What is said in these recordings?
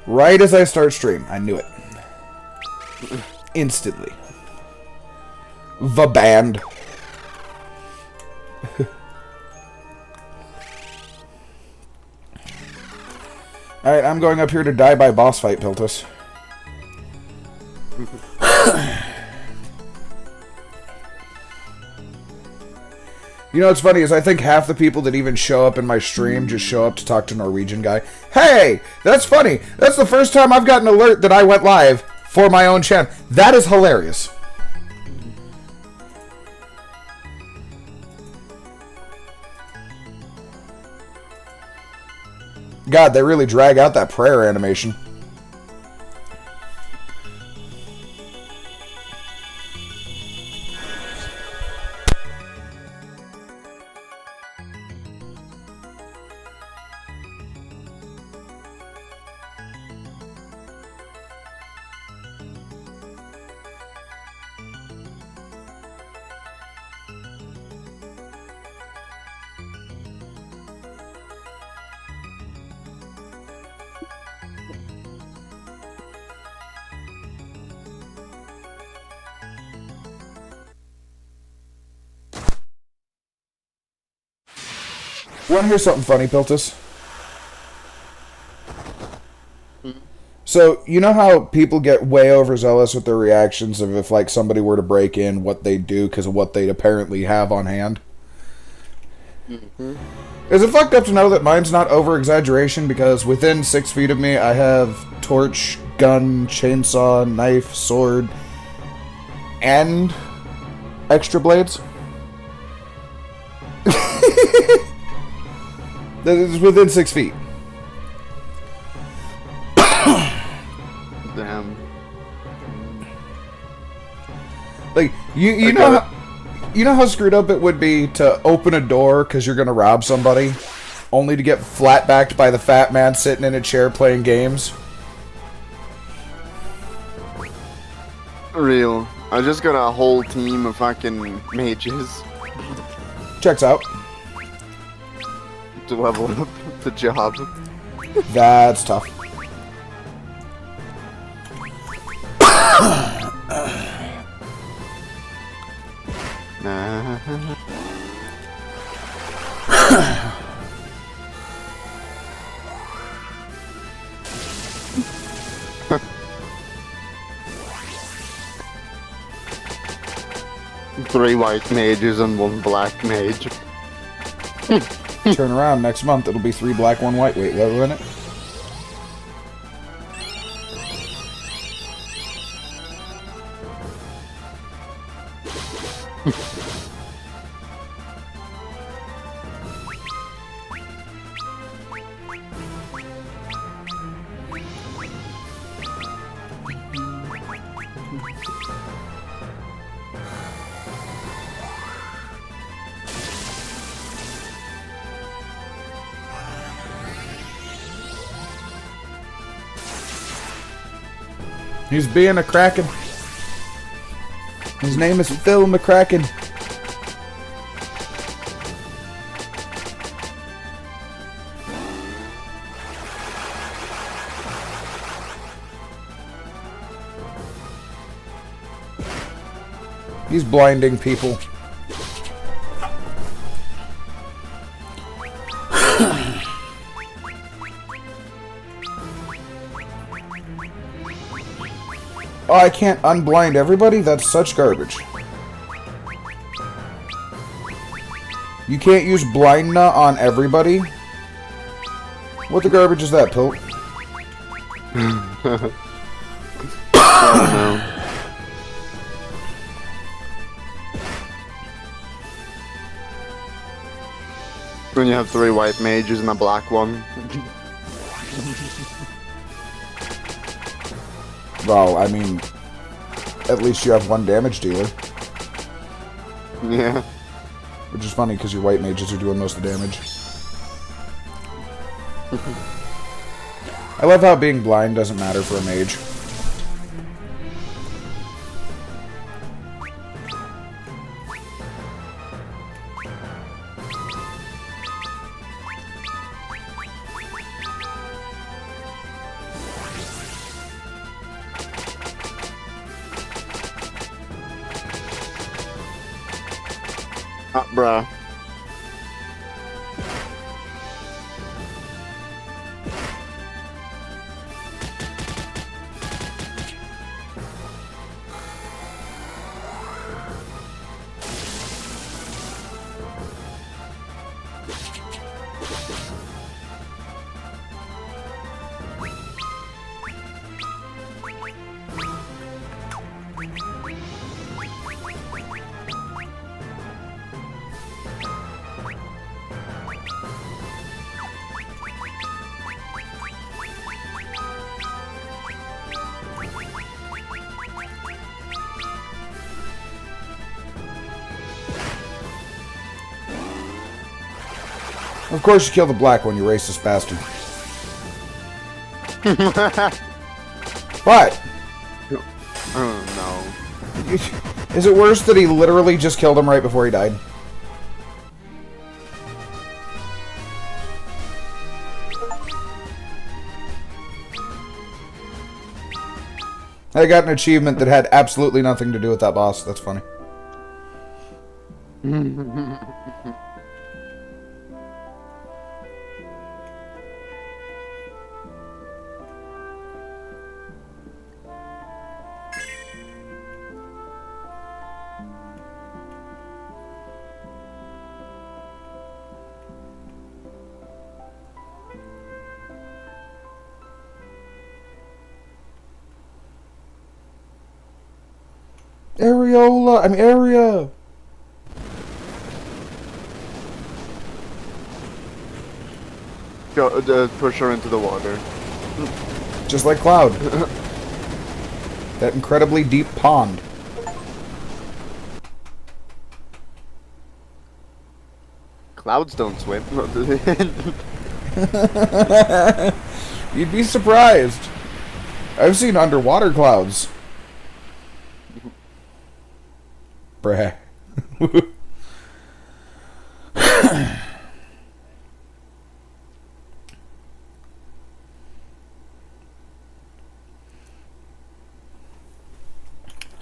Right as I start stream. I knew it. Instantly. The band. Alright, I'm going up here to die by boss fight, Piltus. You know what's funny is I think half the people that even show up in my stream just show up to talk to Norwegian guy. Hey! That's funny! That's the first time I've gotten an alert that I went live for my own channel. That is hilarious. God, they really drag out that prayer animation. Want to hear something funny, Piltus? So, you know how people get way overzealous with their reactions of if, like, somebody were to break in, what they'd do because of what they'd apparently have on hand? Is it fucked up to know that mine's not over-exaggeration because within 6 feet of me, I have torch, gun, chainsaw, knife, sword, and extra blades? That is within 6 feet. Damn. Like you know how screwed up it would be to open a door because you're gonna rob somebody, only to get flat backed by the fat man sitting in a chair playing games. Real. I just got a whole team of fucking mages Checks out. to level up the job. That's tough. Nah. 3 white mages and 1 black mage. Turn around next month, it'll be 3 black, 1 white. Wait, what in it? He's being a Kraken. His name is Phil McCracken. He's blinding people. Oh, I can't unblind everybody? That's such garbage. You can't use blindna on everybody? What the garbage is that, Pilt? Oh no. When you have 3 white mages and a black one. Well, I mean, at least you have 1 damage dealer. Yeah. Which is funny because your white mages are doing most of the damage. I love how being blind doesn't matter for a mage. Bruh. Of course you kill the black one, you racist bastard. What? Oh no. Is it worse that he literally just killed him right before he died? I got an achievement that had absolutely nothing to do with that boss. That's funny. Areola! I'm Area! Go, push her into the water. Just like Cloud. That incredibly deep pond. Clouds don't swim. You'd be surprised. I've seen underwater clouds. Bruh.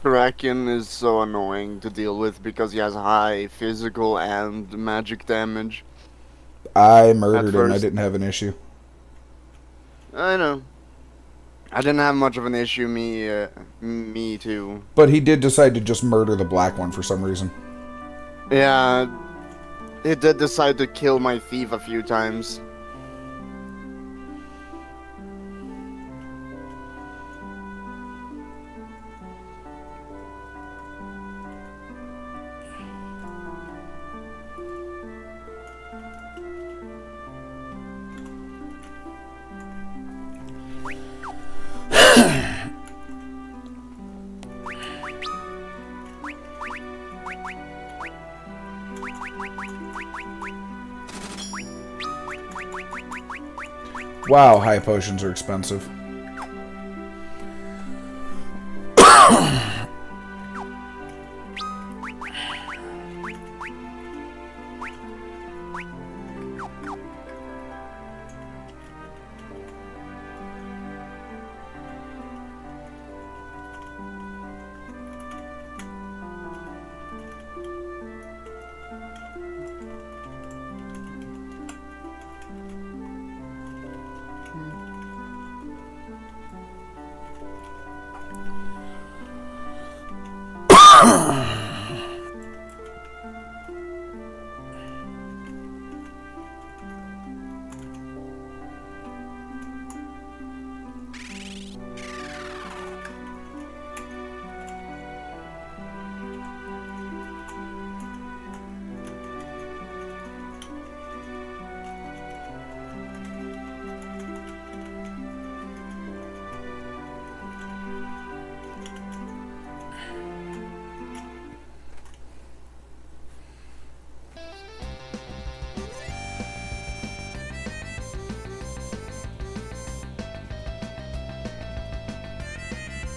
Kraken is so annoying to deal with because he has high physical and magic damage. I murdered him. I first. didn't have an issue. I know. I didn't have much of an issue, me too. But he did decide to just murder the black one for some reason. Yeah, he did decide to kill my thief a few times. Wow, high potions are expensive.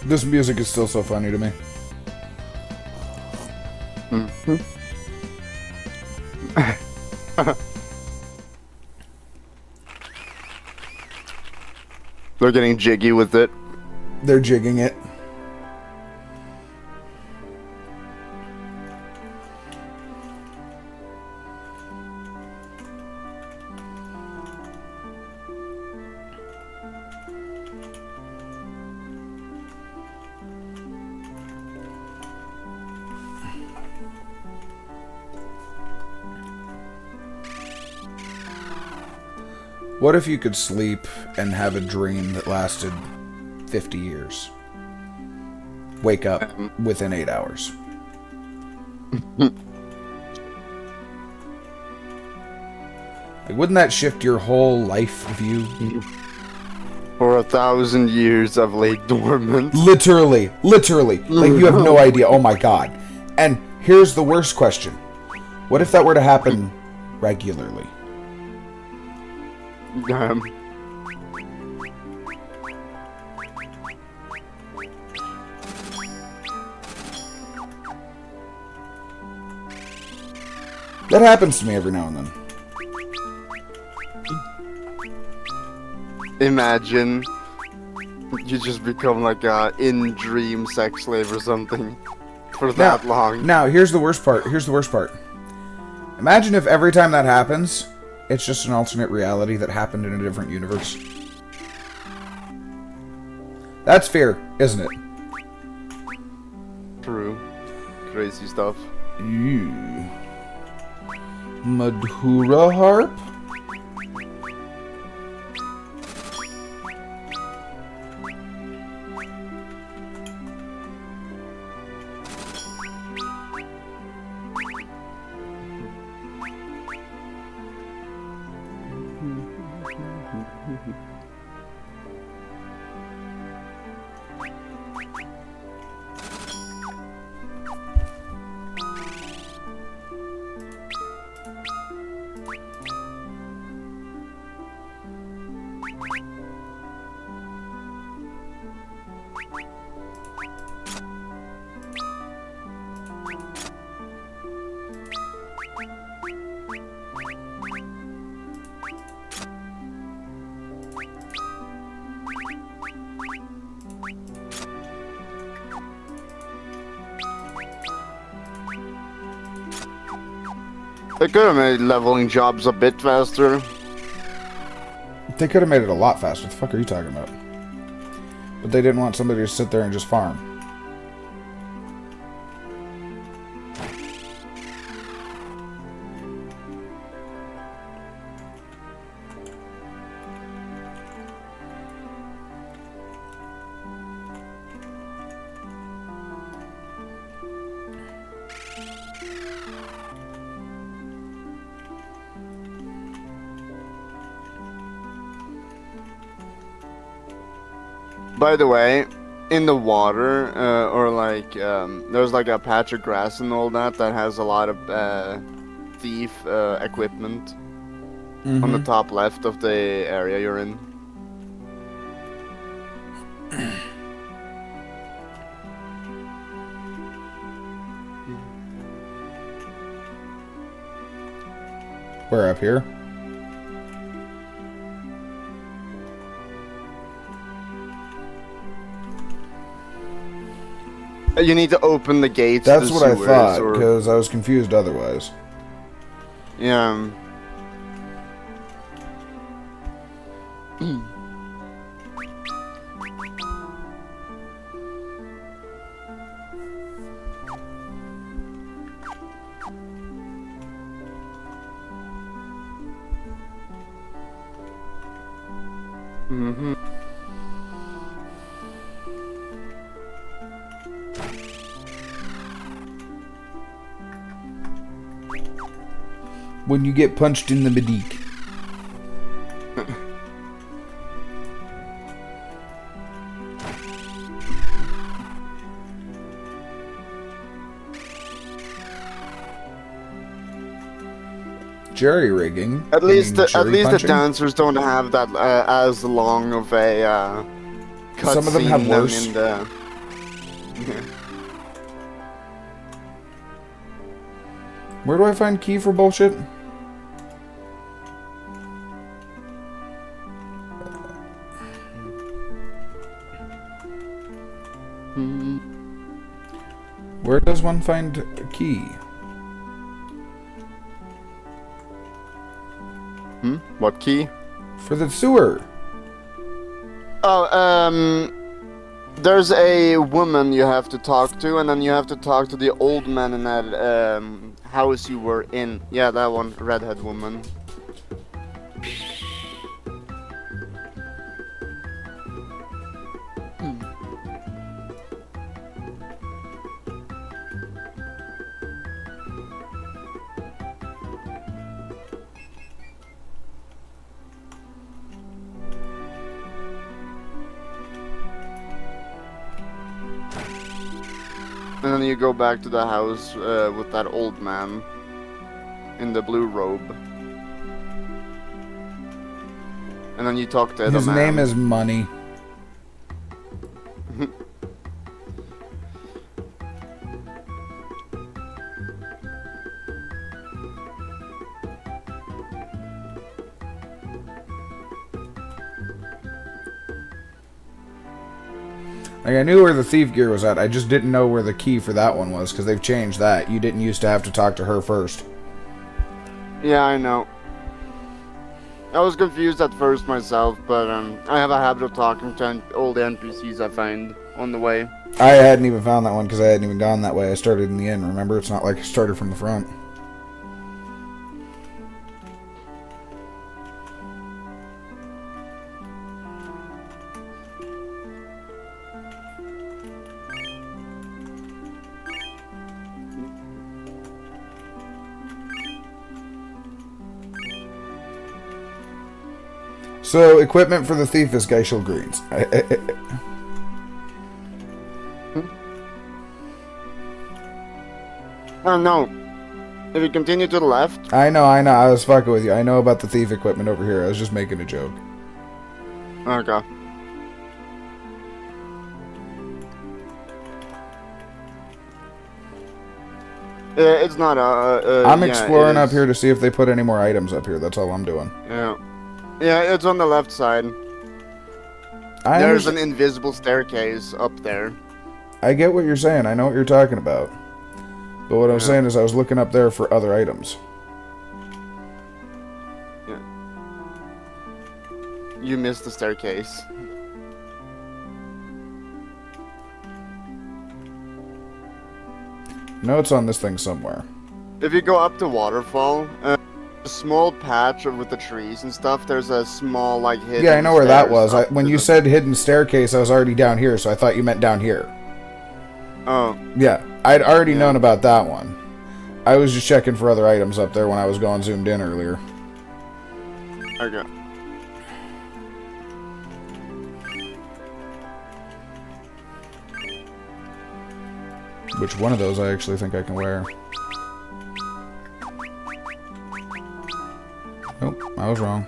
This music is still so funny to me. They're getting jiggy with it. They're jigging it. What if you could sleep and have a dream that lasted 50 years? Wake up within 8 hours. Like, wouldn't that shift your whole life view? For 1,000 years I've laid dormant. Literally. Like, you have no idea. Oh my god. And here's the worst question. What if that were to happen regularly? Damn. That happens to me every now and then. Imagine you just become like a in-dream sex slave or something for that long. Now, here's the worst part. Imagine if every time that happens, it's just an alternate reality that happened in a different universe. That's fear, isn't it? True. Crazy stuff. Ew. Madhura harp? They could have made leveling jobs a bit faster. They could have made it a lot faster. What the fuck are you talking about? But they didn't want somebody to sit there and just farm. By the way, in the water, or like, there's like a patch of grass and all that that has a lot of thief equipment on the top left of the area you're in. Where, up here? You need to open the gates. That's to what I sewers, thought, or- because I was confused otherwise. Yeah. Mm-hmm. When you get punched in the bedeek. Jerry rigging. At least the punching. dancers don't have that as long of a cut Some of them have worse. In the... Where do I find key for bullshit? Where does one find a key? What key? For the sewer. Oh, there's a woman you have to talk to, and then you have to talk to the old man in that house you were in. Yeah, that one, redhead woman. And then you go back to the house with that old man in the blue robe. And then you talk to the His man. name is Money. Like, I knew where the thief gear was at. I just didn't know where the key for that one was, because they've changed that. You didn't used to have to talk to her first. Yeah, I know. I was confused at first myself, but I have a habit of talking to all the NPCs I find on the way. I hadn't even found that one because I hadn't even gone that way. I started in the inn, remember? It's not like I started from the front. So, equipment for the thief is Geishel Greens. Oh no. If you continue to the left. I know. I was fucking with you. I know about the thief equipment over here. I was just making a joke. Okay. It's not I'm yeah, exploring up here to see if they put any more items up here. That's all I'm doing. Yeah. Yeah, it's on the left side. There's an invisible staircase up there. I get what you're saying. I know what you're talking about. But what I'm saying is I was looking up there for other items. Yeah. You missed the staircase. No, it's on this thing somewhere. If you go up the waterfall, a small patch with the trees and stuff, there's a small, like, hidden Yeah, I know where that was. When you the... said hidden staircase, I was already down here, so I thought you meant down here. Oh. Yeah, I'd already known about that one. I was just checking for other items up there when I was going zoomed in earlier. Okay. Which one of those I actually think I can wear? Nope, I was wrong.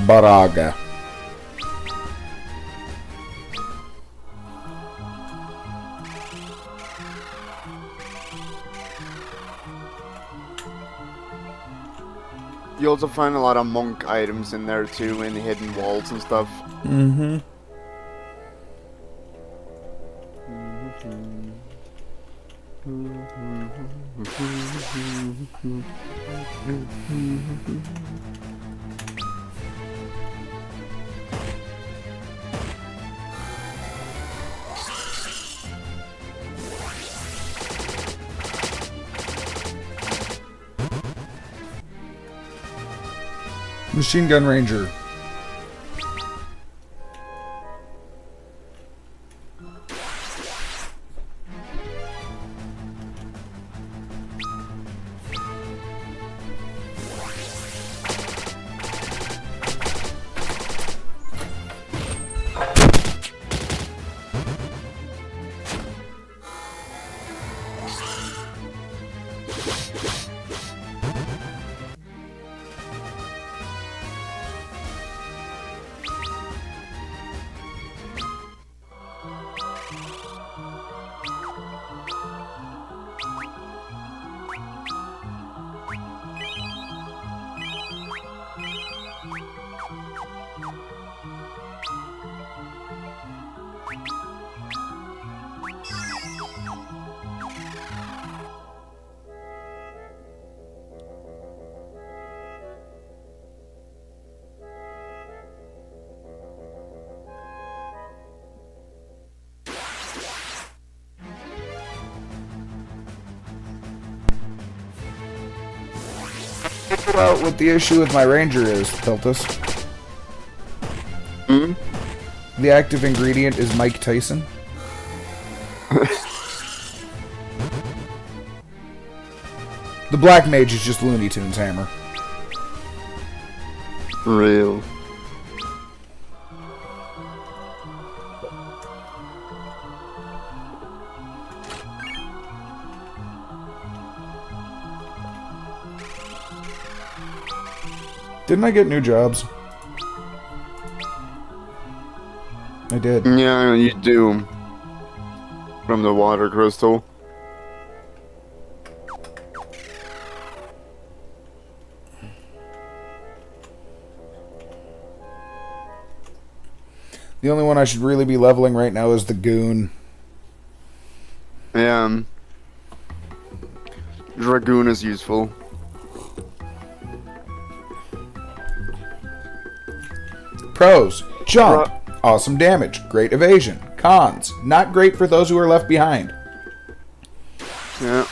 Baraga. You also find a lot of monk items in there too, in hidden walls and stuff. Mm-hmm. Machine Gun Ranger. Well, what the issue with my ranger is, Piltus. Hmm? The active ingredient is Mike Tyson. The black mage is just Looney Tunes hammer. Real. Didn't I get new jobs? I did. Yeah, you do. From the water crystal. The only one I should really be leveling right now is the goon. Yeah. Dragoon is useful. Pros: jump, awesome damage, great evasion. Cons: not great for those who are left behind. Yeah.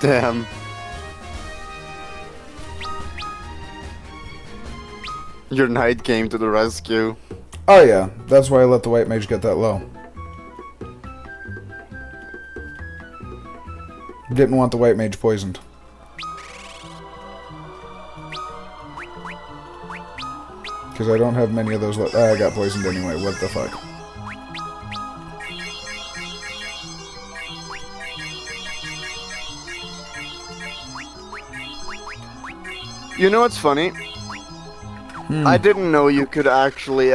Damn. Your knight came to the rescue. Oh yeah, that's why I let the white mage get that low. Didn't want the white mage poisoned. Because I don't have many of those left. I got poisoned anyway, what the fuck. You know what's funny? I didn't know you could actually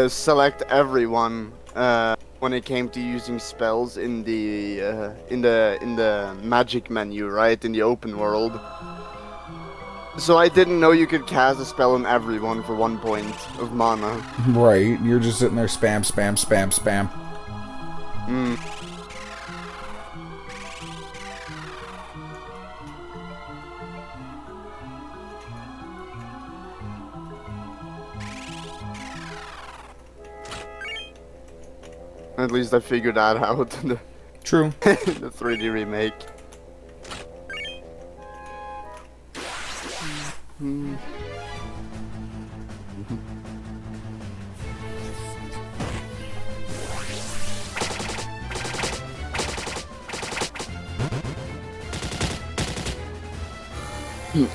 select everyone when it came to using spells in the magic menu, right? In the open world. So I didn't know you could cast a spell on everyone for 1 point of mana. Right, you're just sitting there spam, spam, spam, spam. Mm. At least I figured that out in the, True. the 3D remake.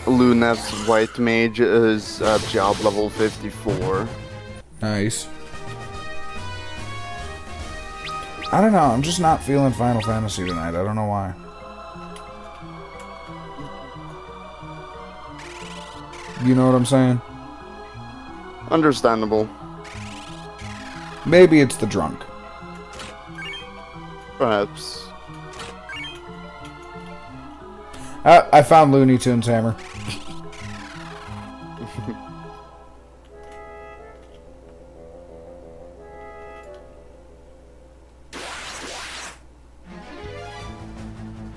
Lunet's white mage is job level 54. Nice. I don't know, I'm just not feeling Final Fantasy tonight. I don't know why. You know what I'm saying? Understandable. Maybe it's the drunk. Perhaps. I found Looney Tunes hammer.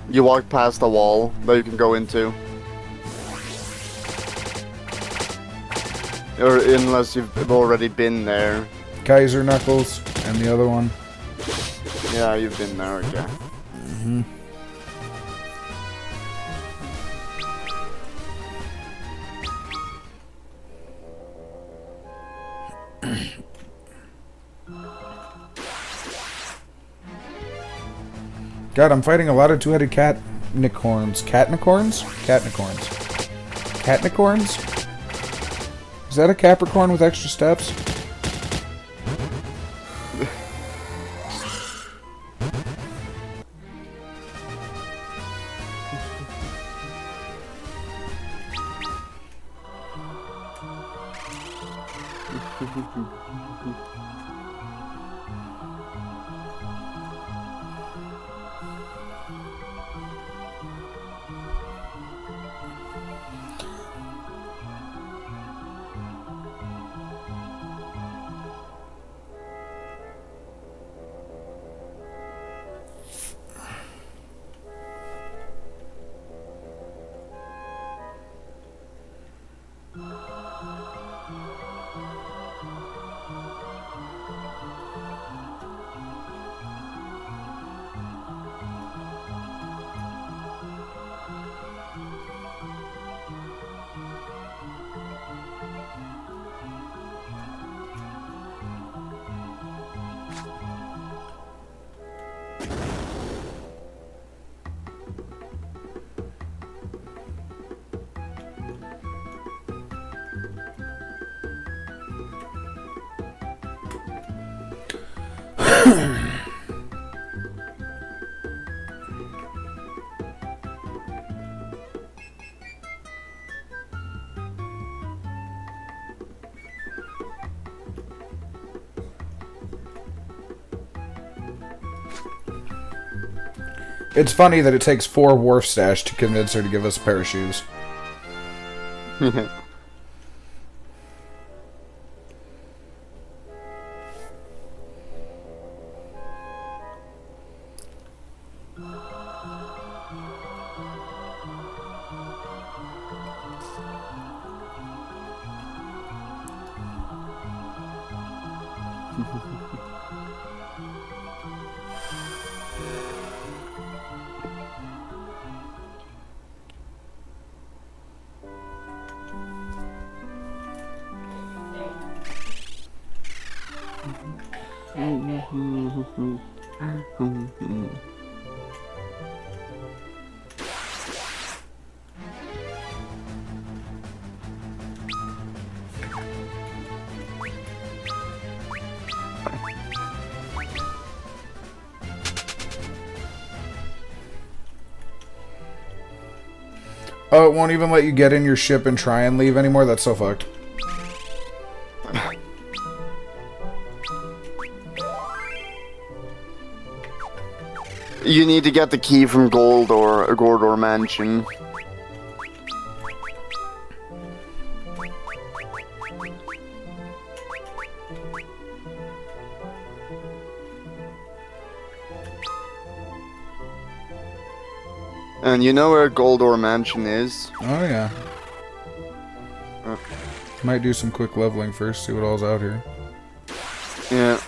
You walk past the wall that you can go into. Or unless you've already been there. Kaiser Knuckles and the other one. Yeah, you've been there, okay. Mm-hmm. God, I'm fighting a lot of two-headed catnicorns. Catnicorns? Catnicorns. Catnicorns? Is that a Capricorn with extra steps? It's funny that it takes 4 Wharf Stash to convince her to give us a pair of shoes. Oh, it won't even let you get in your ship and try and leave anymore? That's so fucked. You need to get the key from Gordor Mansion. And you know where Gordor Mansion is? Oh, yeah. Might do some quick leveling first, see what all's out here. Yeah.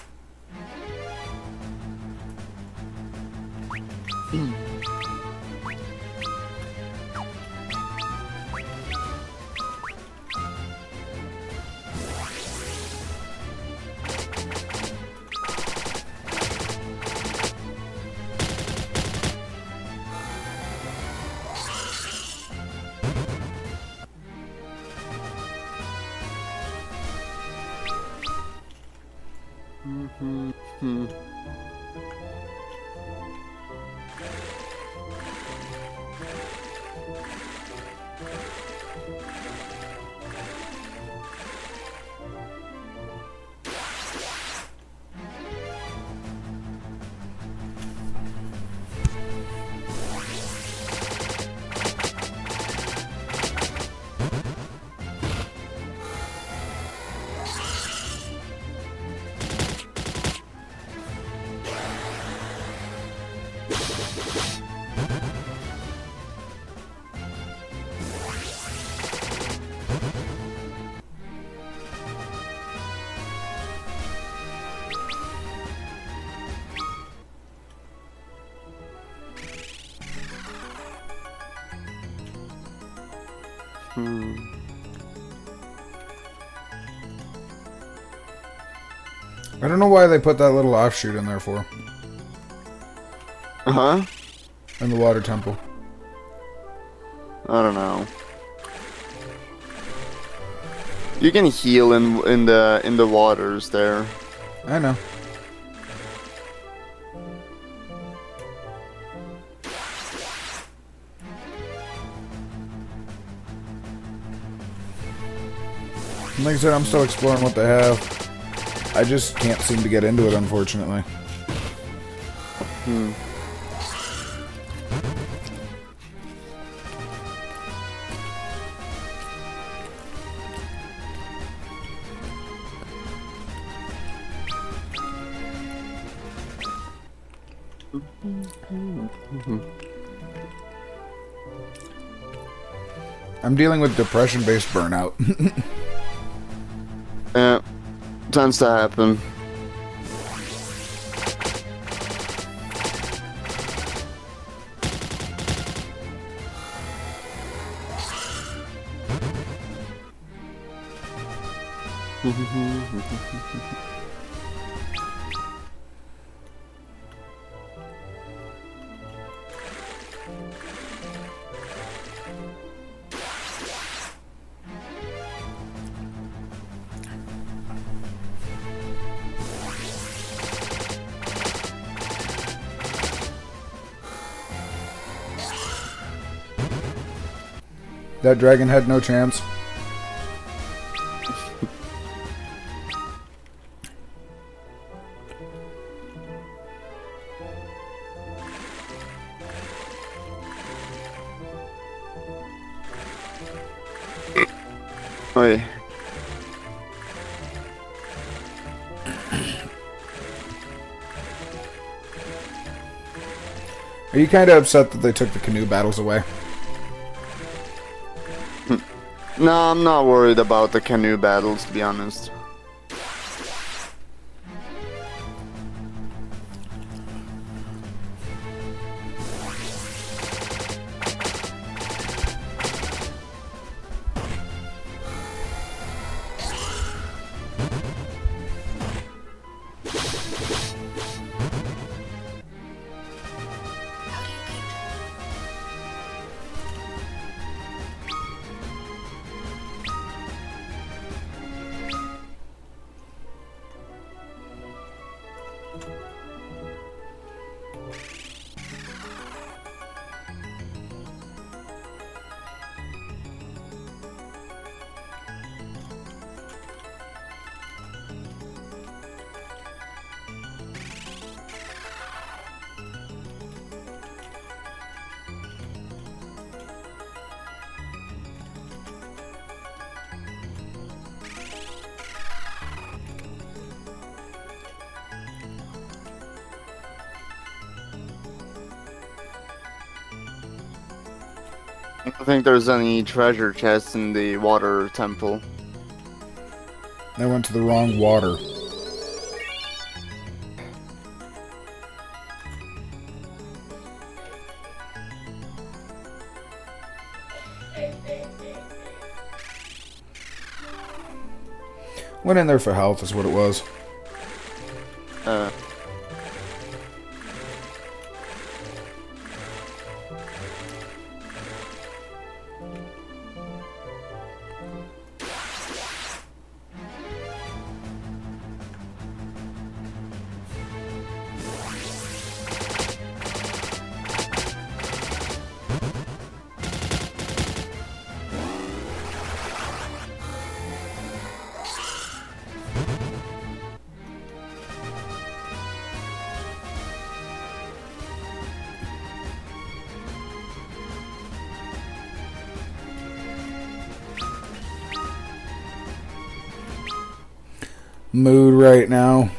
I don't know why they put that little offshoot in there for. Uh-huh. in the water temple? I don't know. You can heal in the waters there. I know. Like I said, I'm still exploring what they have. I just can't seem to get into it, unfortunately. I'm dealing with depression-based burnout. Yeah, tends to happen. That dragon had no chance. Oi. Are you kind of upset that they took the canoe battles away? No, I'm not worried about the canoe battles, to be honest. I don't think there's any treasure chests in the water temple. They went to the wrong water. Went in there for health is what it was. Mood right now.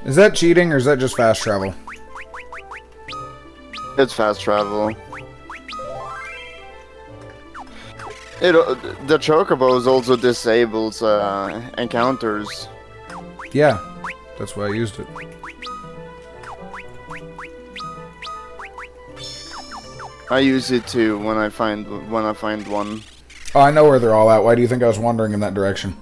Is that cheating or is that just fast travel? It's fast travel. The chocobos also disables encounters. Yeah, that's why I used it. I use it too when I find one. Oh, I know where they're all at. Why do you think I was wandering in that direction?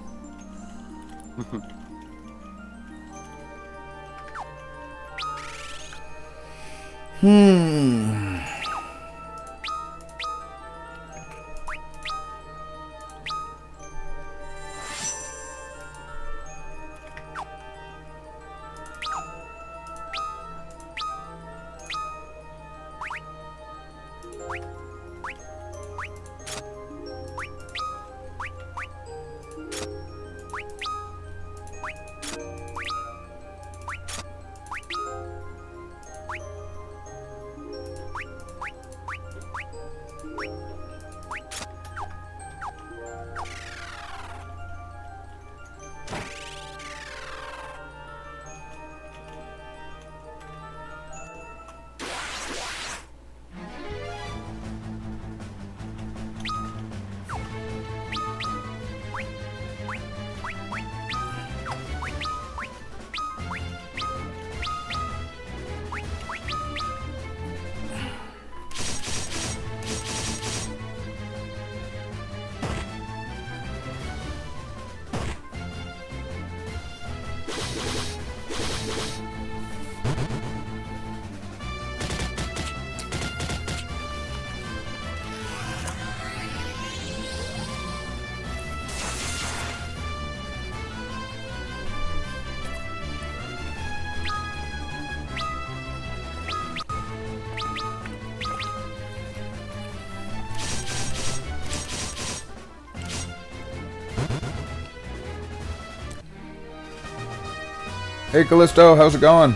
Hey Callisto, how's it going?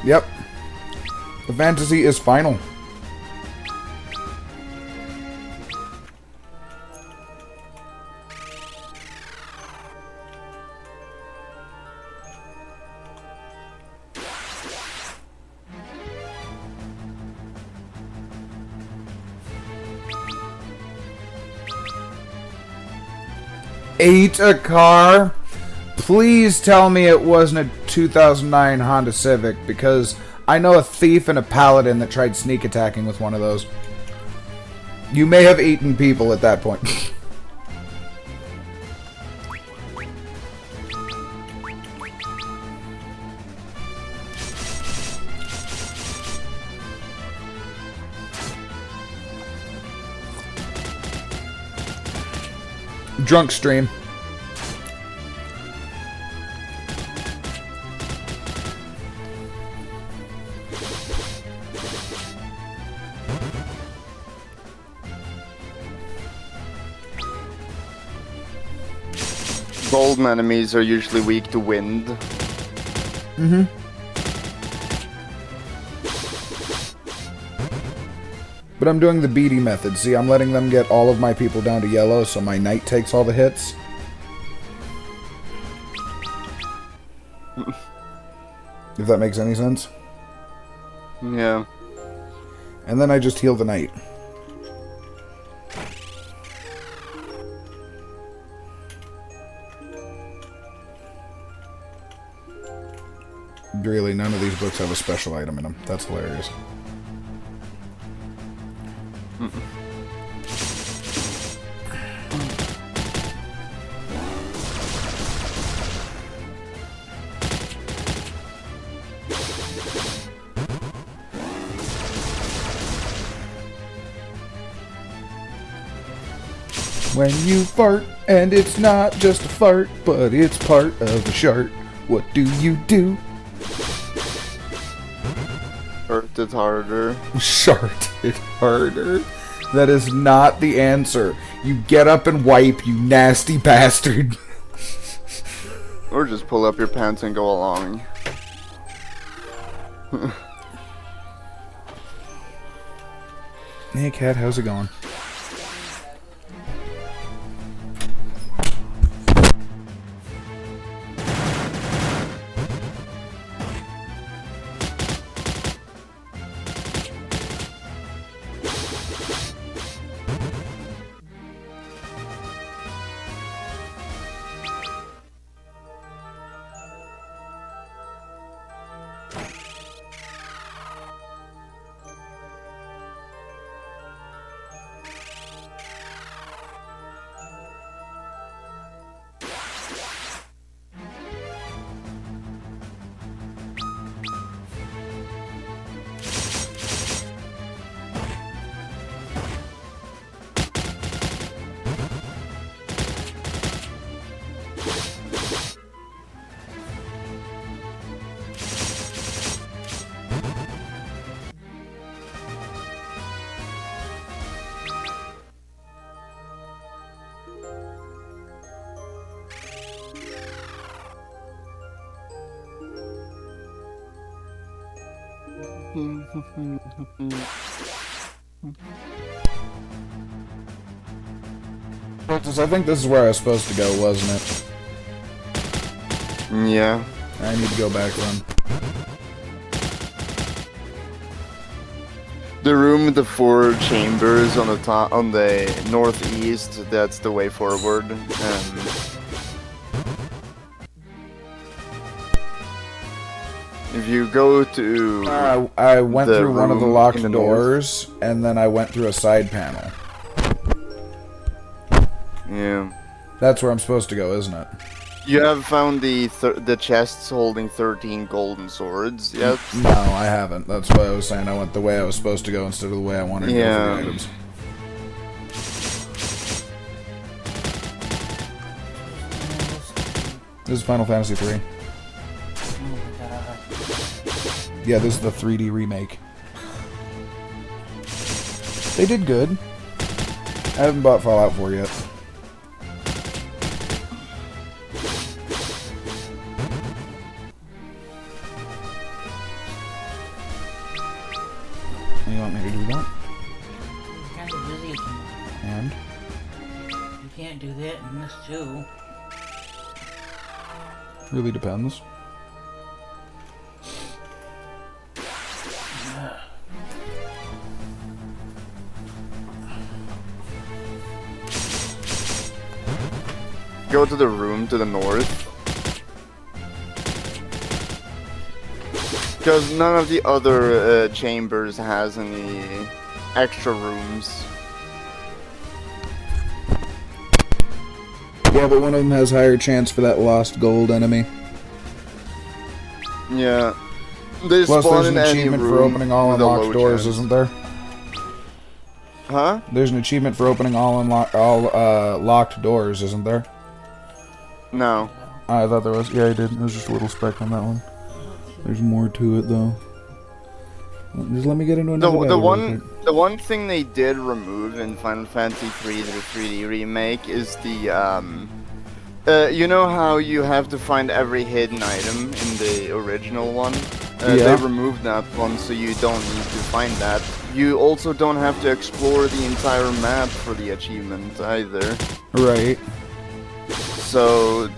Yep. The fantasy is final. Ate a car? Please tell me it wasn't a 2009 Honda Civic, because I know a thief and a paladin that tried sneak attacking with one of those. You may have eaten people at that point. Drunk stream. Golden enemies are usually weak to wind. Mm-hmm. But I'm doing the beady method. See, I'm letting them get all of my people down to yellow, so my knight takes all the hits. If that makes any sense. Yeah. And then I just heal the knight. Really, none of these books have a special item in them. That's hilarious. When you fart, and it's not just a fart, but it's part of the shart, what do you do? Hurt it harder. Shart it harder? That is not the answer. You get up and wipe, you nasty bastard. Or just pull up your pants and go along. Hey cat, how's it going? I think this is where I was supposed to go, wasn't it? Yeah. I need to go back then. The room with the 4 chambers on the top, on the northeast, that's the way forward. If you go to... I went the through one of the room locked in the doors, and then I went through a side panel. Yeah. That's where I'm supposed to go, isn't it? You have found the chests holding 13 golden swords, yes? No, I haven't. That's why I was saying I went the way I was supposed to go instead of the way I wanted to go for the items. This is Final Fantasy 3. Yeah, this is the 3D remake. They did good. I haven't bought Fallout 4 yet. You want me to do that? You're kind of busy at the moment. And? You can't do that and this too. Really depends. Go to the room to the north. Because none of the other chambers has any extra rooms. Yeah, but one of them has higher chance for that lost gold enemy. Yeah. They Plus, spawn there's in an any achievement for room opening all with a unlocked low doors, chance. isn't there? Huh? There's an achievement for opening all locked doors, isn't there? No. I thought there was. Yeah, I did. There's just a little speck on that one. There's more to it, though. Just let me get into another The one thing they did remove in Final Fantasy 3, the 3D remake, is the you know how you have to find every hidden item in the original one? Yeah. They removed that one, so you don't need to find that. You also don't have to explore the entire map for the achievement either. Right. So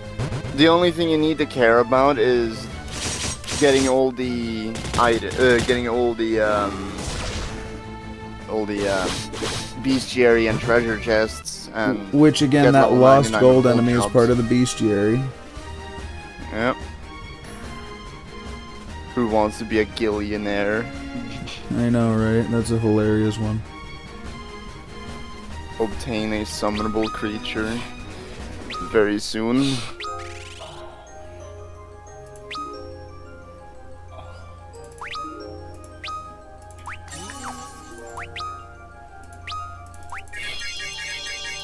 the only thing you need to care about is getting all the bestiary and treasure chests, and Which, again, get that level lost 99 gold gold enemy is jobs. part of the bestiary. Yep. Who wants to be a gillionaire? I know, right? That's a hilarious one. Obtain a summonable creature very soon.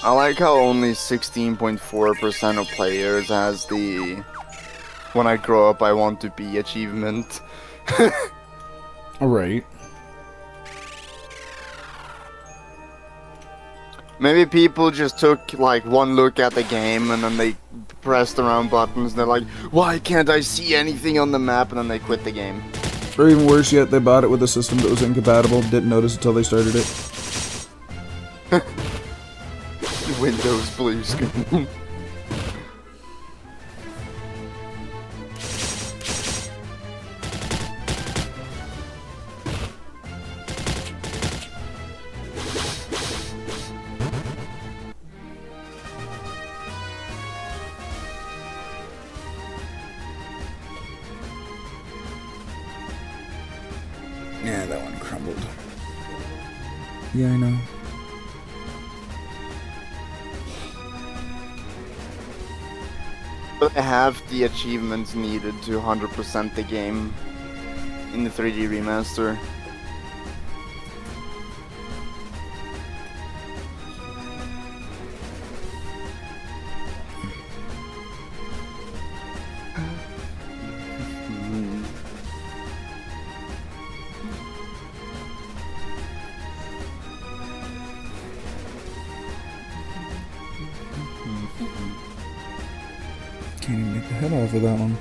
I like how only 16.4% of players has the "when I grow up I want to be" achievement. Right. Maybe people just took like one look at the game and then they pressed around buttons and they're like, why can't I see anything on the map? And then they quit the game. Or even worse yet, they bought it with a system that was incompatible, didn't notice until they started it. Windows blue screen. Yeah, that one crumbled. Yeah, I know. But I have the achievements needed to 100% the game in the 3D remaster. Can't even get the head off of that one.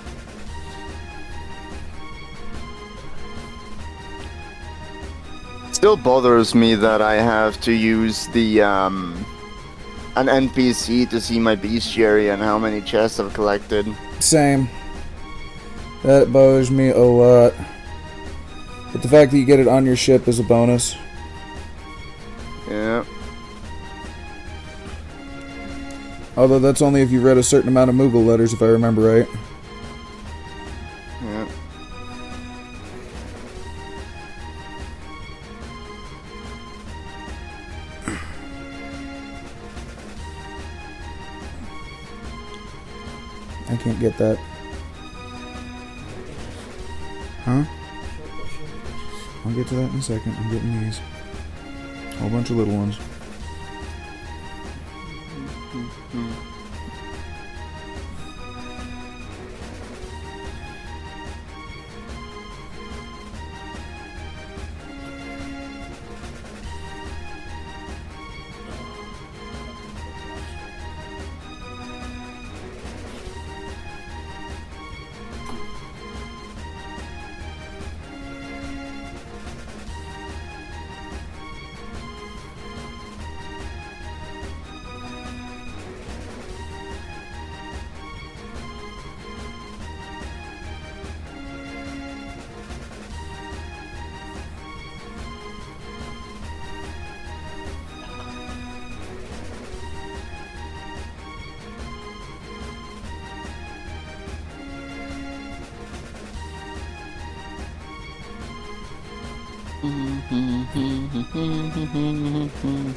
still bothers me that I have to use the an NPC to see my bestiary and how many chests I've collected. Same. That bothers me a lot. But the fact that you get it on your ship is a bonus. Yeah. Although that's only if you've read a certain amount of Moogle letters, if I remember right. Yeah. I can't get that. Huh? I'll get to that in a second. I'm getting these. A whole bunch of little ones.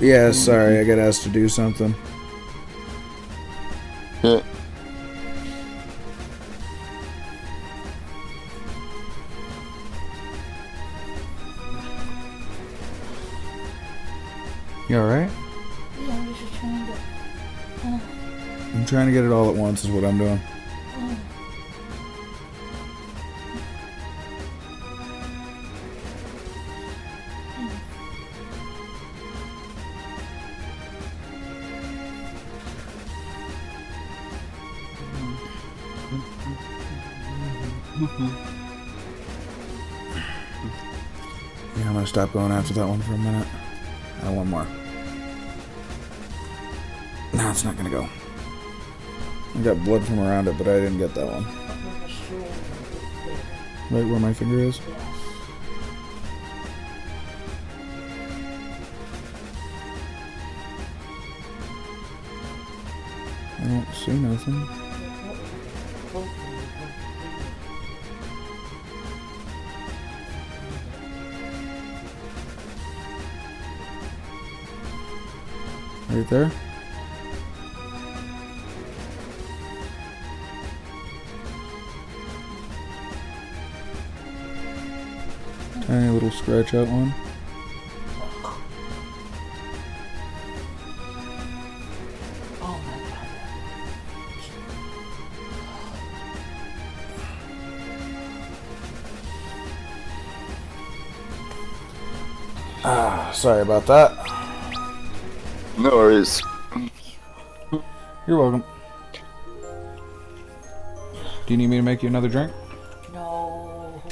Yeah, sorry, I got asked to do something. Yeah. You alright? Yeah, I'm just trying to. I'm trying to get it all at once is what I'm doing. Yeah, I'm gonna stop going after that one for a minute. One more. No, it's not gonna go. I got blood from around it, but I didn't get that one. Right where my finger is? I don't see nothing. Right there? Tiny little scratch out one. Oh my god. Ah, sorry about that. No worries. You're welcome. Do you need me to make you another drink? No.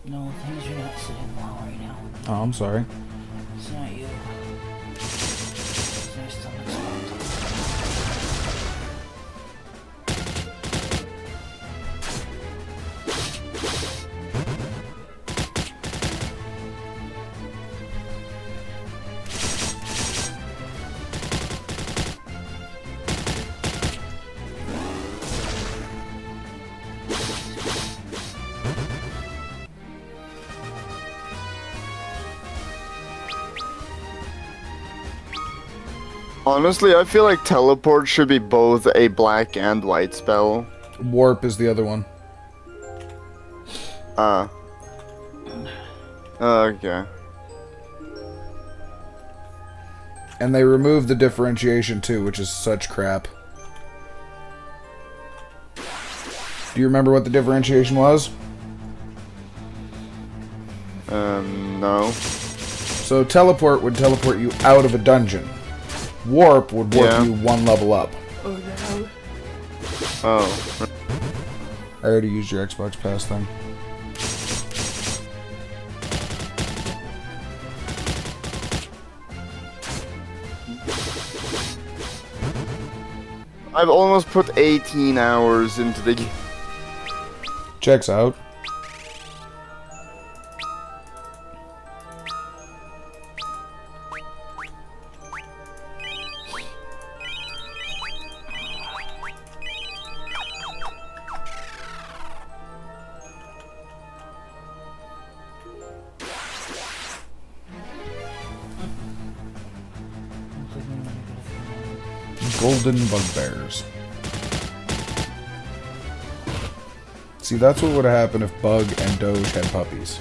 No, things are not sitting well right now. Oh, I'm sorry. It's not you. It's my stomach's fucked. Honestly, I feel like teleport should be both a black and white spell. Warp is the other one. Okay. And they removed the differentiation too, which is such crap. Do you remember what the differentiation was? No. So teleport would teleport you out of a dungeon. Warp would warp you one level up. Oh no. Oh. I already used your Xbox Pass thing. I've almost put 18 hours into the game. Checks out. Golden bugbears. See, that's what would have happened if Bug and Doge had puppies.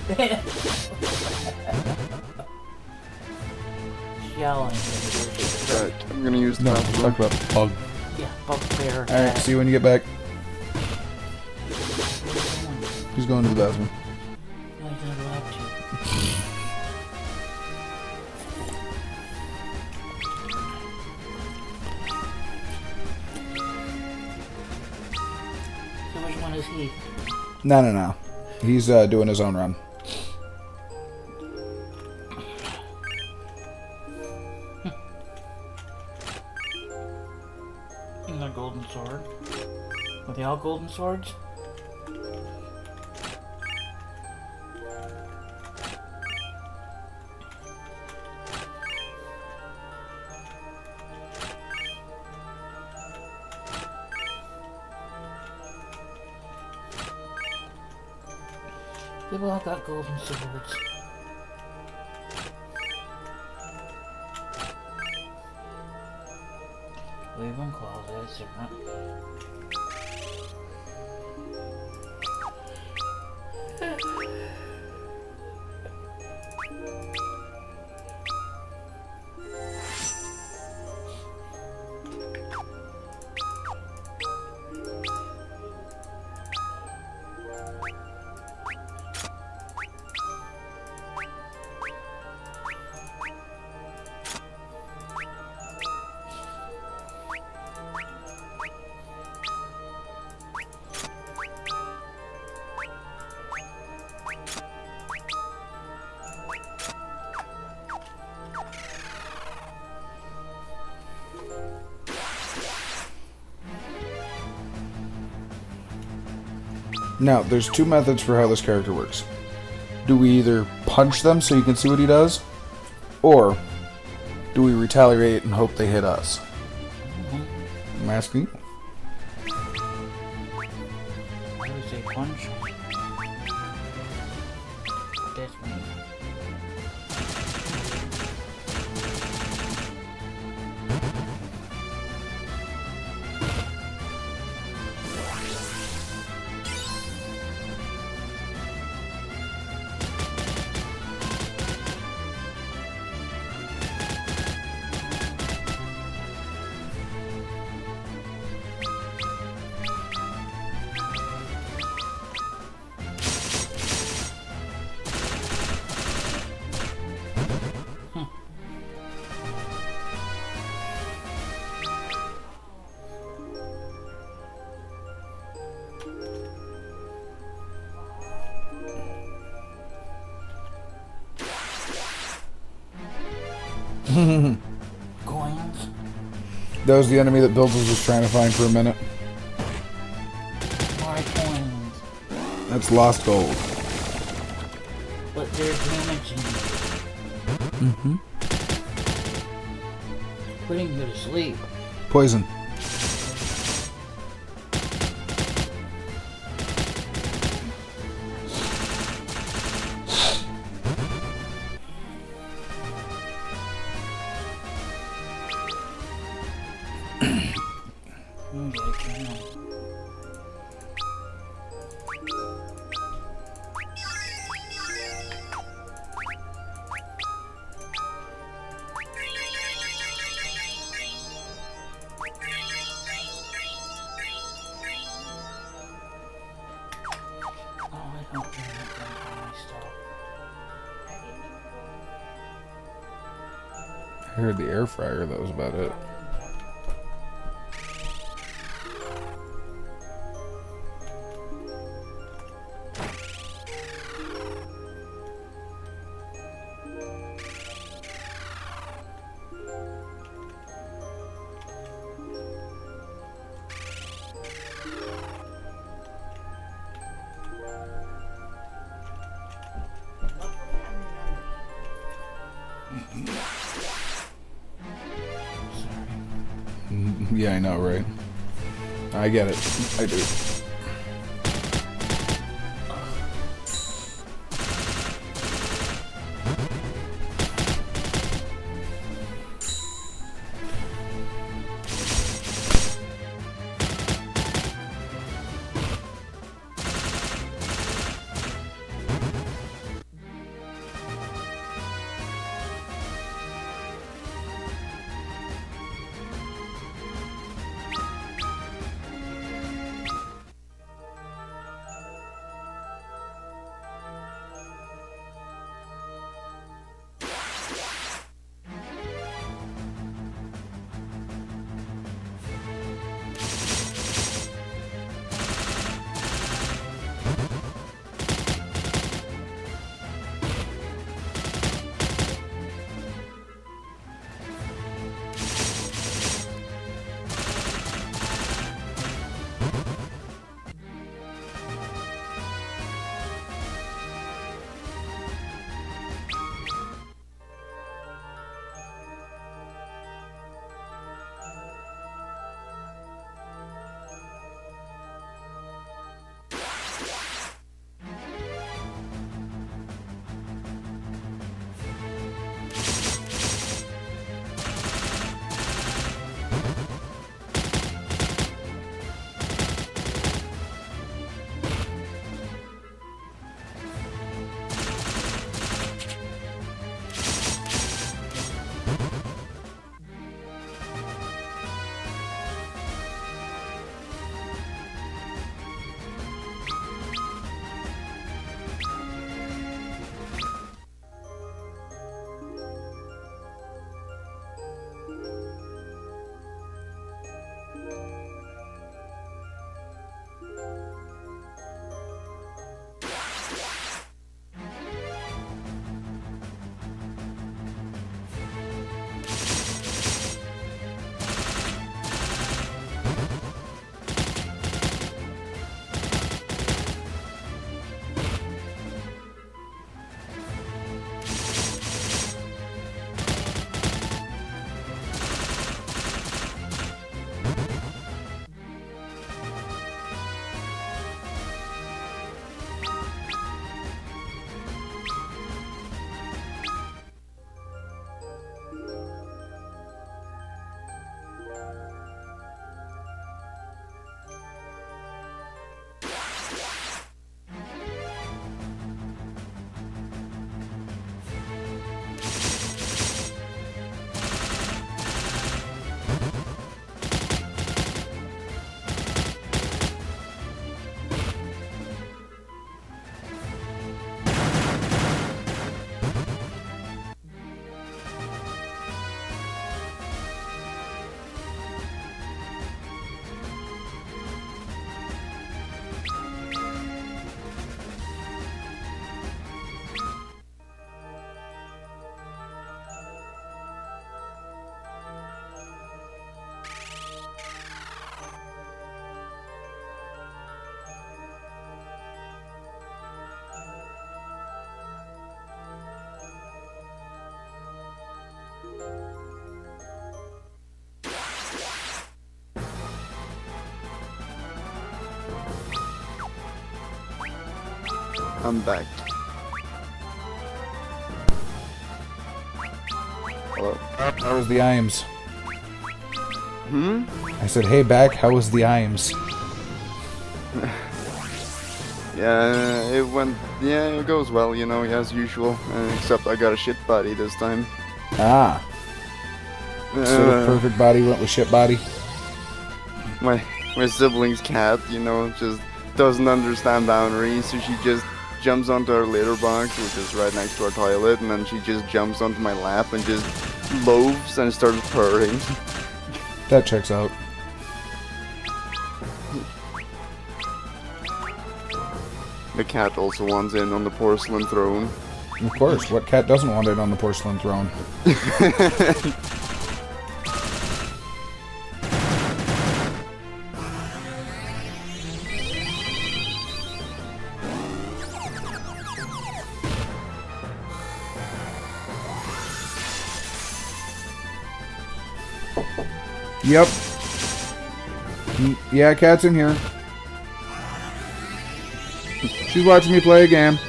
Yelling. Right, I'm gonna use No, that. let's talk about Bug. Yeah, bugbear. Alright, see you when you get back. He's going to the bathroom. No, he's not allowed to. So which one is he? No. He's doing his own run. And the golden sword. Are they all golden swords? They've all got golden swords. Raven claws, that's different. Now, there's two methods for how this character works. Do we either punch them so you can see what he does? Or do we retaliate and hope they hit us? I'm asking you. I would say punch. That's me. Coins. That was the enemy that Builders was trying to find for a minute. More coins. That's lost gold. But they're damaging. Putting you to sleep. Poison. Get a can. Oh, I don't think that my stuff. I heard the air fryer, that was about it. Yeah, I know, right? I get it. I do. I'm back. Hello. How was the IAMS? Hmm? I said, hey, back, how was the IAMS? Yeah, it went. Yeah, it goes well, you know, as usual. Except I got a shit body this time. Ah. Instead of perfect body, went with shit body. My sibling's cat, you know, just doesn't understand boundaries, so she just jumps onto our litter box, which is right next to our toilet, and then she just jumps onto my lap and just loafs and starts purring. That checks out. The cat also wants in on the porcelain throne. Of course, what cat doesn't want it on the porcelain throne? Yep. Yeah, Cat's in here. She's watching me play a game.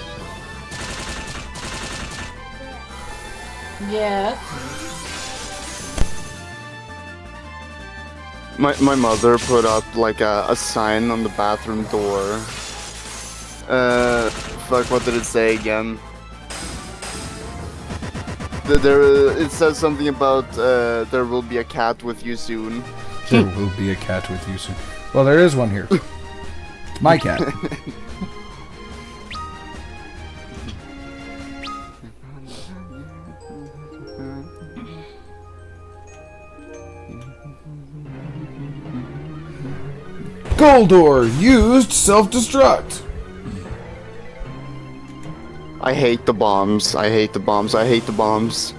Yes. My mother put up like a sign on the bathroom door. Fuck, what did it say again? It says something about there will be a cat with you soon. There will be a cat with you soon. Well, there is one here. It's my cat. Goldor used self-destruct. I hate the bombs. I hate the bombs. I hate the bombs.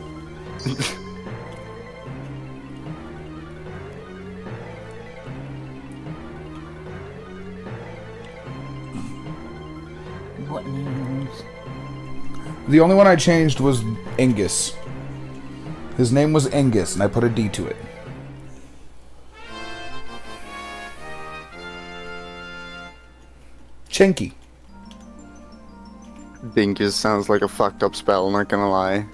What names? The only one I changed was Angus. His name was Angus, and I put a D to it. Chinky. Dingus sounds like a fucked up spell, not gonna lie.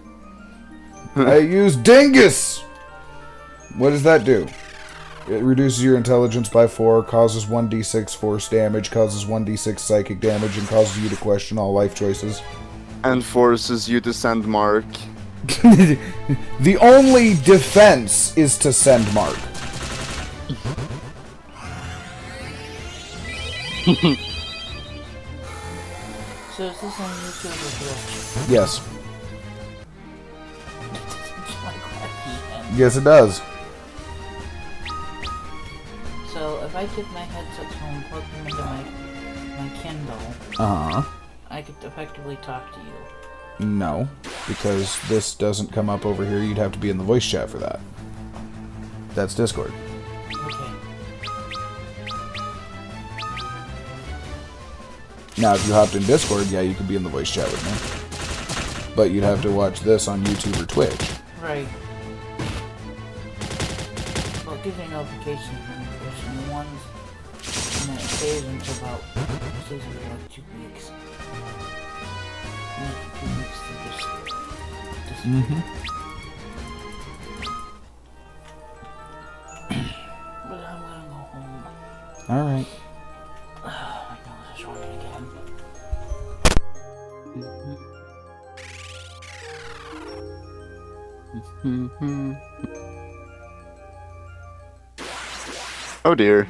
I used Dingus! What does that do? It reduces your intelligence by 4, causes 1d6 force damage, causes 1d6 psychic damage, and causes you to question all life choices. And forces you to send Mark. The only defense is to send Mark. So is this on YouTube or Twitch? Yes. Like wacky. Yes, it does. So if I took my headsets home, plug them into my Kindle, Uh-huh. I could effectively talk to you. No, because this doesn't come up over here. You'd have to be in the voice chat for that. That's Discord. Okay. Now, if you hopped in Discord, yeah, you could be in the voice chat with me. But you'd have to watch this on YouTube or Twitch. Right. Well, it gives me notifications when there's new ones, and then it stays until about, it stays for like 2 weeks. And after 2 weeks, they just disappear. But I'm gonna go home. Alright. My nose is running again. Oh dear.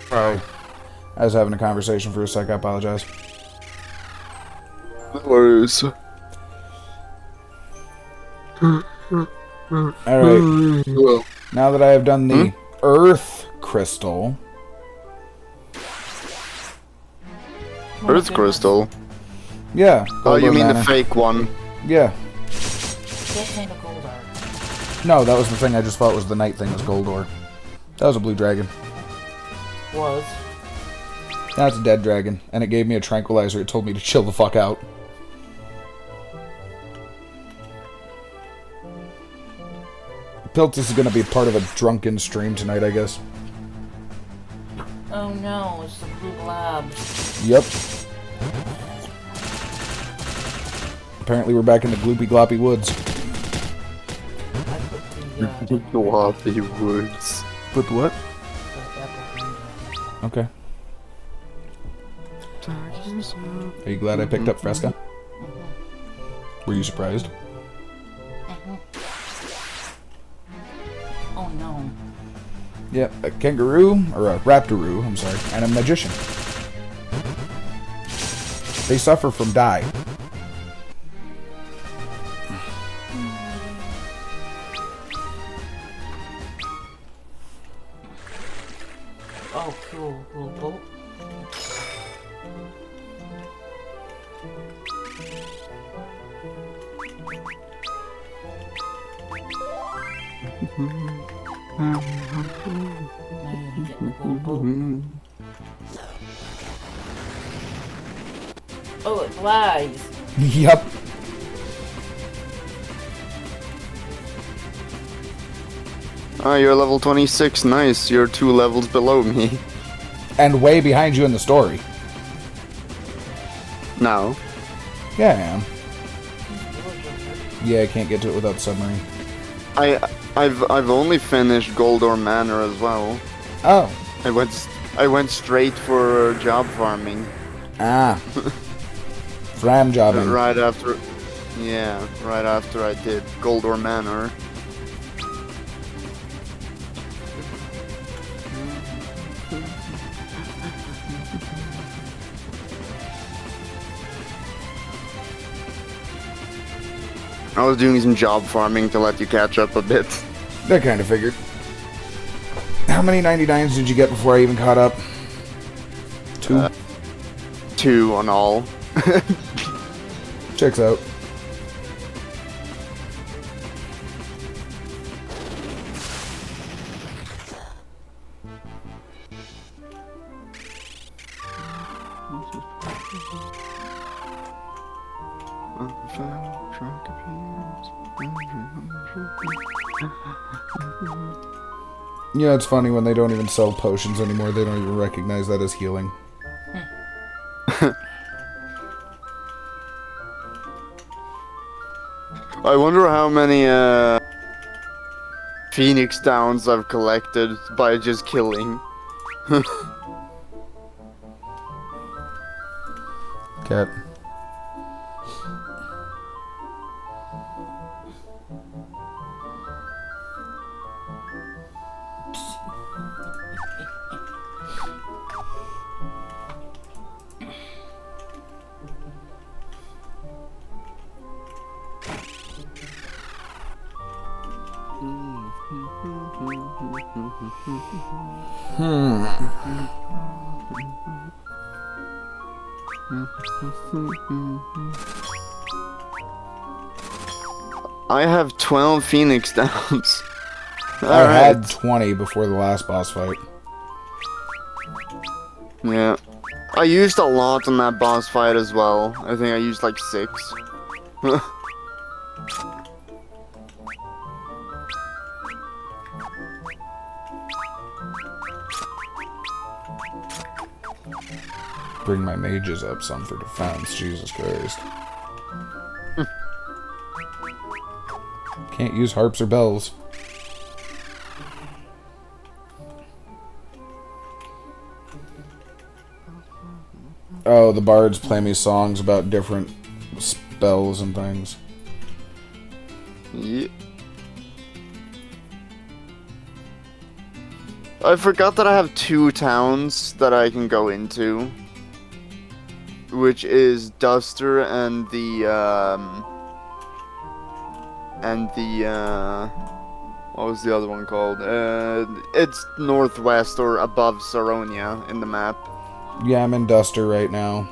Sorry. I was having a conversation for a sec. I apologize. No worries. Alright. Well, Now that I have done the Earth Crystal. Earth Crystal. Yeah. Oh, you Goldor mean the Manor. fake one? Yeah. Can't make a gold art. No, that was the thing I just thought was the night thing was Goldor. That was a blue dragon. Was. That's a dead dragon. And it gave me a tranquilizer. It told me to chill the fuck out. Piltis is going to be part of a drunken stream tonight, I guess. Oh no, it's the blue labs. Yep. Apparently we're back in the gloopy gloppy woods. I put the Floppy woods. With what? apple green. Okay. Are you glad I picked up Fresca? Were you surprised? Oh no. Yep, a kangaroo, or a raptoroo, I'm sorry, and a magician. They suffer from dye. Oh, cool. Little boat. Oh, it flies. Yep. Ah, you're level 26. Nice. You're 2 levels below me. And way behind you in the story. No. Yeah, I am. Yeah, I can't get to it without submarine. I've only finished Goldor Manor as well. Oh. I went straight for job farming. Ah. Fram jobbing. Right after I did Goldor Manor. I was doing some job farming to let you catch up a bit. That kind of figured. How many 99s did you get before I even caught up? 2? 2 on all. Checks out. Yeah, it's funny when they don't even sell potions anymore. They don't even recognize that as healing. I wonder how many Phoenix Downs I've collected by just killing. Cat. I have 12 Phoenix Downs. I had Alright. 20 before the last boss fight. Yeah. I used a lot on that boss fight as well. I think I used like 6. Bring my mages up some for defense. Jesus Christ. Can't use harps or bells. Oh, the bards play me songs about different spells and things. Yeah. I forgot that I have 2 towns that I can go into. Which is Duster and what was the other one called? It's northwest or above Saronia in the map. Yeah, I'm in Duster right now.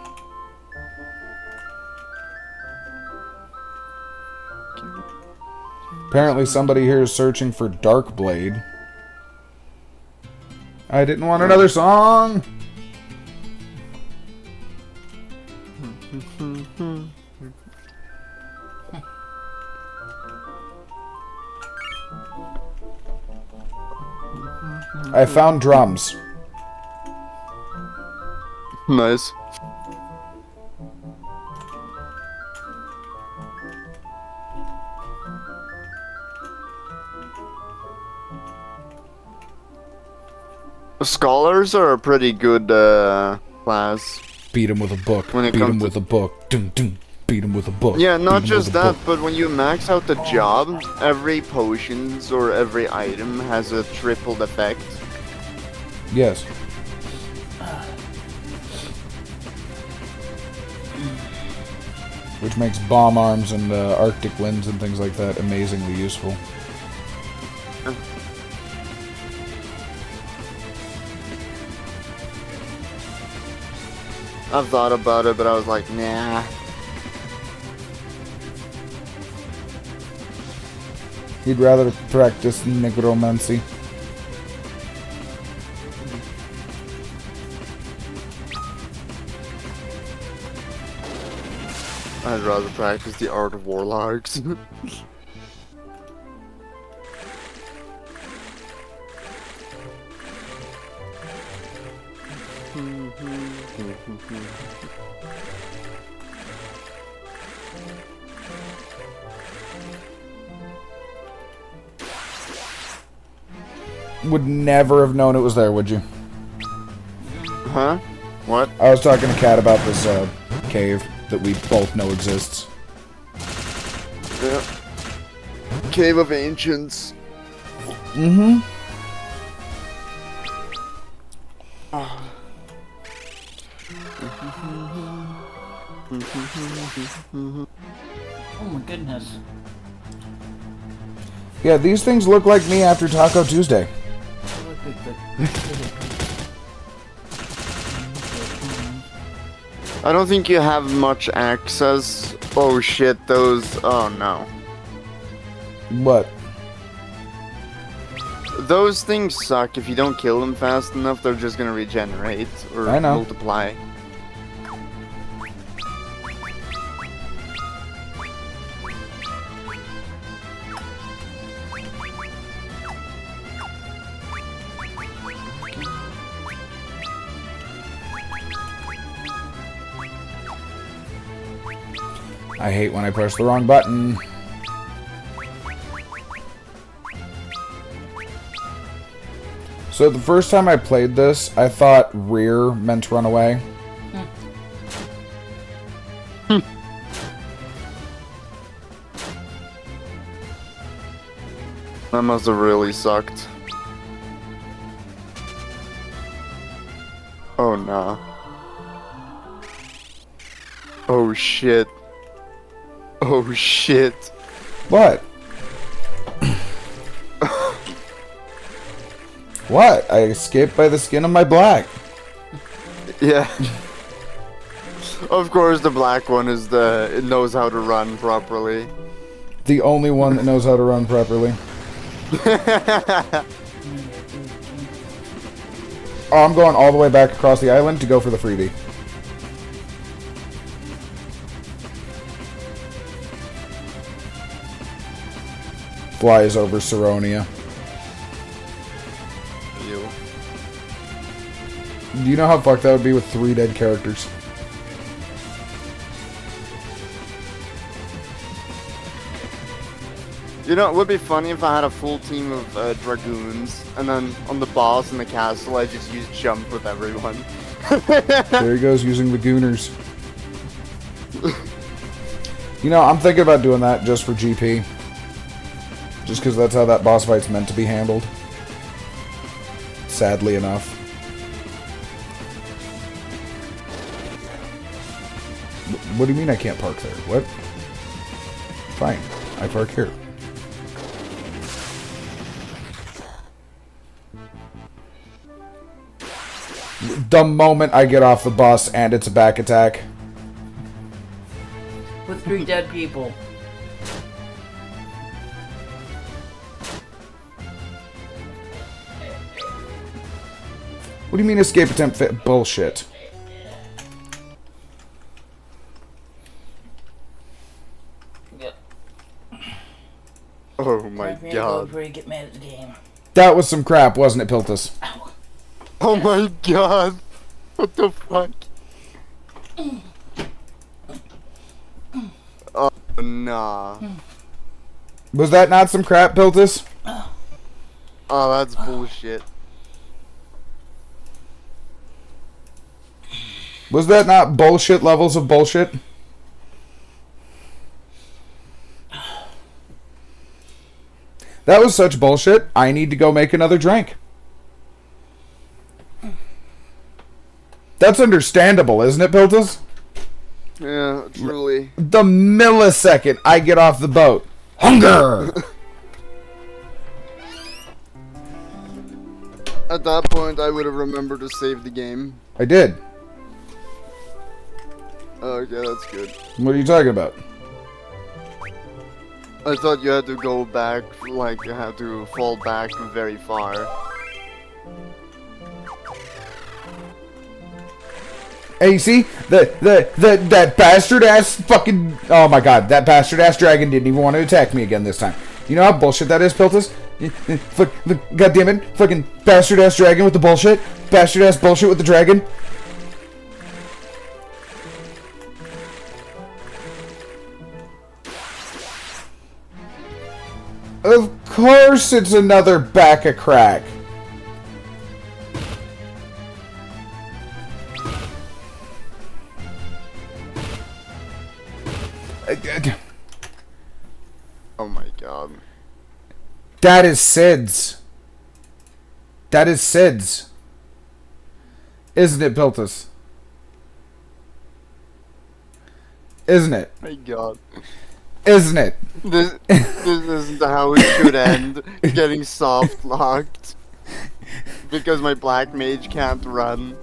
Apparently somebody here is searching for Darkblade. I didn't want another song! I found drums. Nice. Scholars are a pretty good class. Beat him with a book. When it Beat him comes to- with a book. Dum, dum. Beat him with a book. Yeah, not Beat him just with a that, book. but when you max out the job, every potions or every item has a tripled effect. Yes. Which makes bomb arms and Arctic winds and things like that amazingly useful. I've thought about it, but I was like, nah. He'd rather practice necromancy. I'd rather practice the art of warlocks. Would never have known it was there, would you? Huh? What? I was talking to Kat about this cave that we both know exists. Yeah. Cave of Ancients. Mm-hmm. Oh my goodness. Yeah, these things look like me after Taco Tuesday. Look at the- I don't think you have much access. Oh shit, those. Oh no. What? Those things suck. If you don't kill them fast enough, they're just gonna regenerate or I know. multiply. I hate when I press the wrong button. So the first time I played this, I thought rear meant run away. That must have really sucked. Oh no. Oh shit. Oh shit. What? What? I escaped by the skin of my black. Yeah. Of course the black one is it knows how to run properly. The only one that knows how to run properly. Oh, I'm going all the way back across the island to go for the freebie. Flies over Saronia. You. Do you know how fucked that would be with 3 dead characters? You know, it would be funny if I had a full team of dragoons, and then on the boss in the castle, I just use jump with everyone. There he goes using the Gooners. You know, I'm thinking about doing that just for GP. Just because that's how that boss fight's meant to be handled. Sadly enough. What do you mean I can't park there? What? Fine. I park here. The moment I get off the bus and it's a back attack. With 3 dead people. What do you mean escape attempt fit? Bullshit. Oh my Time for me to go god. before you get mad at the game. That was some crap, wasn't it, Piltus? Ow. Oh my god. What the fuck? Oh nah. Was that not some crap, Piltus? Oh, that's bullshit. Was that not bullshit levels of bullshit? That was such bullshit, I need to go make another drink. That's understandable, isn't it, Piltus? Yeah, truly. The millisecond I get off the boat. Hunger! At that point, I would have remembered to save the game. I did. Okay, that's good. What are you talking about? I thought you had to go back, like you had to fall back very far. Hey, you see? That bastard ass fucking... Oh my god, that bastard ass dragon didn't even want to attack me again this time. You know how bullshit that is, Piltus? God damn it. Fucking bastard ass dragon with the bullshit. Bastard ass bullshit with the dragon. Of course it's another back-a-crack. Oh my god. That is Sid's. That is Sid's. Isn't it, Piltus? Isn't it? My god. Isn't it? This isn't how it should end. Getting soft locked. Because my black mage can't run.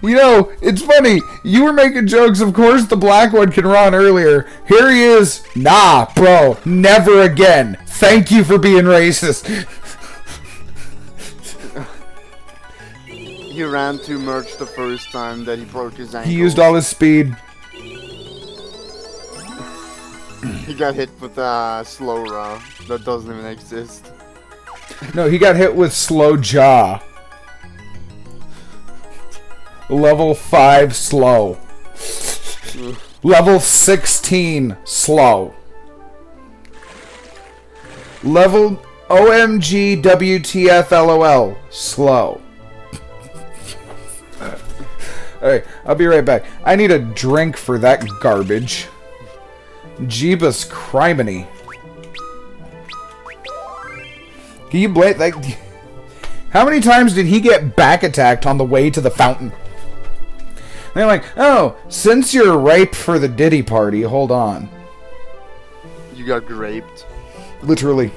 You know, it's funny. You were making jokes, of course the black one can run earlier. Here he is. Nah, bro. Never again. Thank you for being racist. He ran too much the first time that he broke his ankle. He used all his speed. He got hit with a slow raw that doesn't even exist. No, he got hit with slow jaw. Level 5 slow. Level 16, slow. Level OMG WTF LOL, slow. Alright, I'll be right back. I need a drink for that garbage. Jeebus criminy. Can you blame like how many times did he get back attacked on the way to the fountain? And they're like, oh, since you're ripe for the Diddy party, hold on. You got graped. Literally.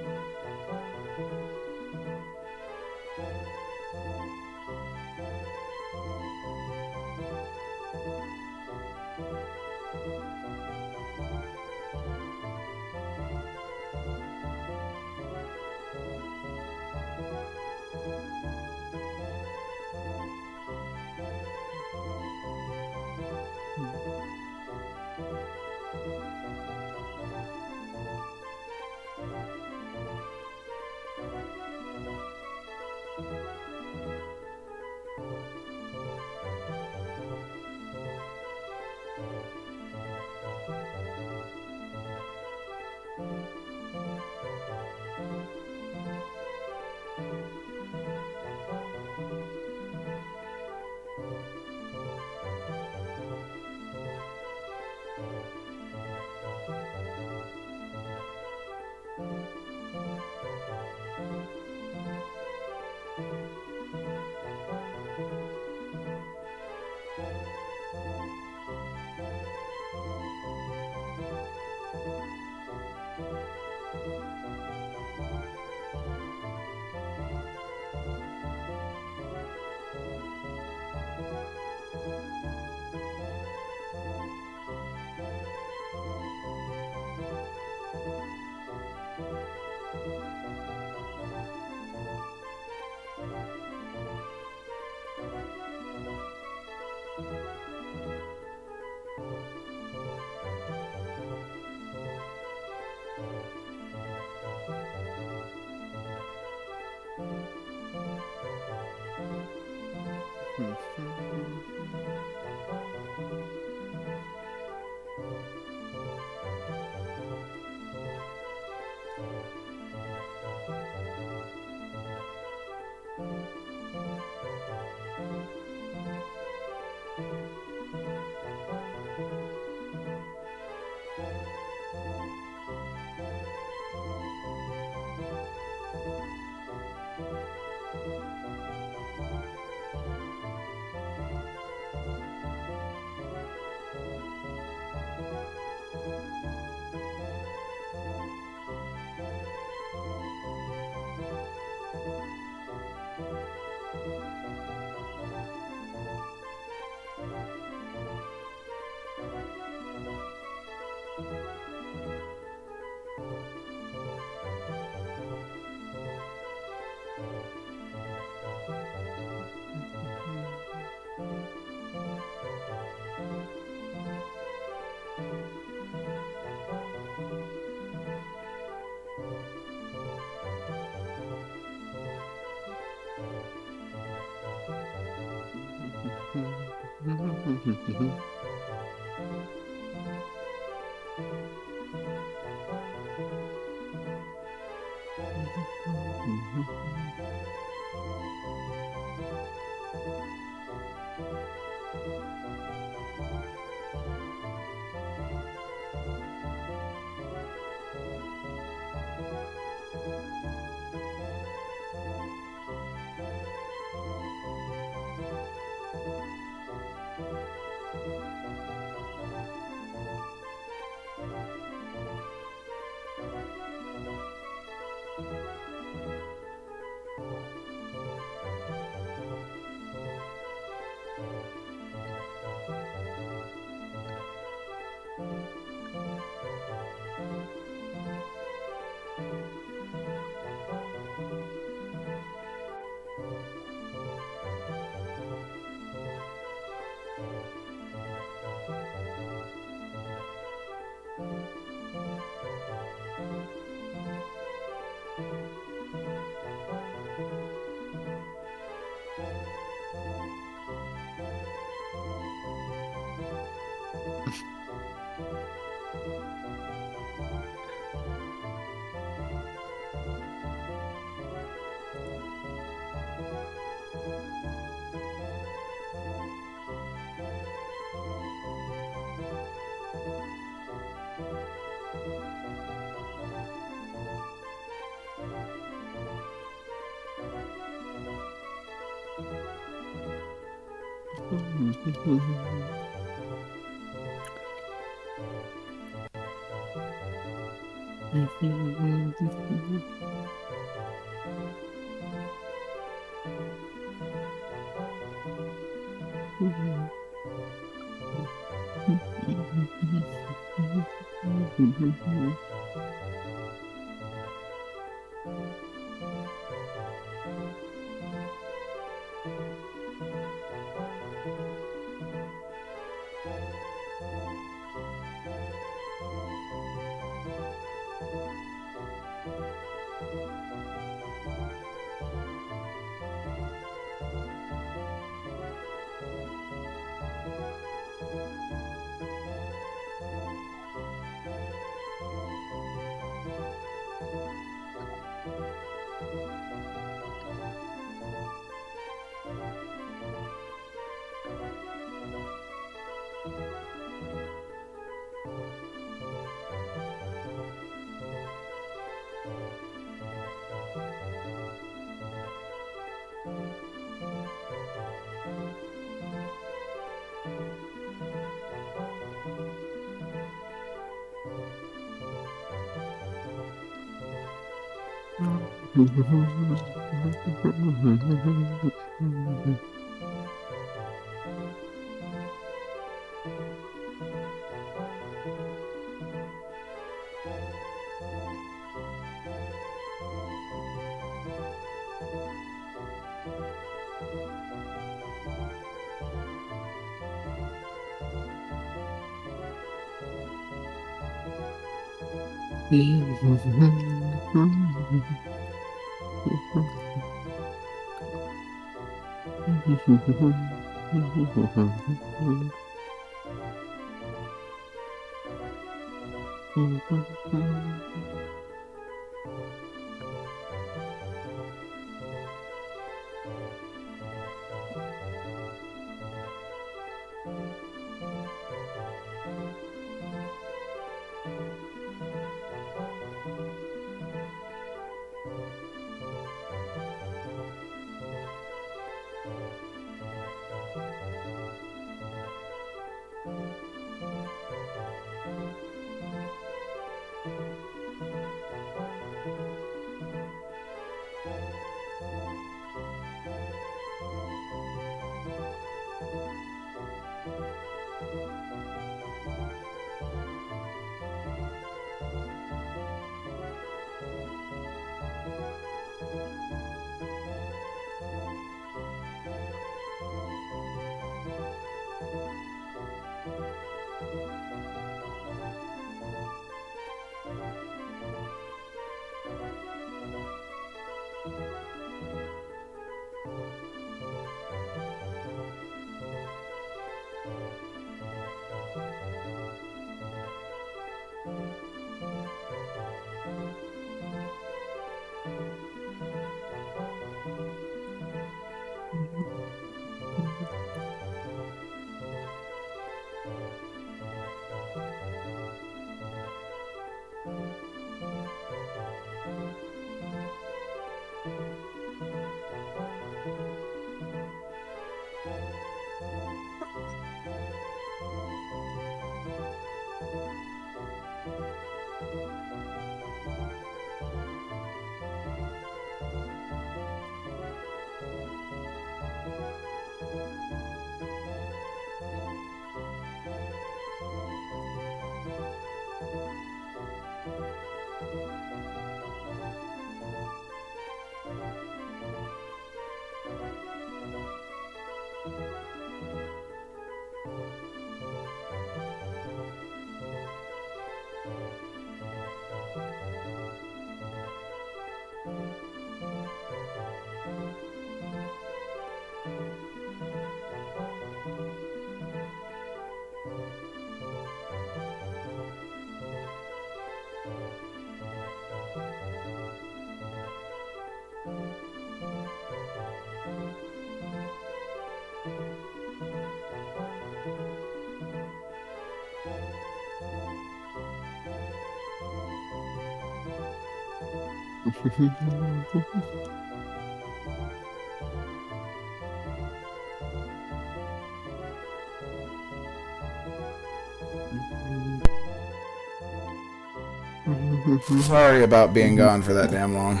Sorry about being gone for that damn long.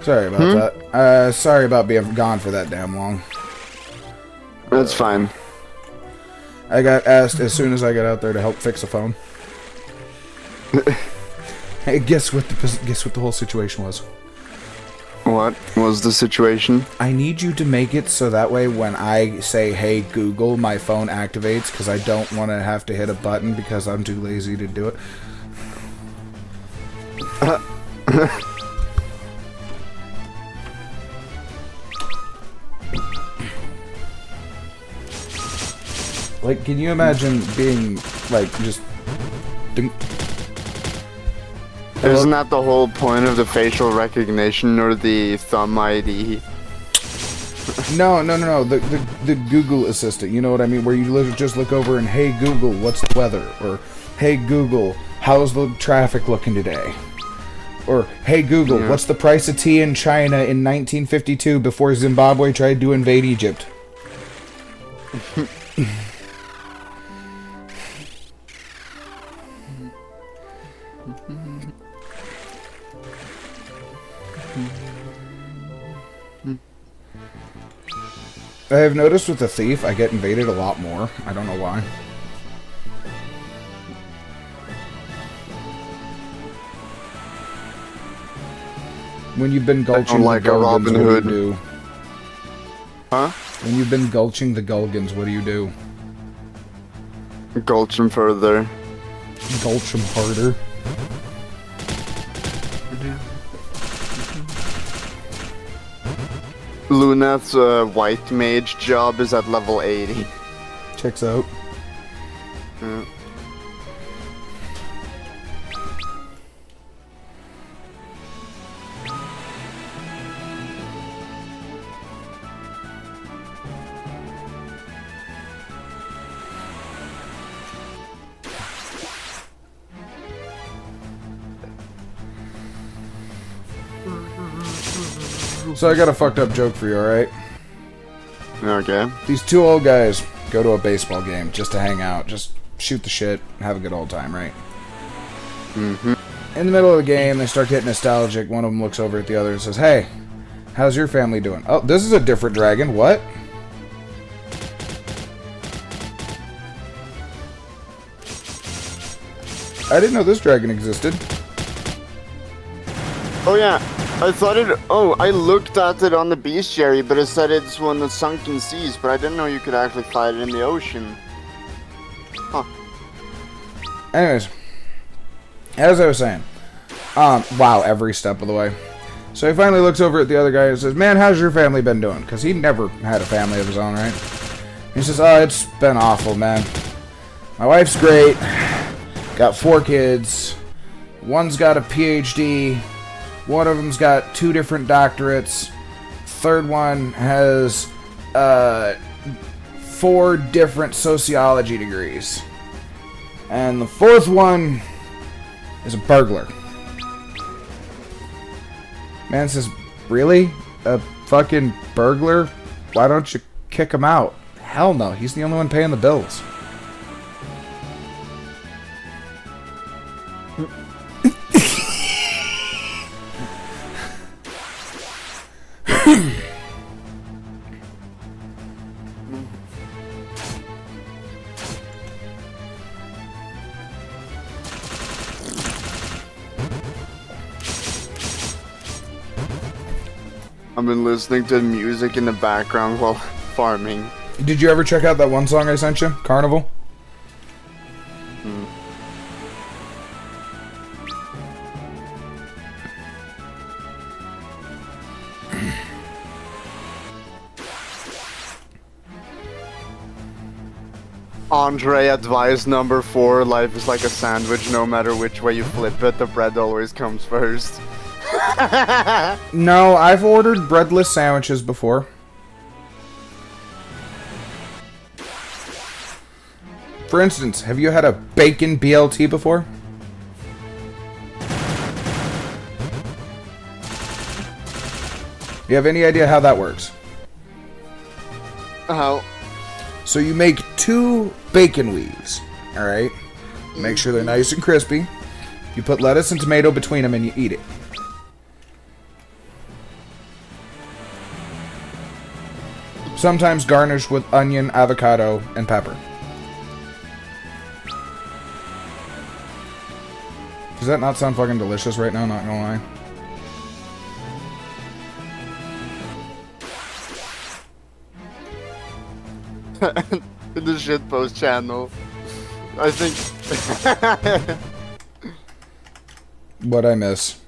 Sorry about that. Sorry about being gone for that damn long. That's fine. I got asked as soon as I got out there to help fix a phone. Hey, guess what the whole situation was? What was the situation? I need you to make it so that way when I say, hey, Google, my phone activates, because I don't want to have to hit a button because I'm too lazy to do it. Like, can you imagine being, like, just... Ding. Isn't that the whole point of the facial recognition or the thumb ID? No. The Google Assistant, you know what I mean? Where you just look over and, hey, Google, what's the weather? Or, hey, Google, how's the traffic looking today? Or, hey, Google, what's the price of tea in China in 1952 before Zimbabwe tried to invade Egypt? I have noticed with the thief, I get invaded a lot more. I don't know why. When you've been gulching like the a Gulgans, Robin what Hood. do you do? Huh? When you've been gulching the Gulgans, what do you do? Gulch them further. Gulch them harder. Lunath's white mage job is at level 80. Checks out. Yeah. So I got a fucked up joke for you, alright? Okay. These two old guys go to a baseball game just to hang out, just shoot the shit, have a good old time, right? Mm-hmm. In the middle of the game, they start getting nostalgic. One of them looks over at the other and says, hey, how's your family doing? Oh, this is a different dragon. What? I didn't know this dragon existed. Oh yeah, I thought it. Oh, I looked at it on the bestiary, but it said it's one of the sunken seas. But I didn't know you could actually fight it in the ocean. Huh. Anyways, as I was saying, wow, every step of the way. So he finally looks over at the other guy and says, man, how's your family been doing? Because he never had a family of his own, right? He says, oh, it's been awful, man. My wife's great. Got 4 kids. One's got a PhD. One of them's got 2 different doctorates. Third one has 4 different sociology degrees. And the 4th one is a burglar. Man says, really? A fucking burglar? Why don't you kick him out? Hell no, he's the only one paying the bills. I've been listening to music in the background while farming. Did you ever check out that one song I sent you? Carnival? Andre advice number 4, life is like a sandwich, no matter which way you flip it, the bread always comes first. No, I've ordered breadless sandwiches before. For instance, have you had a bacon BLT before? You have any idea how that works? How? So you make 2 bacon weaves, alright? Make sure they're nice and crispy. You put lettuce and tomato between them and you eat it. Sometimes garnished with onion, avocado, and pepper. Does that not sound fucking delicious right now? Not gonna lie. In the shitpost channel. I think. What I miss.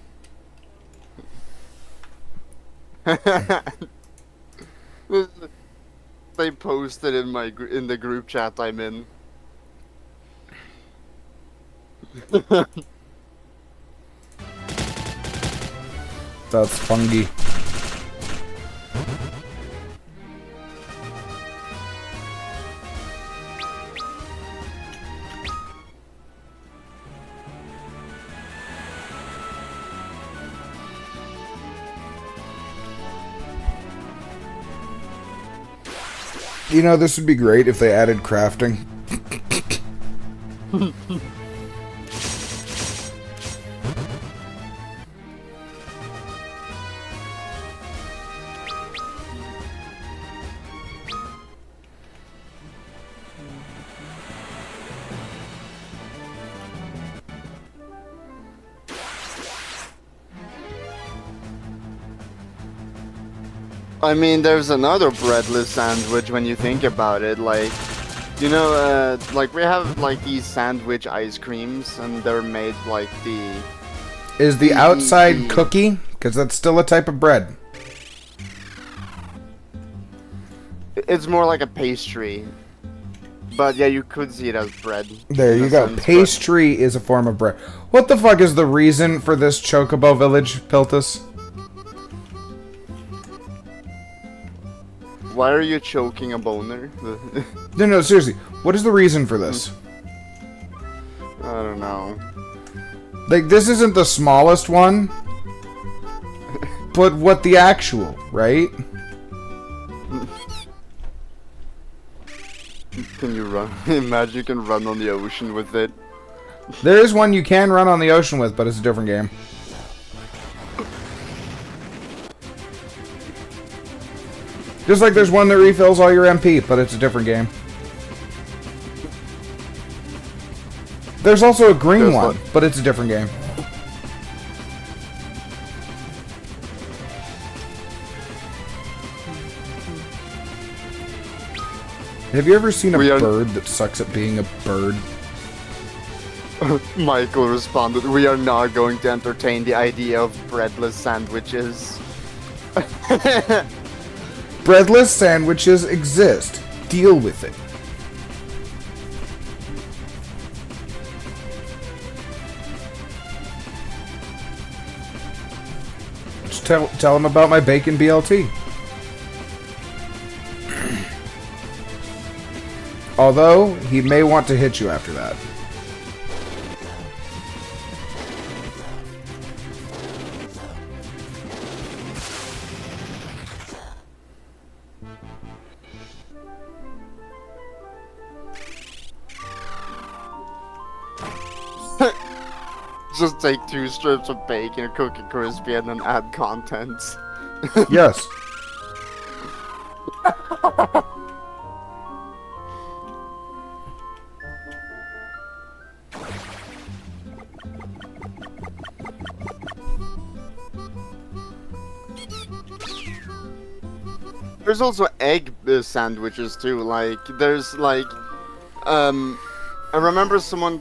They posted in in the group chat I'm in. That's fungi. You know, this would be great if they added crafting. I mean, there's another breadless sandwich when you think about it. Like, you know, like we have like these sandwich ice creams, and they're made like the. Is the outside cookie? Because that's still a type of bread. It's more like a pastry. But yeah, you could see it as bread. There you go. Pastry is a form of bread. What the fuck is the reason for this Chocobo Village, Piltus? Why are you choking a boner? No, seriously. What is the reason for this? I don't know. Like, this isn't the smallest one. But what the actual, right? Can you run? Imagine you can run on the ocean with it. There is one you can run on the ocean with, but it's a different game. Just like there's one that refills all your MP, but it's a different game. There's also a green one, but it's a different game. Have you ever seen a bird that sucks at being a bird? Michael responded, "We are not going to entertain the idea of breadless sandwiches." Breadless sandwiches exist. Deal with it. Just tell him about my bacon BLT. Although, he may want to hit you after that. Just take 2 strips of bacon, cook it crispy, and then add contents. Yes. There's also egg sandwiches too. Like, there's like, I remember someone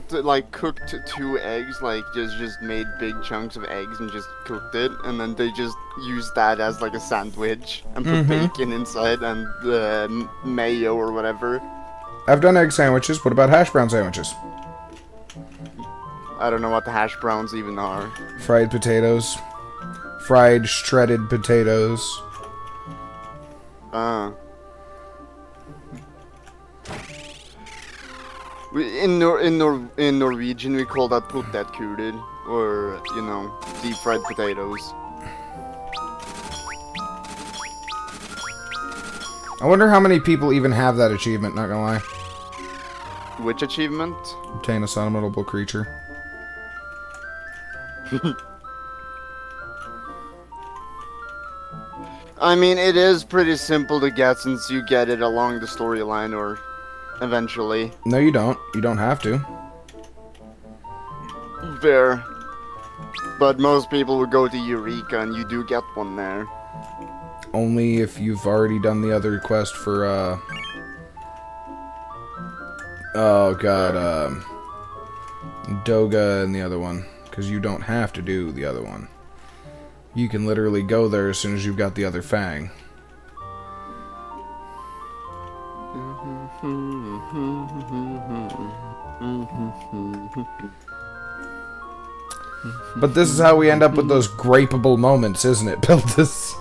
cooked 2 eggs, like just made big chunks of eggs and just cooked it, and then they just used that as like a sandwich and put bacon inside and mayo or whatever. I've done egg sandwiches. What about hash brown sandwiches? I don't know what the hash browns even are. Fried potatoes. Fried shredded potatoes. In Norwegian we call that potetguler, or you know, deep fried potatoes. I wonder how many people even have that achievement, not gonna lie. Which achievement? Obtain a summonable creature. I mean, it is pretty simple to get since you get it along the storyline or eventually. No, you don't. You don't have to. Fair. But most people would go to Eureka and you do get one there. Only if you've already done the other quest for, oh god, Doga and the other one. Because you don't have to do the other one. You can literally go there as soon as you've got the other Fang. But this is how we end up with those grapeable moments, isn't it, Piltus?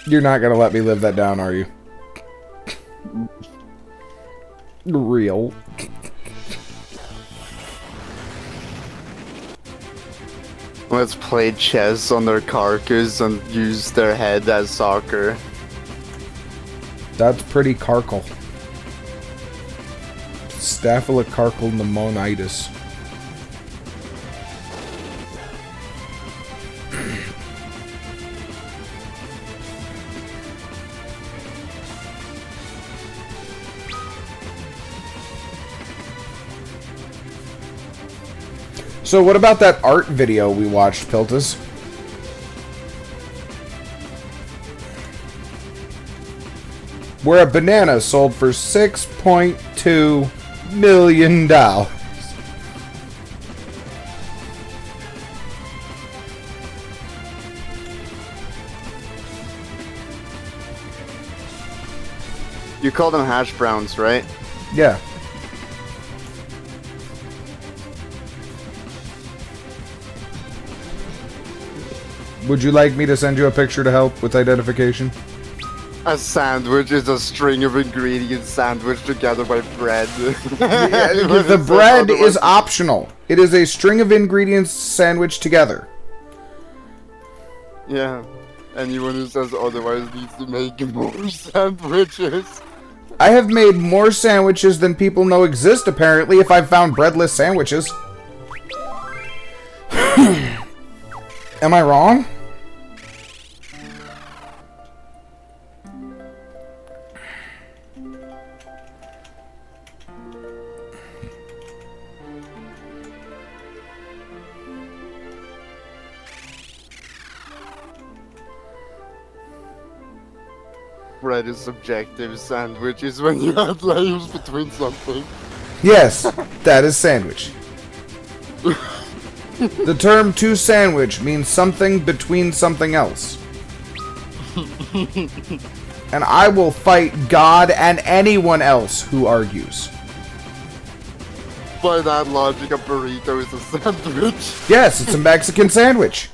You're not gonna let me live that down, are you? Real. Let's play chess on their carcass and use their head as soccer. That's pretty carkle. Staphylocarcal pneumonitis. So what about that art video we watched, Piltus? Where a banana sold for $6.2 million. You call them hash browns, right? Yeah. Would you like me to send you a picture to help with identification? A sandwich is a string of ingredients sandwiched together by bread. The bread is optional. It is a string of ingredients sandwiched together. Yeah. Anyone who says otherwise needs to make more sandwiches. I have made more sandwiches than people know exist, apparently, if I've found breadless sandwiches. Am I wrong? Bread is subjective. Sandwich is when you add layers between something. Yes, that is sandwich. The term to sandwich means something between something else. And I will fight God and anyone else who argues. By that logic, a burrito is a sandwich. Yes, it's a Mexican sandwich.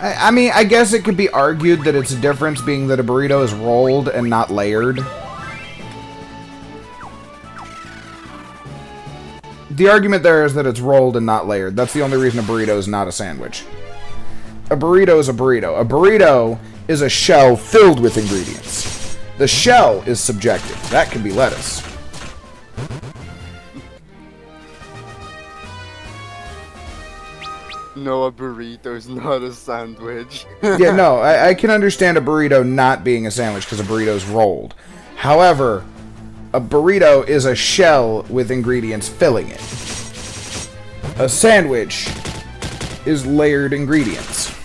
I mean, I guess it could be argued that it's a difference being that a burrito is rolled and not layered. The argument there is that it's rolled and not layered. That's the only reason a burrito is not a sandwich. A burrito is a burrito. A burrito is a shell filled with ingredients. The shell is subjective. That can be lettuce. No, a burrito is not a sandwich. Yeah, no, I can understand a burrito not being a sandwich because a burrito is rolled. However, a burrito is a shell with ingredients filling it. A sandwich is layered ingredients.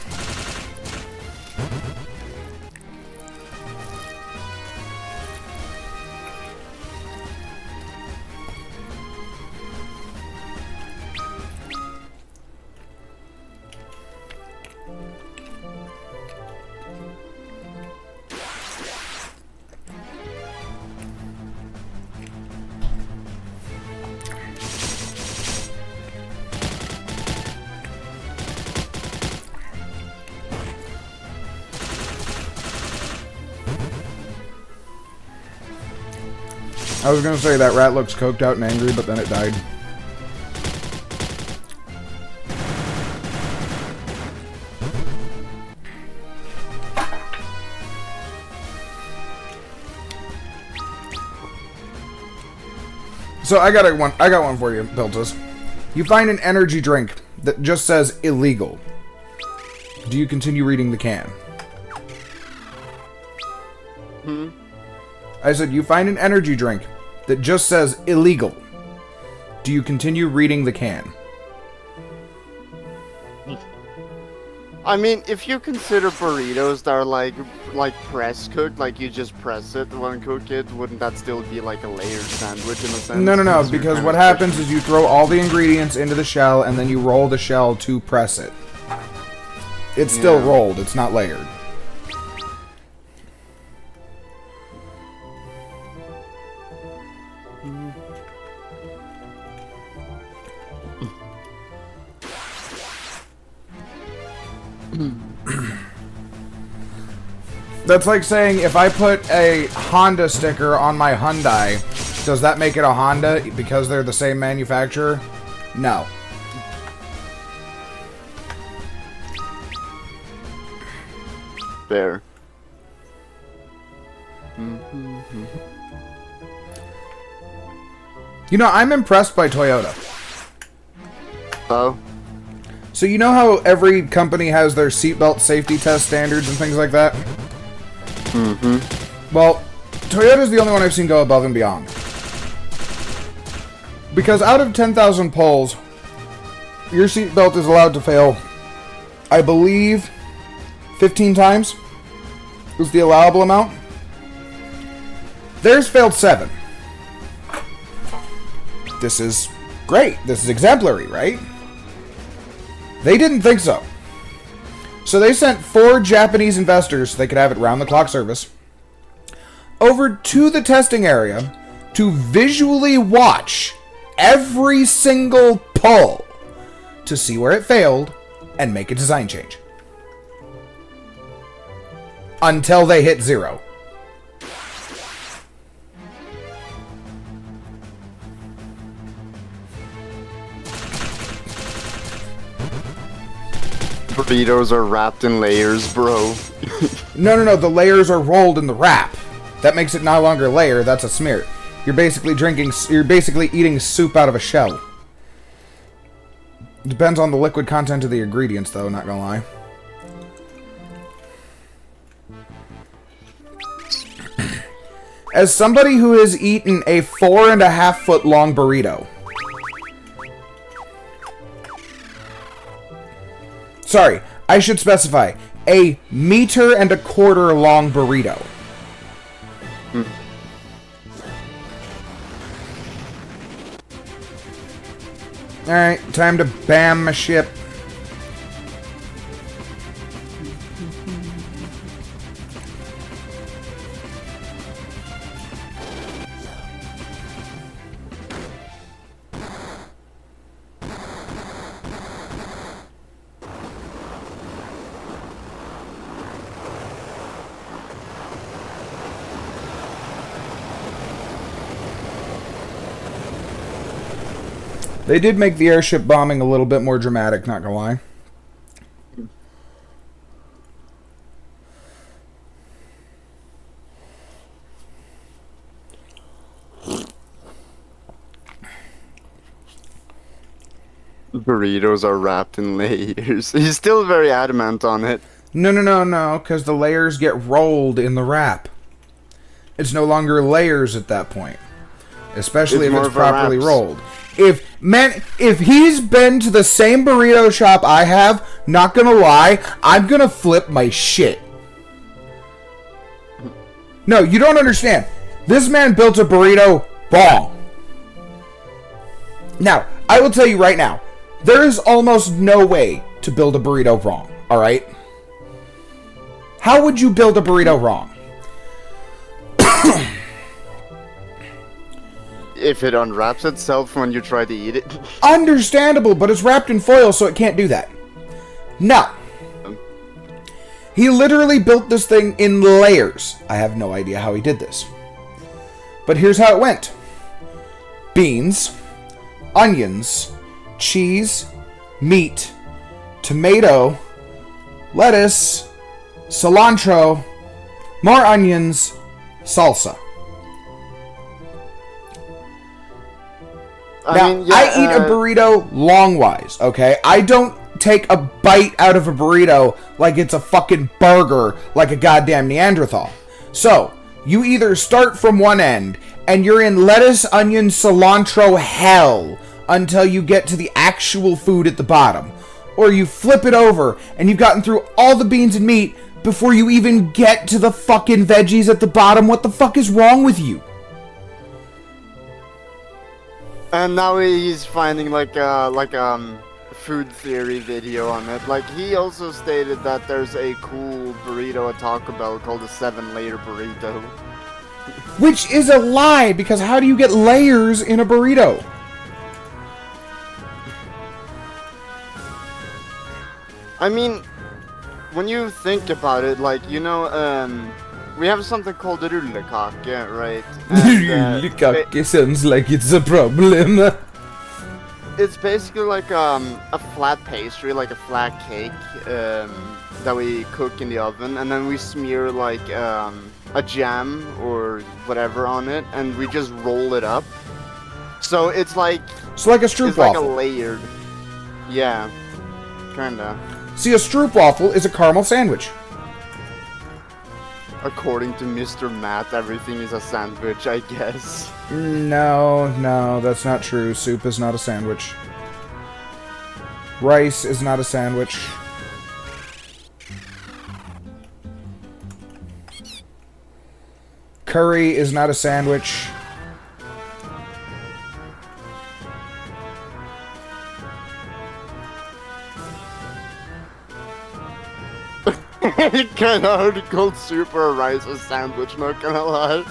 I was gonna say that rat looks coked out and angry, but then it died. So I got one for you, Piltus. You find an energy drink that just says illegal. Do you continue reading the can? I said you find an energy drink that just says illegal. Do you continue reading the can? I mean, if you consider burritos that are like press cooked, like you just press it when cook it, wouldn't that still be like a layered sandwich in a sense? No, Since you're because kind what of happens pushing- is you throw all the ingredients into the shell and then you roll the shell to press it. It's still Yeah. rolled, it's not layered. That's like saying if I put a Honda sticker on my Hyundai, does that make it a Honda because they're the same manufacturer? No. Fair. You know, I'm impressed by Toyota. Oh, So you know how every company has their seatbelt safety test standards and things like that? Well, Toyota's the only one I've seen go above and beyond. Because out of 10,000 polls, your seatbelt is allowed to fail, I believe, 15 times was the allowable amount. Theirs failed 7. This is great. This is exemplary, right? They didn't think so. So they sent 4 Japanese investors, so they could have it round-the-clock service, over to the testing area to visually watch every single pull to see where it failed and make a design change. Until they hit 0. burritos are wrapped in layers, bro. No, the layers are rolled in the wrap. That makes it no longer a layer, that's a smear. You're basically eating soup out of a shell. Depends on the liquid content of the ingredients, though, not gonna lie. As somebody who has eaten a 4.5-foot long burrito. Sorry, I should specify. A 1.25 meters long burrito. Alright, time to bam my ship. They did make the airship bombing a little bit more dramatic, not gonna lie. Burritos are wrapped in layers. He's still very adamant on it. No, because the layers get rolled in the wrap. It's no longer layers at that point. Especially It's if more it's of a properly wraps. rolled. If he's been to the same burrito shop I have, not gonna lie, I'm gonna flip my shit. No, you don't understand. This man built a burrito wrong. Now, I will tell you right now, there is almost no way to build a burrito wrong, alright? How would you build a burrito wrong? If it unwraps itself when you try to eat it. Understandable, but it's wrapped in foil, so it can't do that. No. He literally built this thing in layers. I have no idea how he did this. But here's how it went. Beans, onions, cheese, meat, tomato, lettuce, cilantro, more onions, salsa. I eat a burrito longwise, okay? I don't take a bite out of a burrito like it's a fucking burger, like a goddamn Neanderthal. So, you either start from one end, and you're in lettuce, onion, cilantro hell until you get to the actual food at the bottom. Or you flip it over, and you've gotten through all the beans and meat before you even get to the fucking veggies at the bottom. What the fuck is wrong with you? And now he's finding like food theory video on it. Like, he also stated that there's a cool burrito at Taco Bell called a 7-layer burrito. Which is a lie, because how do you get layers in a burrito? I mean, when you think about it, like, you know, we have something called rullekake, right? And, Rullekake sounds like it's a problem. it's basically like a flat pastry, like a flat cake, that we cook in the oven, and then we smear like a jam or whatever on it, and we just roll it up. So it's like It's like a it's stroopwafel. like a layered, yeah, kinda. See, a stroopwafel is a caramel sandwich. According to Mr. Matt, everything is a sandwich, I guess. No, that's not true. Soup is not a sandwich. Rice is not a sandwich. Curry is not a sandwich. Kinda hard to call soup or rice a sandwich, not gonna lie.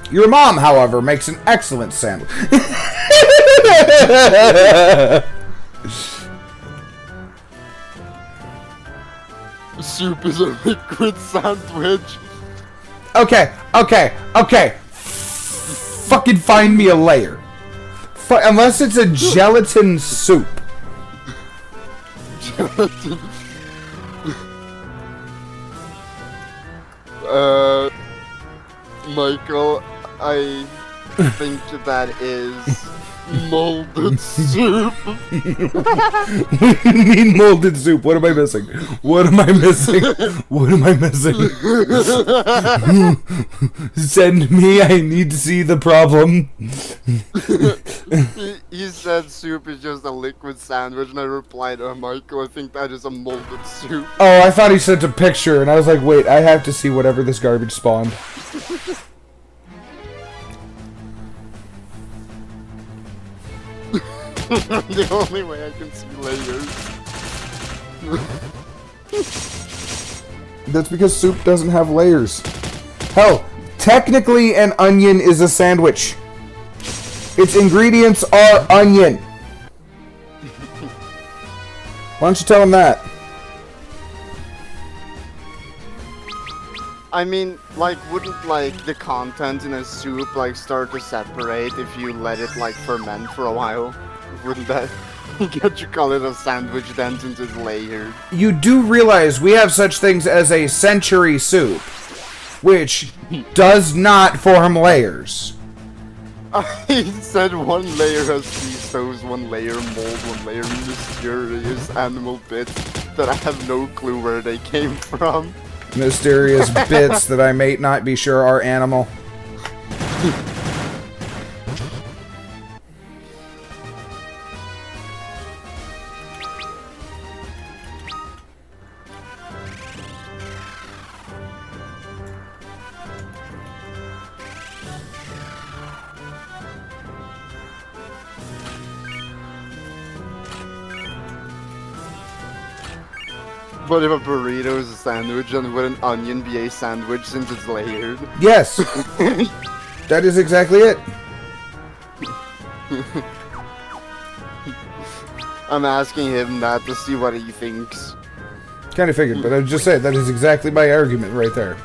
Your mom, however, makes an excellent sandwich. Soup is a liquid sandwich. Okay. Fucking find me a layer. Unless it's a gelatin soup. Gelatin. Michael, I think that is molded soup. What do you mean molded soup? What am I missing? What am I missing? What am I missing? Send me, I need to see the problem. He said soup is just a liquid sandwich, and I replied, oh, Michael, I think that is a molded soup. Oh, I thought he sent a picture, and I was like, wait, I have to see whatever this garbage spawned. The only way I can see layers. That's because soup doesn't have layers. Hell, technically an onion is a sandwich. Its ingredients are onion. Why don't you tell him that? I mean, like, wouldn't, like, the content in a soup, like, start to separate if you let it, like, ferment for a while? Wouldn't that get you call it a sandwich then, since it's layered? You do realize we have such things as a century soup, which does not form layers. He said one layer has these toes, one layer mold, one layer mysterious animal bits that I have no clue where they came from. Mysterious bits that I may not be sure are animal. But if a burrito is a sandwich, then would an onion be a sandwich since it's layered? Yes! That is exactly it. I'm asking him that to see what he thinks. Kind of figured, but I just said that is exactly my argument right there.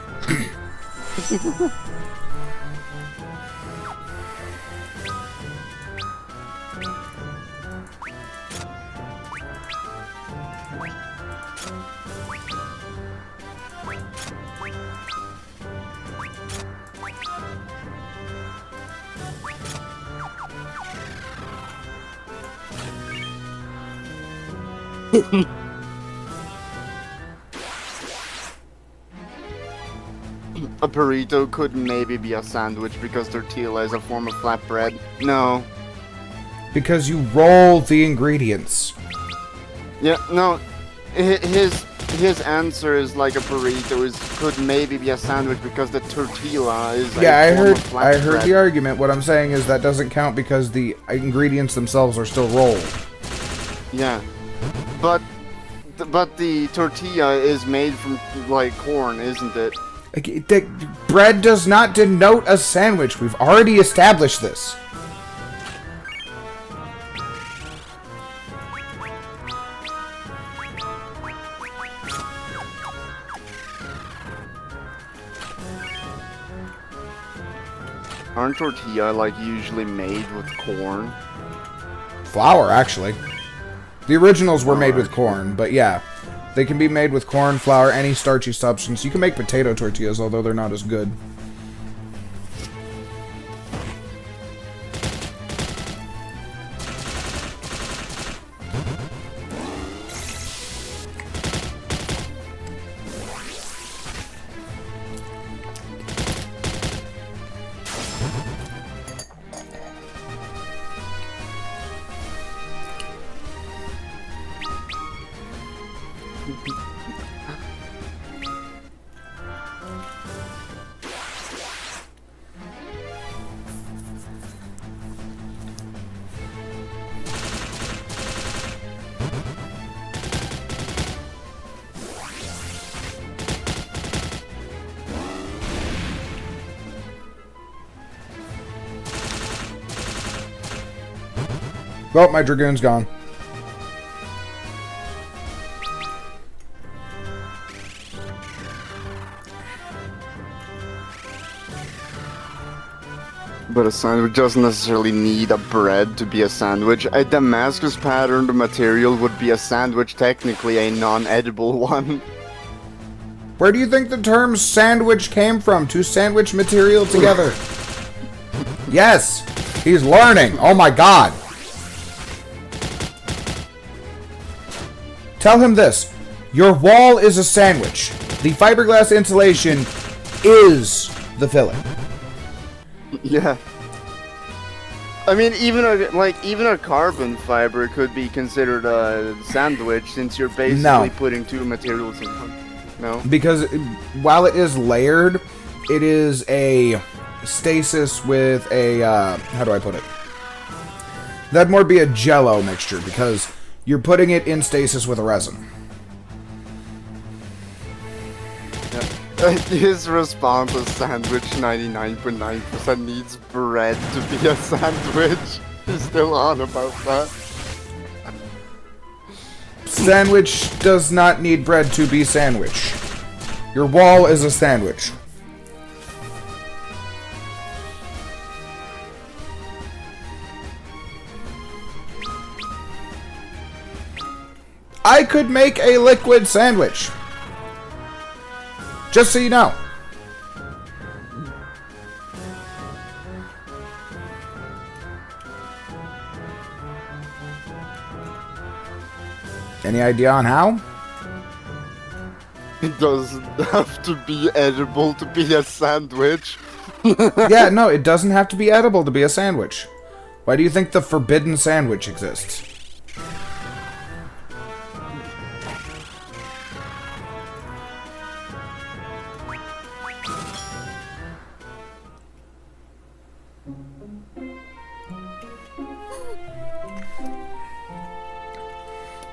A burrito could maybe be a sandwich because tortilla is a form of flatbread. No. Because you roll the ingredients. Yeah, no. His answer is like a burrito could maybe be a sandwich because the tortilla is Yeah, a form of I heard flatbread. the argument. What I'm saying is that doesn't count because the ingredients themselves are still rolled. Yeah. But the tortilla is made from like corn, isn't it? Bread does not denote a sandwich. We've already established this. Aren't tortilla like usually made with corn? Flour, actually. The originals were made with corn, but yeah. They can be made with corn, flour, any starchy substance. You can make potato tortillas, although they're not as good. Oh, my Dragoon's gone. But a sandwich doesn't necessarily need a bread to be a sandwich. A Damascus patterned material would be a sandwich, technically a non-edible one. Where do you think the term sandwich came from? To sandwich material together. Yes, he's learning. Oh my god. Tell him this. Your wall is a sandwich. The fiberglass insulation is the filling. Yeah. I mean, even a carbon fiber could be considered a sandwich since you're basically No. putting two materials in one. No. Because while it is layered, it is a stasis with a, how do I put it? That'd more be a jello mixture because you're putting it in stasis with a resin. His response is sandwich 99.9% needs bread to be a sandwich. He's still on about that. Sandwich does not need bread to be sandwich. Your wall is a sandwich. I could make a liquid sandwich. Just so you know. Any idea on how? It doesn't have to be edible to be a sandwich. Yeah, no, it doesn't have to be edible to be a sandwich. Why do you think the forbidden sandwich exists?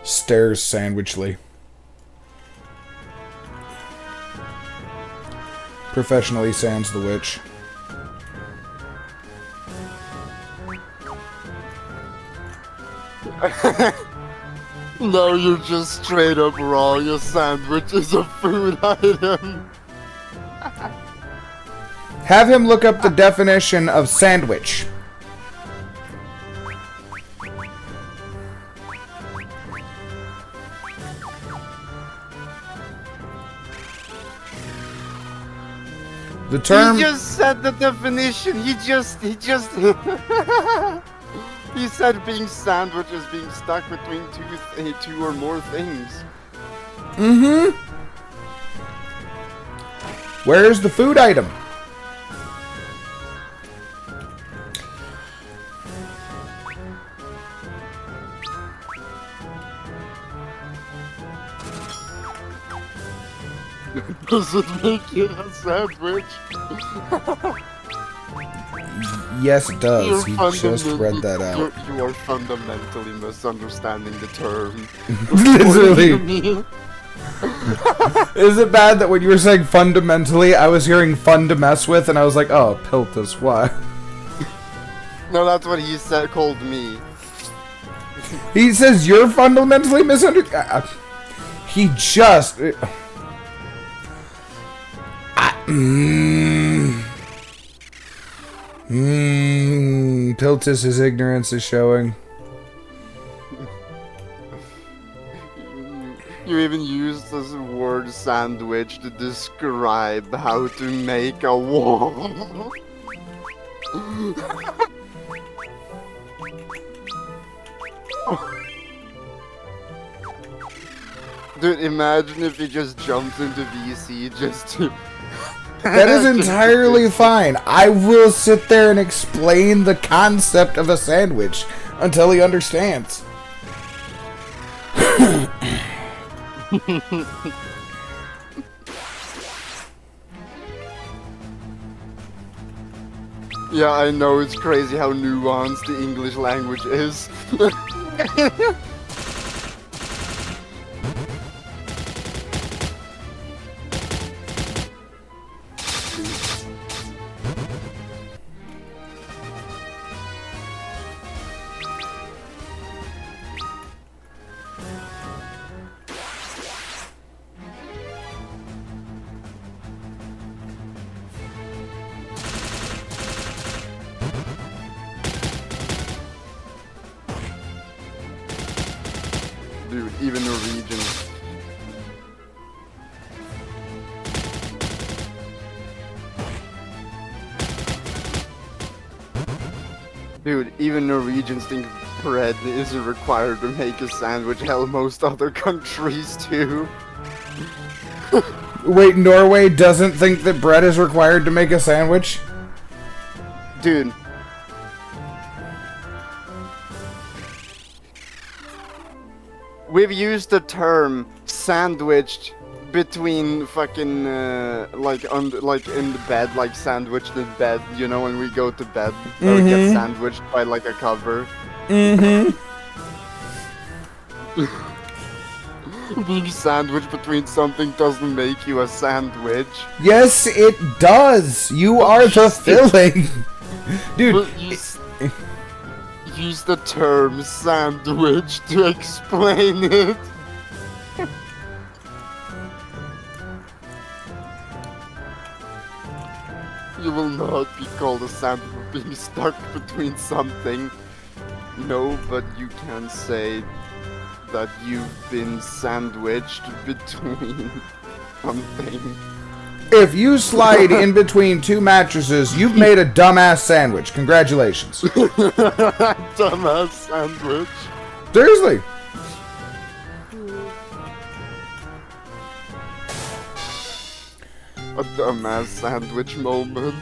Stares sandwichly. Professionally sans the witch. No, you're just straight up wrong. A sandwich is a food item. Have him look up the definition of sandwich. The term... He just said the definition. He just. He said being sandwiched is being stuck between two or more things. Mm-hmm. Where's the food item? Does it make you a sandwich? Yes, it does. He just read that out. You are fundamentally misunderstanding the term. Literally. Is it bad that when you were saying fundamentally, I was hearing fun to mess with, and I was like, oh, Piltus, why? No, that's what he said. Called me. He says you're fundamentally he just... Piltus's ignorance is showing. You even used this word sandwich to describe how to make a wall. Dude, imagine if he just jumped into VC just to... That is entirely fine. I will sit there and explain the concept of a sandwich until he understands. Yeah, I know, it's crazy how nuanced the English language is. Dude, even Norwegians. Dude, even Norwegians think bread isn't required to make a sandwich. Hell, most other countries too. Wait, Norway doesn't think that bread is required to make a sandwich? Dude. We've used the term sandwiched between fucking like in the bed, like sandwiched in bed, you know, when we go to bed, or we get sandwiched by like a cover. Mm-hmm. Being sandwiched between something doesn't make you a sandwich. Yes, it does. You are the filling. Dude. Use the term sandwich to explain it. You will not be called a sandwich for being stuck between something. No, but you can say that you've been sandwiched between something. If you slide in between two mattresses, you've made a dumbass sandwich. Congratulations. Dumbass sandwich. Seriously. A dumbass sandwich moment.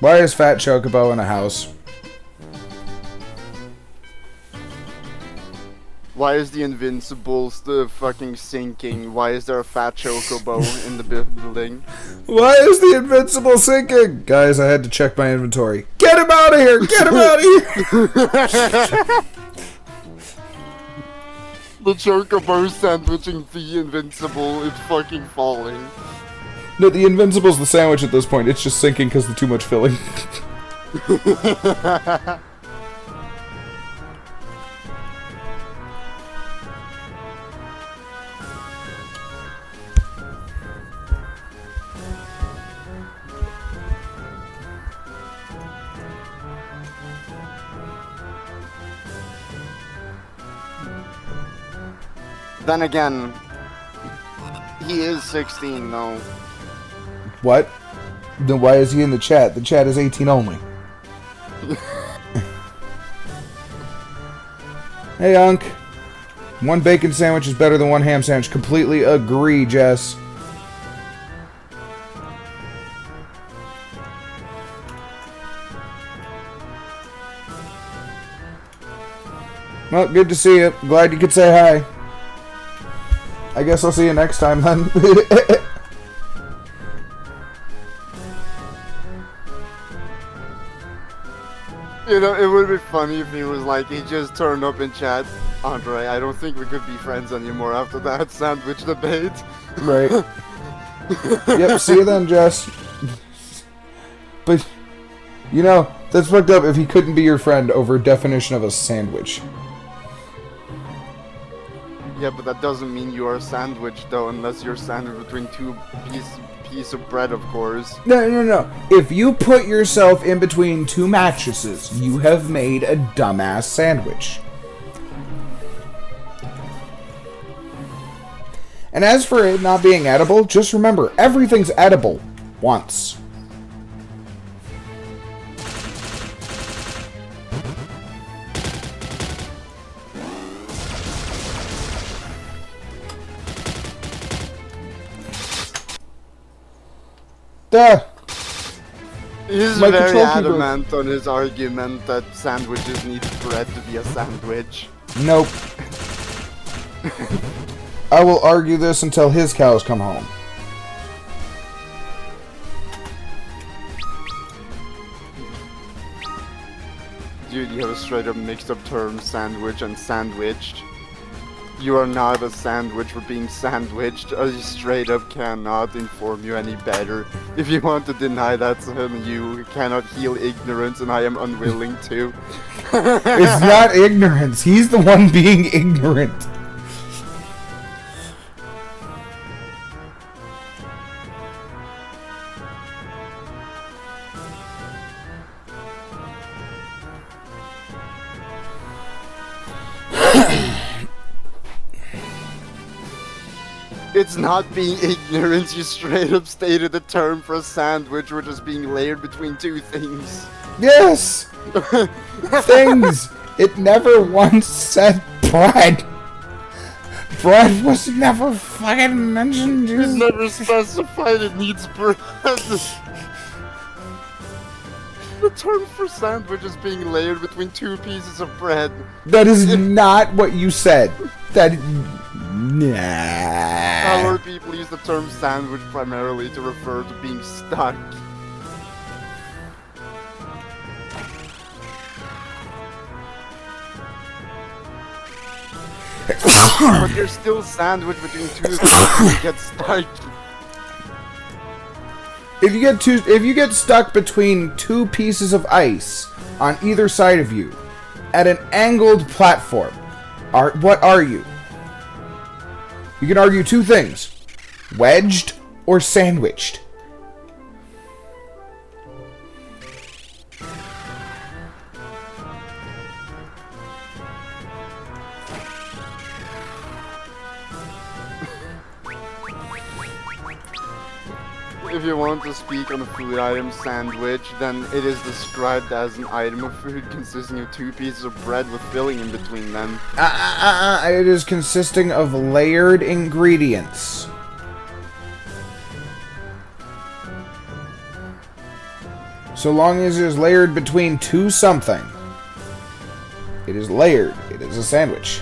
Why is Fat Chocobo in a house? Why is the Invincible still fucking sinking? Why is there a Fat Chocobo in the building? Why is the Invincible sinking? Guys, I had to check my inventory. Get him out of here! Get him out of here! The Chocobo sandwiching the Invincible is fucking falling. No, the Invincible's the sandwich at this point. It's just sinking because of too much filling. Then again, he is 16 though. What? Then why is he in the chat? The chat is 18 only. Hey, Unc. One bacon sandwich is better than one ham sandwich. Completely agree, Jess. Well, good to see you. Glad you could say hi. I guess I'll see you next time, then. You know, it would be funny if he was like, he just turned up in chat. Andre, I don't think we could be friends anymore after that sandwich debate. Right. Yep, see you then, Jess. But, you know, that's fucked up if he couldn't be your friend over definition of a sandwich. Yeah, but that doesn't mean you are a sandwich, though, unless you're sandwiched between two piece of bread, of course. No. If you put yourself in between two mattresses, you have made a dumbass sandwich. And as for it not being edible, just remember, everything's edible once. Duh. He's My very control keyboard. adamant on his argument that sandwiches need bread to be a sandwich. Nope. I will argue this until his cows come home. Dude, you have a straight up mixed up term, sandwich and sandwiched. You are not a sandwich for being sandwiched. I straight up cannot inform you any better. If you want to deny that, then you cannot heal ignorance, and I am unwilling to. It's not ignorance. He's the one being ignorant. It's not being ignorant, you straight up stated the term for a sandwich, which is being layered between two things. Yes! Things! It never once said bread. Bread was never fucking mentioned. It's never specified it needs bread. The term for sandwich is being layered between two pieces of bread. That is not what you said. That... Nah. Our people use the term sandwich primarily to refer to being stuck. But you're still sandwiched between two things and you get stuck. If you get stuck between two pieces of ice on either side of you at an angled platform, what are you? You can argue two things: wedged or sandwiched. If you want to speak on a food item sandwich, then it is described as an item of food consisting of two pieces of bread with filling in between them. It is consisting of layered ingredients. So long as it is layered between two something, it is layered. It is a sandwich.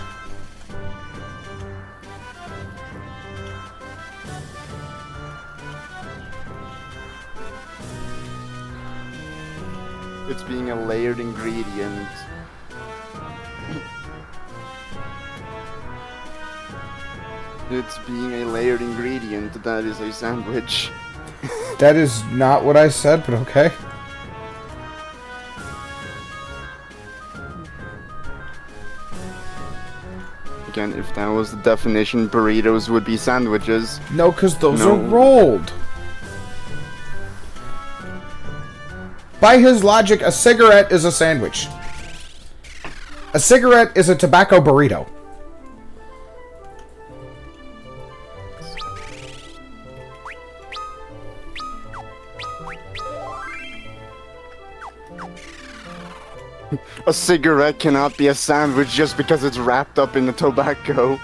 It's being a layered ingredient. It's being a layered ingredient, that is a sandwich. That is not what I said, but okay. Again, if that was the definition, burritos would be sandwiches. No, because those No. are rolled. By his logic, a cigarette is a sandwich. A cigarette is a tobacco burrito. A cigarette cannot be a sandwich just because it's wrapped up in the tobacco.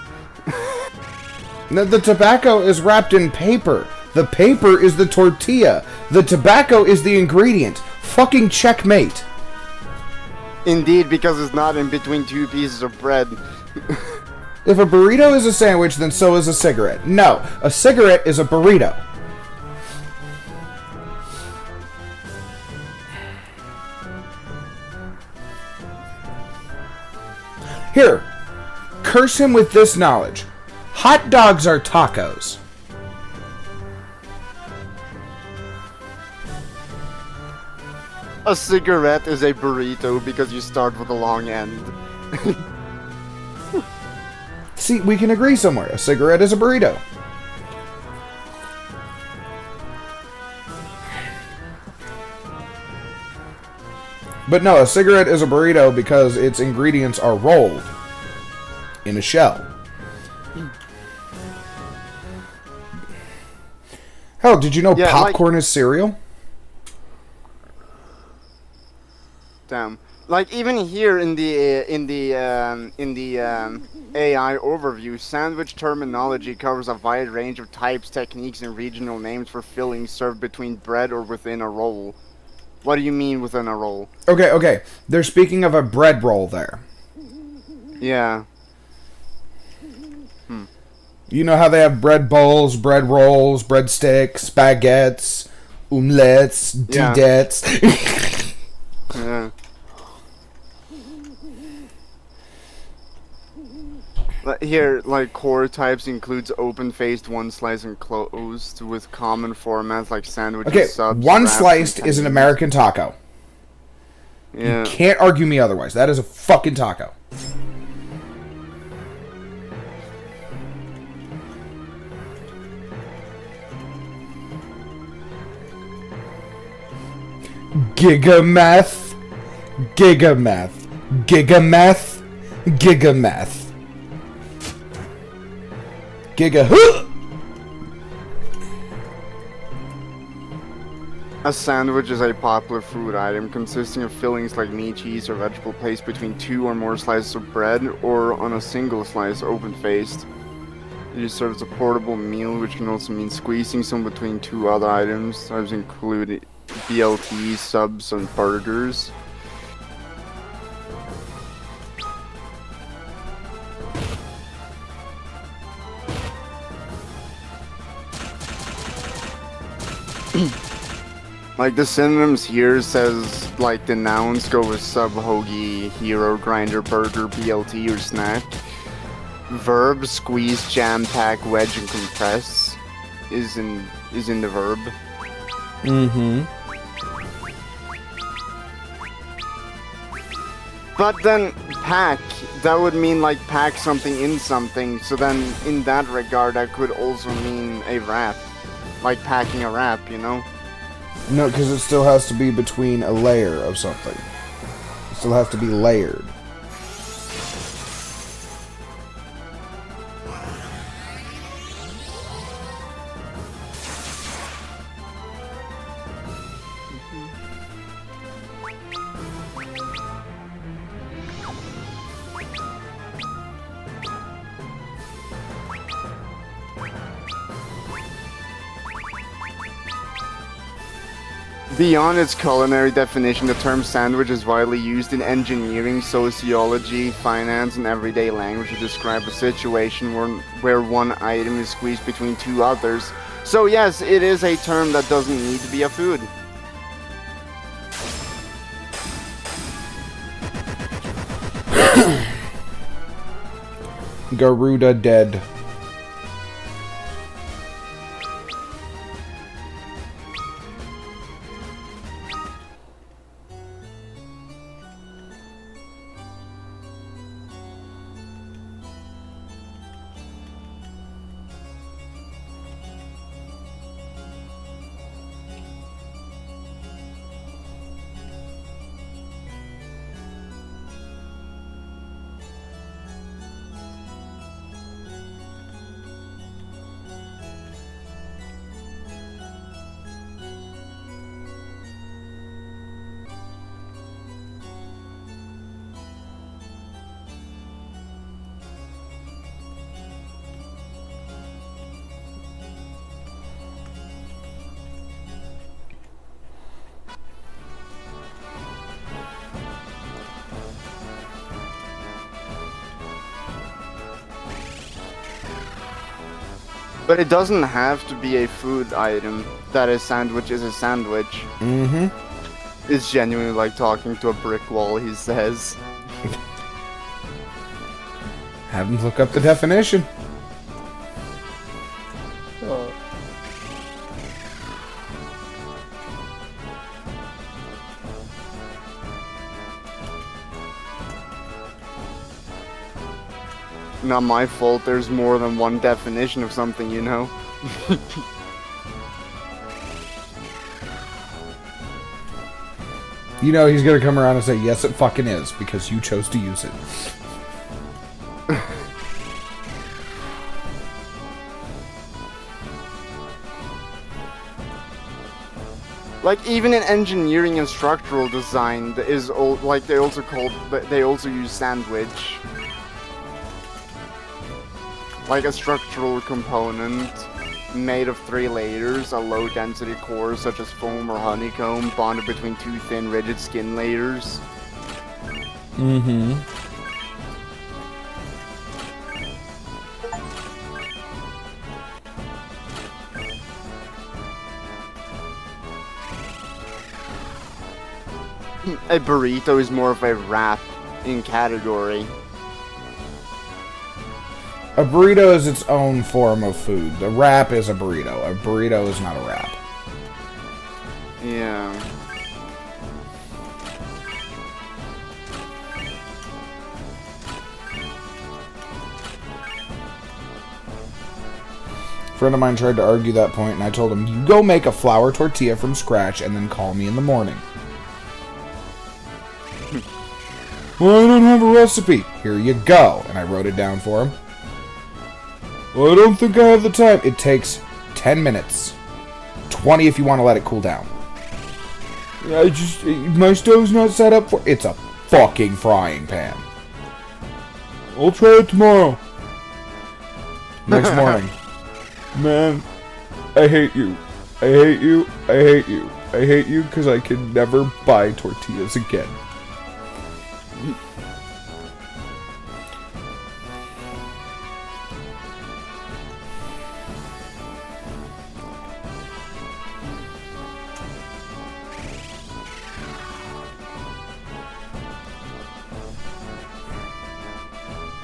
No, the tobacco is wrapped in paper. The paper is the tortilla. The tobacco is the ingredient. Fucking checkmate. Indeed, because it's not in between two pieces of bread. If a burrito is a sandwich, then so is a cigarette. No, a cigarette is a burrito. Here, curse him with this knowledge. Hot dogs are tacos. A cigarette is a burrito because you start with a long end. See, we can agree somewhere. A cigarette is a burrito. But no, a cigarette is a burrito because its ingredients are rolled in a shell. Hell, did you know popcorn is cereal? Damn. Like even here in the AI overview, sandwich terminology covers a wide range of types, techniques, and regional names for fillings served between bread or within a roll. What do you mean within a roll? Okay. They're speaking of a bread roll there. Yeah. You know how they have bread bowls, bread rolls, breadsticks, baguettes, omelettes, Yeah. didettes. Yeah. Here, like core types includes open-faced, one-sliced, and closed, with common formats like sandwiches, Okay, subs, one wraps, sliced and is an tenders. American taco. Yeah. Can't argue me otherwise. That is a fucking taco. Gigameth. Gigameth. Gigameth. Gigameth. Giga. A sandwich is a popular food item consisting of fillings like meat, cheese, or vegetable placed between two or more slices of bread or on a single slice, open-faced. It is served as a portable meal, which can also mean squeezing some between two other items. Types include BLT, subs, and burgers. Like the synonyms here says, like the nouns go with sub, hoagie, hero, grinder, burger, BLT, or snack. Verb, squeeze, jam, pack, wedge, and compress is in the verb. Mm-hmm. But then pack, that would mean like pack something in something. So then in that regard, that could also mean a wrap, like packing a wrap, you know? No, because it still has to be between a layer of something. It still has to be layered. Beyond its culinary definition, the term sandwich is widely used in engineering, sociology, finance, and everyday language to describe a situation where one item is squeezed between two others. So yes, it is a term that doesn't need to be a food. Garuda dead. But it doesn't have to be a food item that a sandwich is a sandwich. Mm-hmm. It's genuinely like talking to a brick wall, he says. Have him look up the definition. Not my fault, there's more than one definition of something, you know? You know he's gonna come around and say, yes, it fucking is, because you chose to use it. Like, even in engineering and structural design, there is like they also use sandwich. Like a structural component made of 3 layers, a low-density core such as foam or honeycomb, bonded between 2 thin, rigid skin layers. Mm-hmm. A burrito is more of a wrap in category. A burrito is its own form of food. The wrap is a burrito. A burrito is not a wrap. Yeah. A friend of mine tried to argue that point, and I told him, you go make a flour tortilla from scratch and then call me in the morning. Well, I don't have a recipe. Here you go. And I wrote it down for him. Well, I don't think I have the time. It takes 10 minutes. 20 if you want to let it cool down. My stove's not set up for... It's a fucking frying pan. I'll try it tomorrow. Next morning. Man, I hate you. I hate you. I hate you. I hate you because I can never buy tortillas again.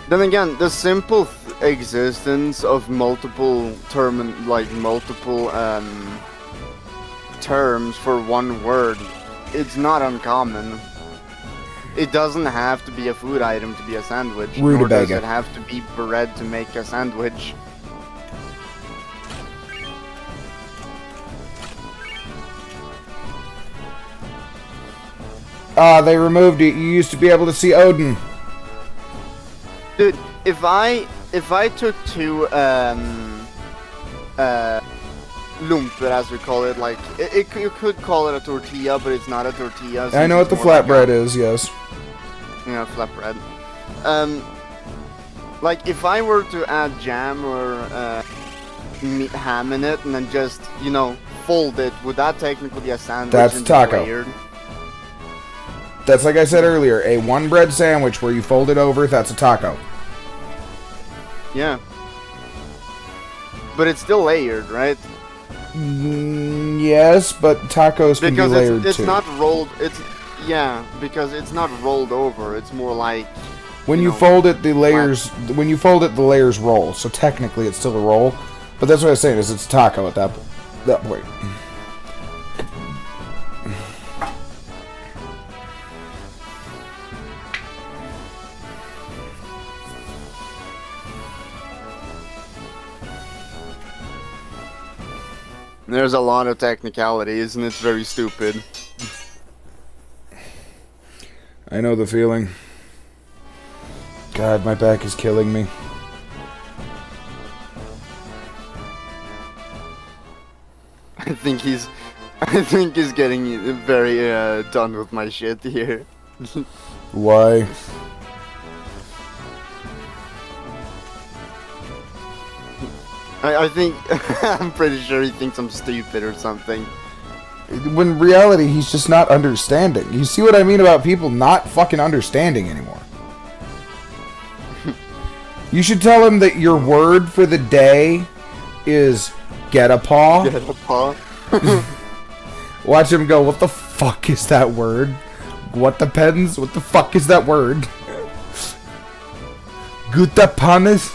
Then again, the simple existence of multiple terms for one word, it's not uncommon. It doesn't have to be a food item to be a sandwich, nor does it have to be bread to make a sandwich. They removed it. You used to be able to see Odin. Dude, if I took 2 lumper, as we call it, like you could call it a tortilla, but it's not a tortilla. I know what the flatbread is, yes. Yeah, flatbread. Like if I were to add jam or ham in it and then just, you know, fold it, would that technically be a sandwich? That's taco. Layered? That's like I said earlier, a one bread sandwich where you fold it over, that's a taco. Yeah. But it's still layered, right? Yes, but tacos can be layered too. It's not rolled. Yeah, because it's not rolled over. It's more like when you fold it, the layers. When you fold it, the layers roll. So technically, it's still a roll. But that's what I was saying is it's a taco at that point. There's a lot of technicalities, and it's very stupid. I know the feeling. God, my back is killing me. I think he's getting very done with my shit here. Why? I think I'm pretty sure he thinks I'm stupid or something. When in reality, he's just not understanding. You see what I mean about people not fucking understanding anymore? You should tell him that your word for the day is get a paw. Get a paw. Watch him go, what the fuck is that word? What depends? What the fuck is that word? Gutapanes?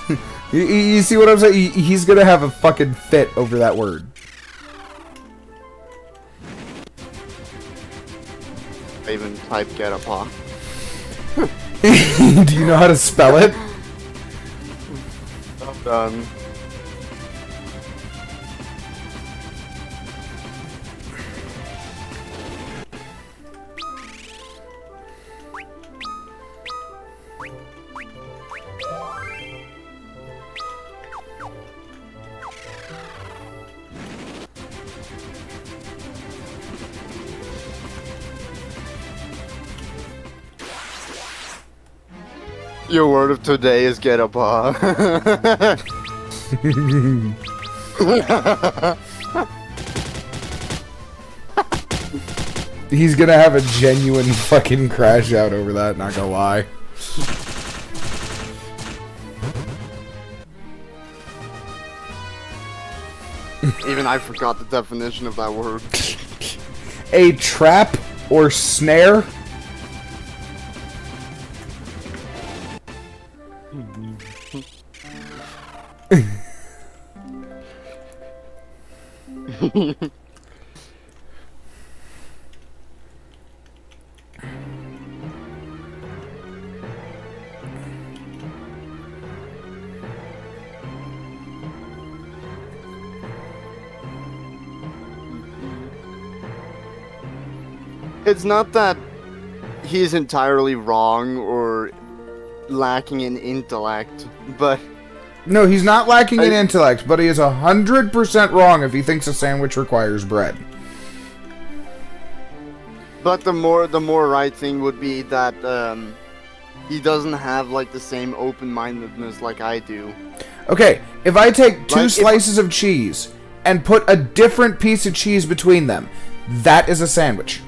You see what I'm saying? He's gonna have a fucking fit over that word. I even type get a paw. Do you know how to spell it? I'm done. Your word of today is get a paw. He's gonna have a genuine fucking crash out over that, not gonna lie. Even I forgot the definition of that word. A trap or snare? It's not that he's entirely wrong or lacking in intellect, but No, he's not lacking in intellect, but he is 100% wrong if he thinks a sandwich requires bread. the more right thing would be that he doesn't have like the same open-mindedness like I do. Okay, if I take two Like, if- slices of cheese and put a different piece of cheese between them, that is a sandwich.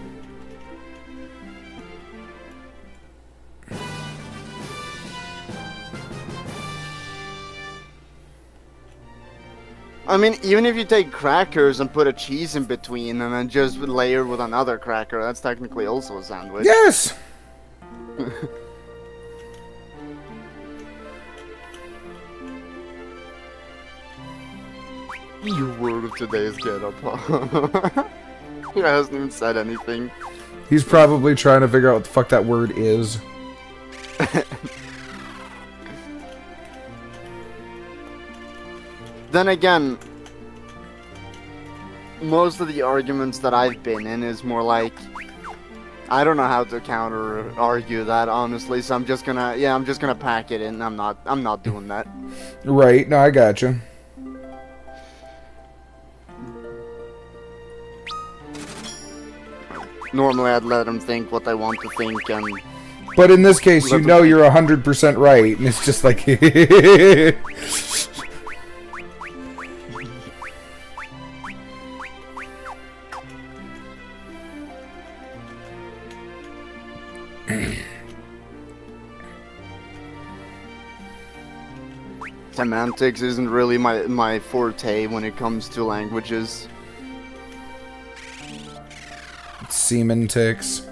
I mean, even if you take crackers and put a cheese in between and then just layer with another cracker, that's technically also a sandwich. Yes! Your word of today is get up. He hasn't even said anything. He's probably trying to figure out what the fuck that word is. Then again, most of the arguments that I've been in is more like, I don't know how to counter argue that honestly, so I'm just gonna pack it in. I'm not doing that. Right, no, I gotcha. Normally I'd let them think what they want to think, and But in this case, you Let know them- you're 100% right, and it's just like... semantics isn't really my forte when it comes to languages. Semen ticks.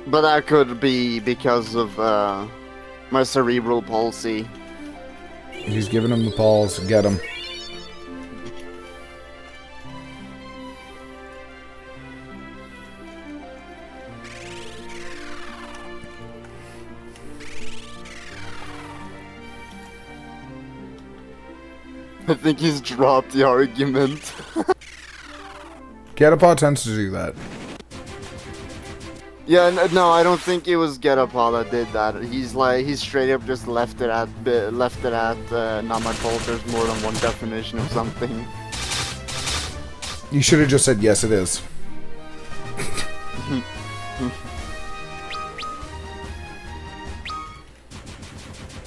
But that could be because of my cerebral palsy. He's giving him the balls. Get him. I think he's dropped the argument. Getapaw tends to do that. Yeah, no, I don't think it was Getapaw that did that. He's straight up just left it at not my fault. There's more than one definition of something. You should have just said, yes, it is.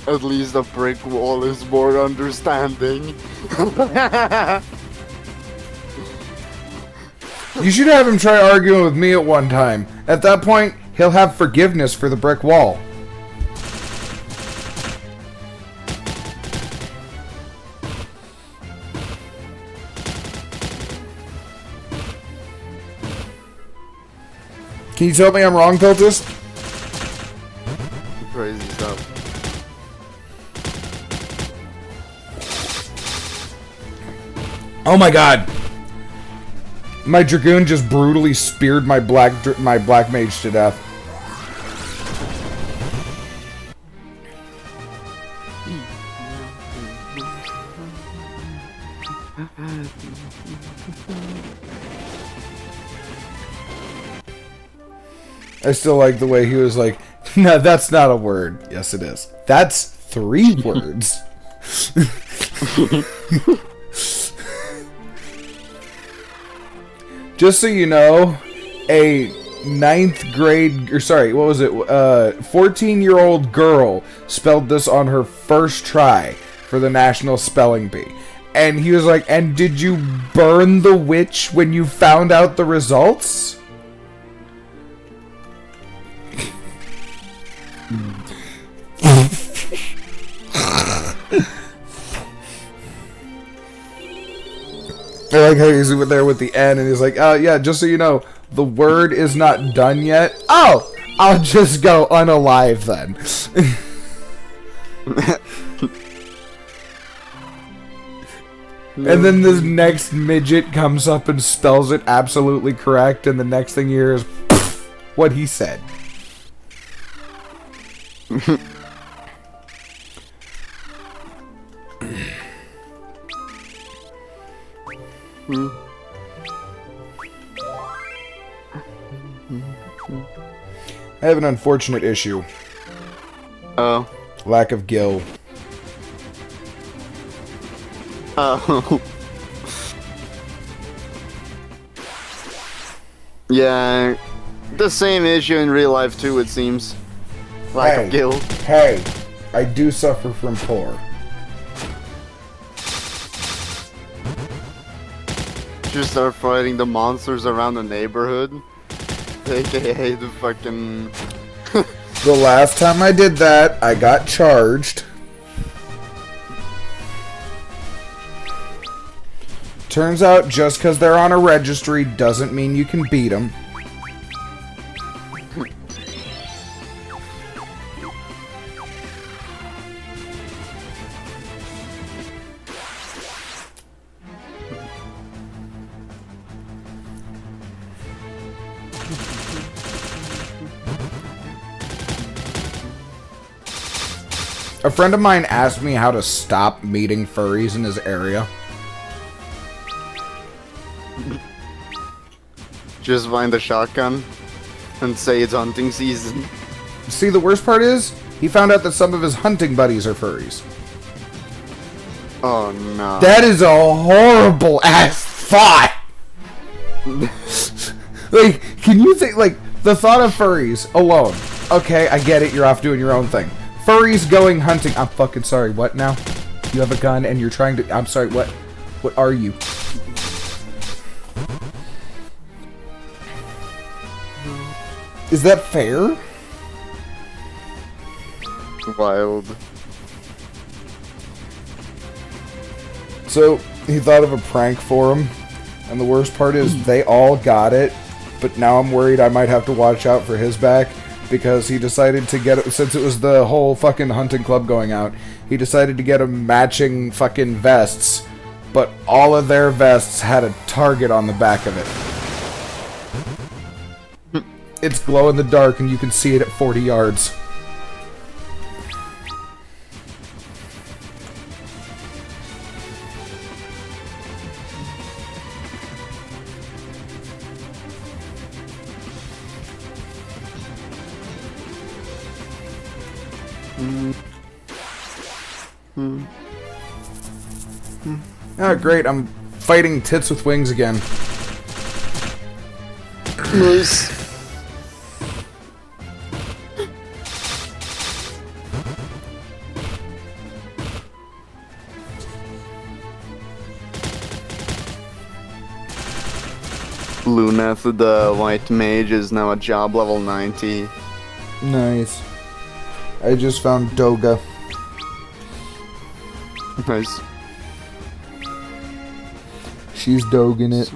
At least a brick wall is more understanding. You should have him try arguing with me at one time. At that point, he'll have forgiveness for the brick wall. Can you tell me I'm wrong, Piltus? Crazy stuff. Oh my god! My Dragoon just brutally speared my black mage to death. I still like the way he was like, no, that's not a word. Yes, it is. That's 3 words. Just so you know, a 9th grade, or sorry, what was it? 14-year-old girl spelled this on her first try for the National Spelling Bee. And he was like, and did you burn the witch when you found out the results? I like how he's there with the N and he's like, yeah, just so you know, the word is not done yet. Oh, I'll just go unalive then. And then this next midget comes up and spells it absolutely correct, and the next thing you hear is what he said. I have an unfortunate issue. Oh. Lack of gil. Oh. Yeah, the same issue in real life too, it seems. Lack of gil. Hey, I do suffer from poor. Just start fighting the monsters around the neighborhood. AKA the fucking... The last time I did that, I got charged. Turns out just because they're on a registry doesn't mean you can beat them. A friend of mine asked me how to stop meeting furries in his area. Just find a shotgun and say it's hunting season. See, the worst part is, he found out that some of his hunting buddies are furries. Oh no. That is a horrible ass thought! Like, can you think, like, the thought of furries alone. Okay, I get it, you're off doing your own thing. Furries going hunting. I'm fucking sorry, what now? You have a gun and you're trying to... I'm sorry, what? What are you? Is that fair? Wild. So, he thought of a prank for him. And the worst part is, they all got it. But now I'm worried I might have to watch out for his back. Because he decided to get, since it was the whole fucking hunting club going out, he decided to get them matching fucking vests, but all of their vests had a target on the back of it. It's glow in the dark and you can see it at 40 yards. Oh, great, I'm fighting tits with wings again. Nice. Luneth, the white mage, is now at job level 90. Nice. I just found Doga. Nice. She's dogging it.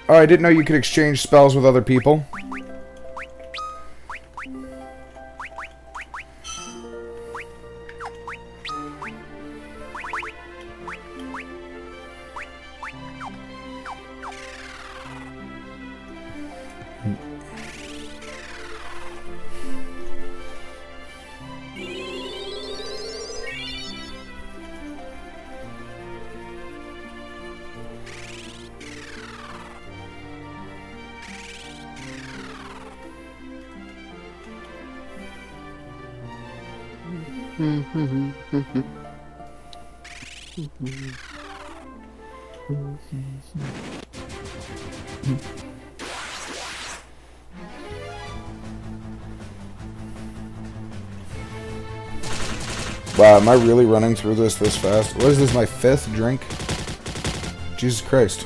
Oh, I didn't know you could exchange spells with other people. Wow, am I really running through this fast? What is this, my 5th drink? Jesus Christ.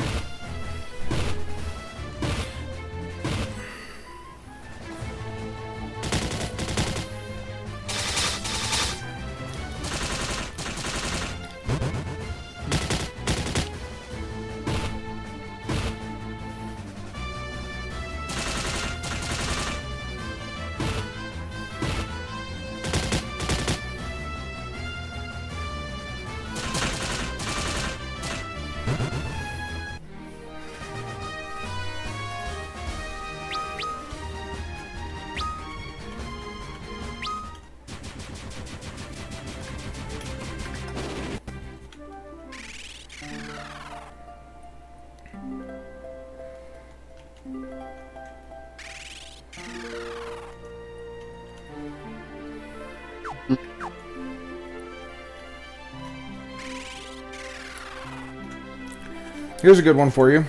Here's a good one for you.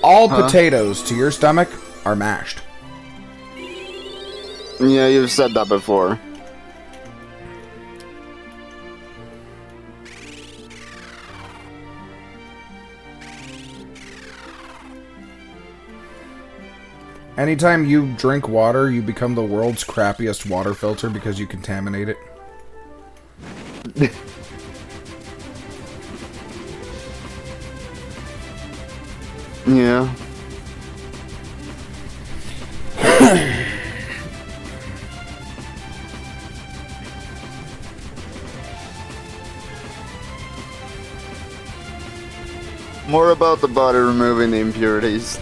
All potatoes to your stomach are mashed. Yeah, you've said that before. Anytime you drink water, you become the world's crappiest water filter because you contaminate it. Yeah. More about the body removing the impurities.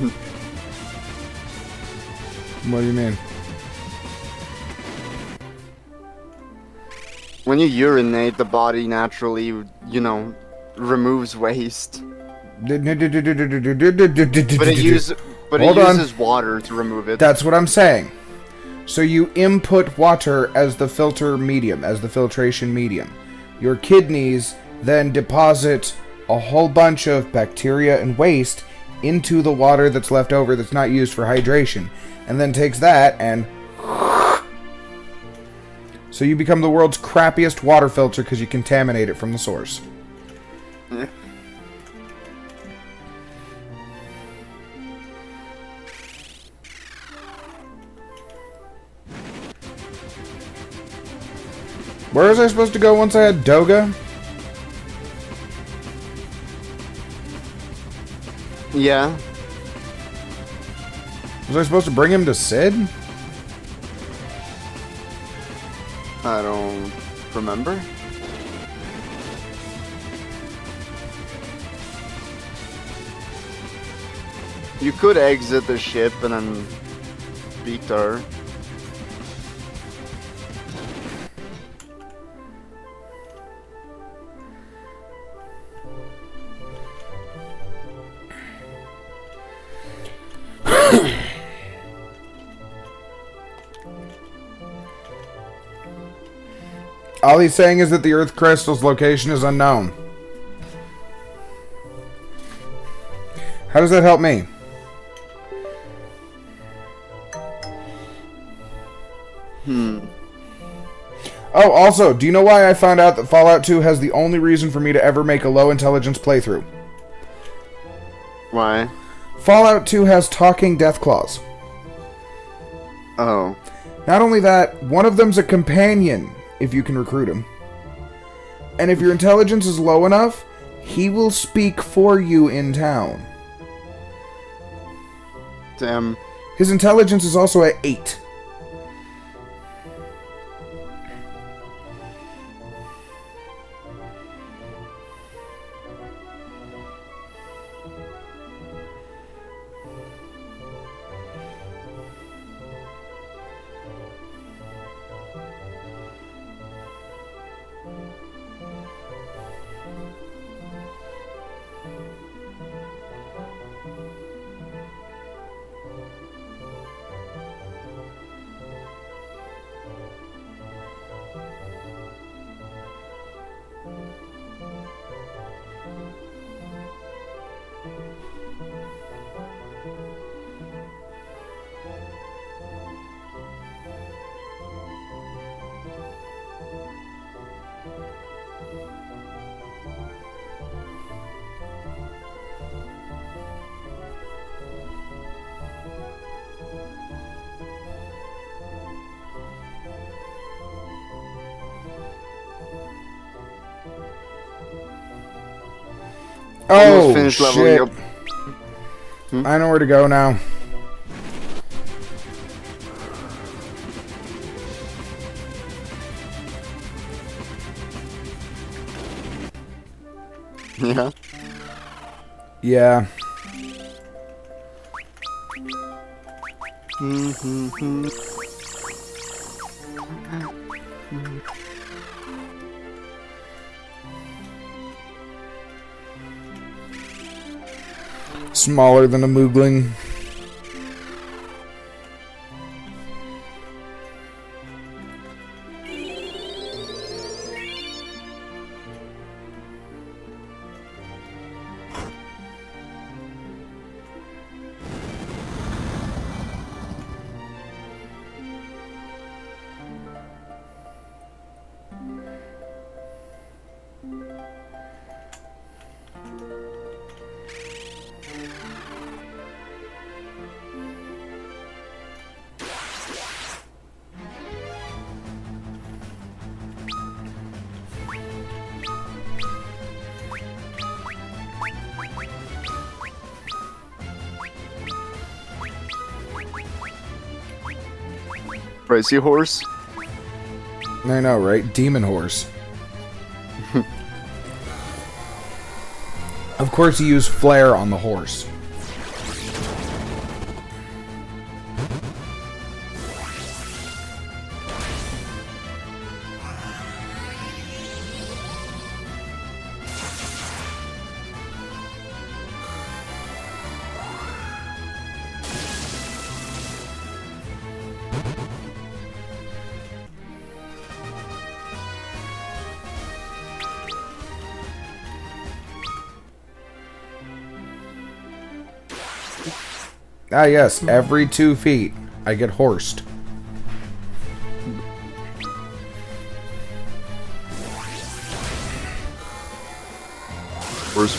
What do you mean? When you urinate, the body naturally, you know, removes waste. But it uses water to remove it. That's what I'm saying. So you input water as the filter medium, as the filtration medium. Your kidneys then deposit a whole bunch of bacteria and waste into the water that's left over that's not used for hydration, and then takes that and... So you become the world's crappiest water filter because you contaminate it from the source. Yeah. Where was I supposed to go once I had Doga? Yeah. Was I supposed to bring him to Sid? I don't remember. You could exit the ship and then beat her. All he's saying is that the Earth Crystal's location is unknown. How does that help me? Oh, also, do you know why I found out that Fallout 2 has the only reason for me to ever make a low intelligence playthrough? Why? Fallout 2 has talking Deathclaws. Oh. Not only that, one of them's a companion, if you can recruit him. And if your intelligence is low enough, he will speak for you in town. Damn. His intelligence is also at 8. Almost Oh, finished leveling shit. up. I know where to go now. Yeah. Yeah. Smaller than a Moogling. Crazy horse. I know, right? Demon horse. Of course, he used flare on the horse. Ah, yes. Every 2 feet, I get horsed.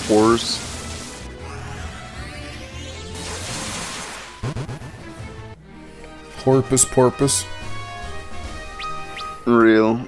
Horse. Porpoise. Real.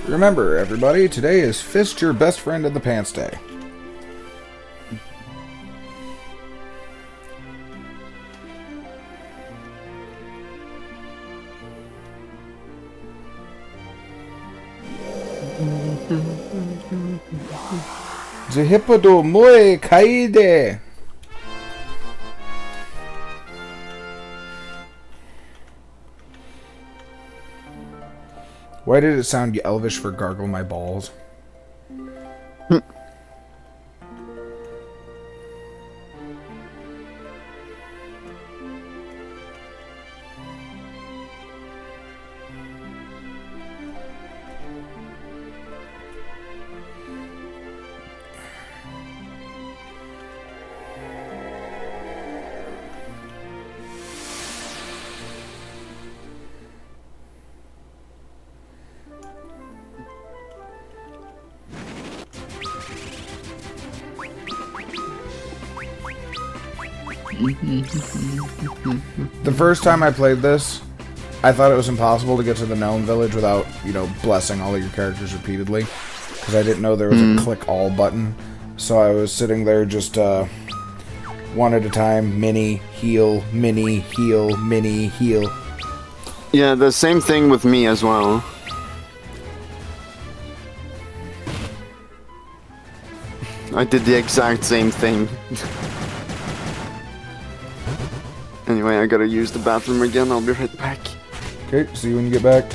Remember, everybody, today is Fist Your Best Friend in the Pants Day. The hippodo muy kaide. Why did it sound elvish for gargle my balls? The first time I played this, I thought it was impossible to get to the gnome village without, you know, blessing all of your characters repeatedly. Because I didn't know there was a click all button. So I was sitting there just, one at a time, mini, heal, mini, heal, mini, heal. Yeah, the same thing with me as well. I did the exact same thing. Anyway, I gotta use the bathroom again. I'll be right back. Okay, see you when you get back.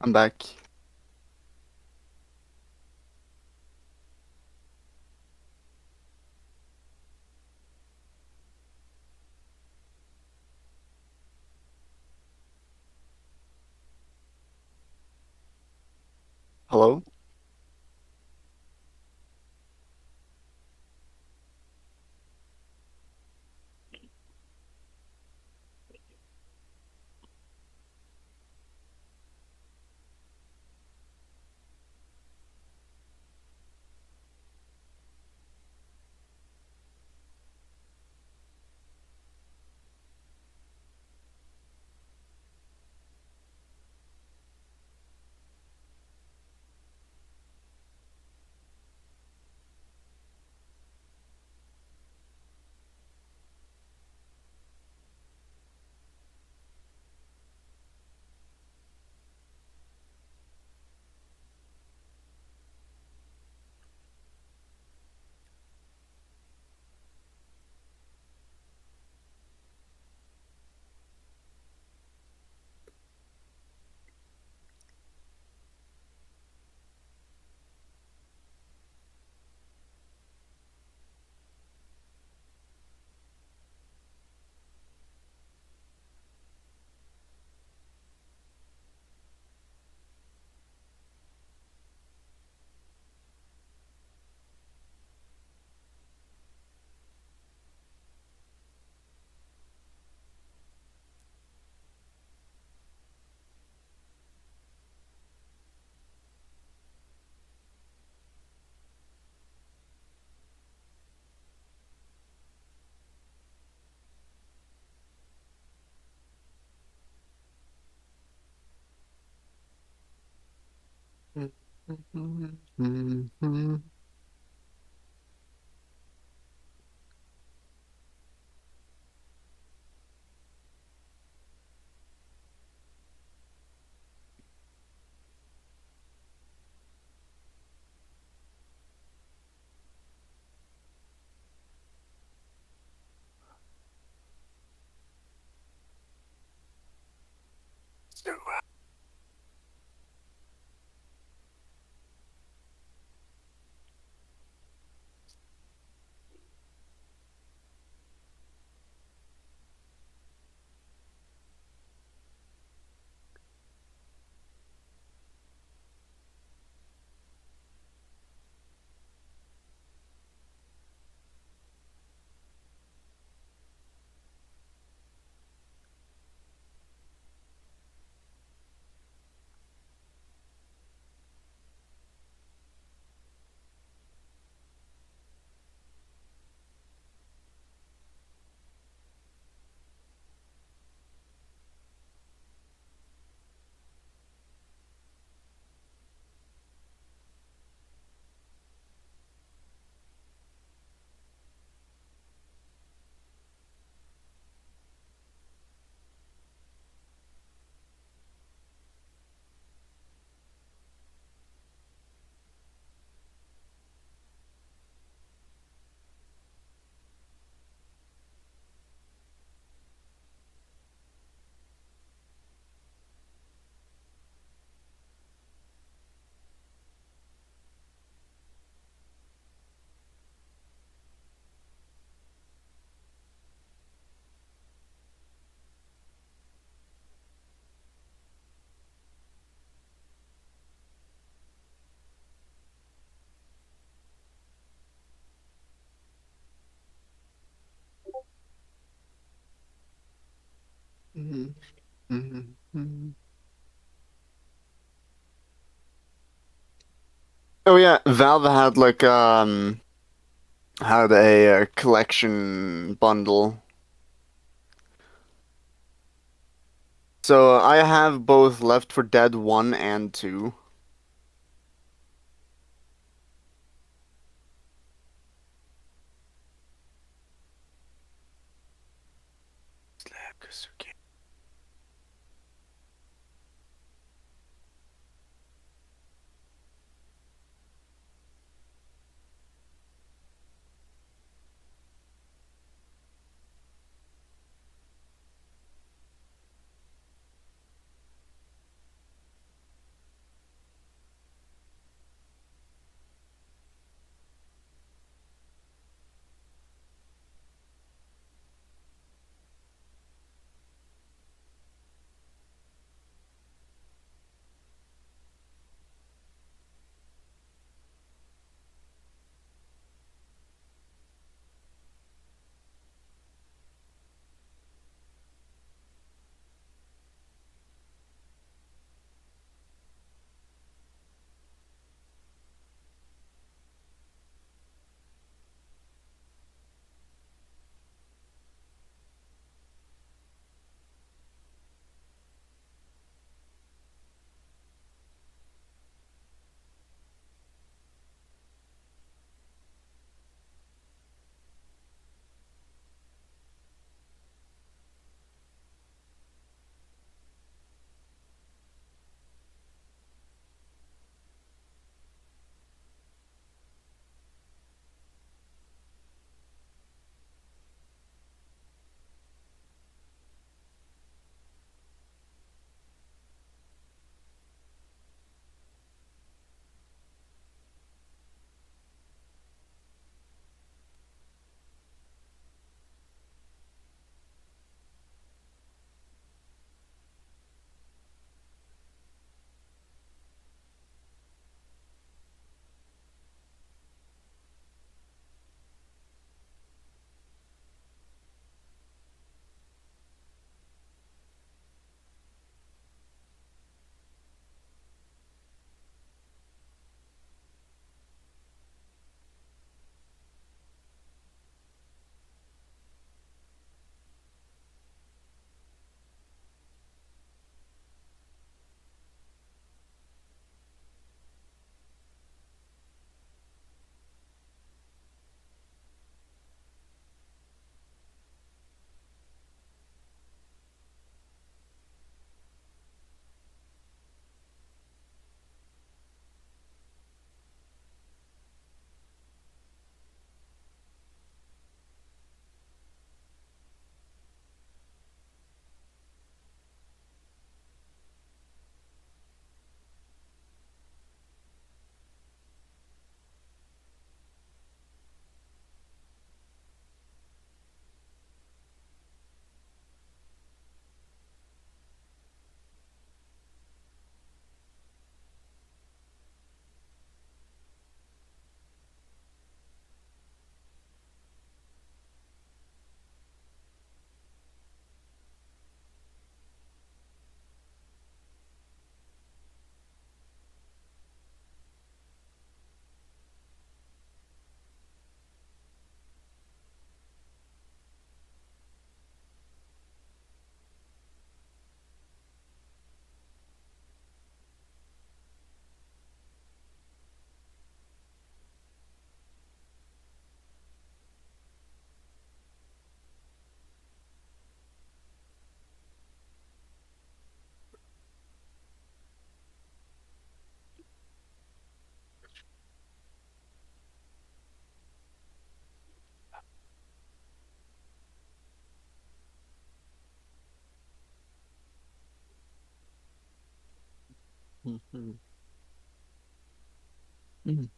I'm back. Hello? Oh yeah, Valve had like had a collection bundle. So I have both Left 4 Dead 1 and 2. Mhm. Mhm.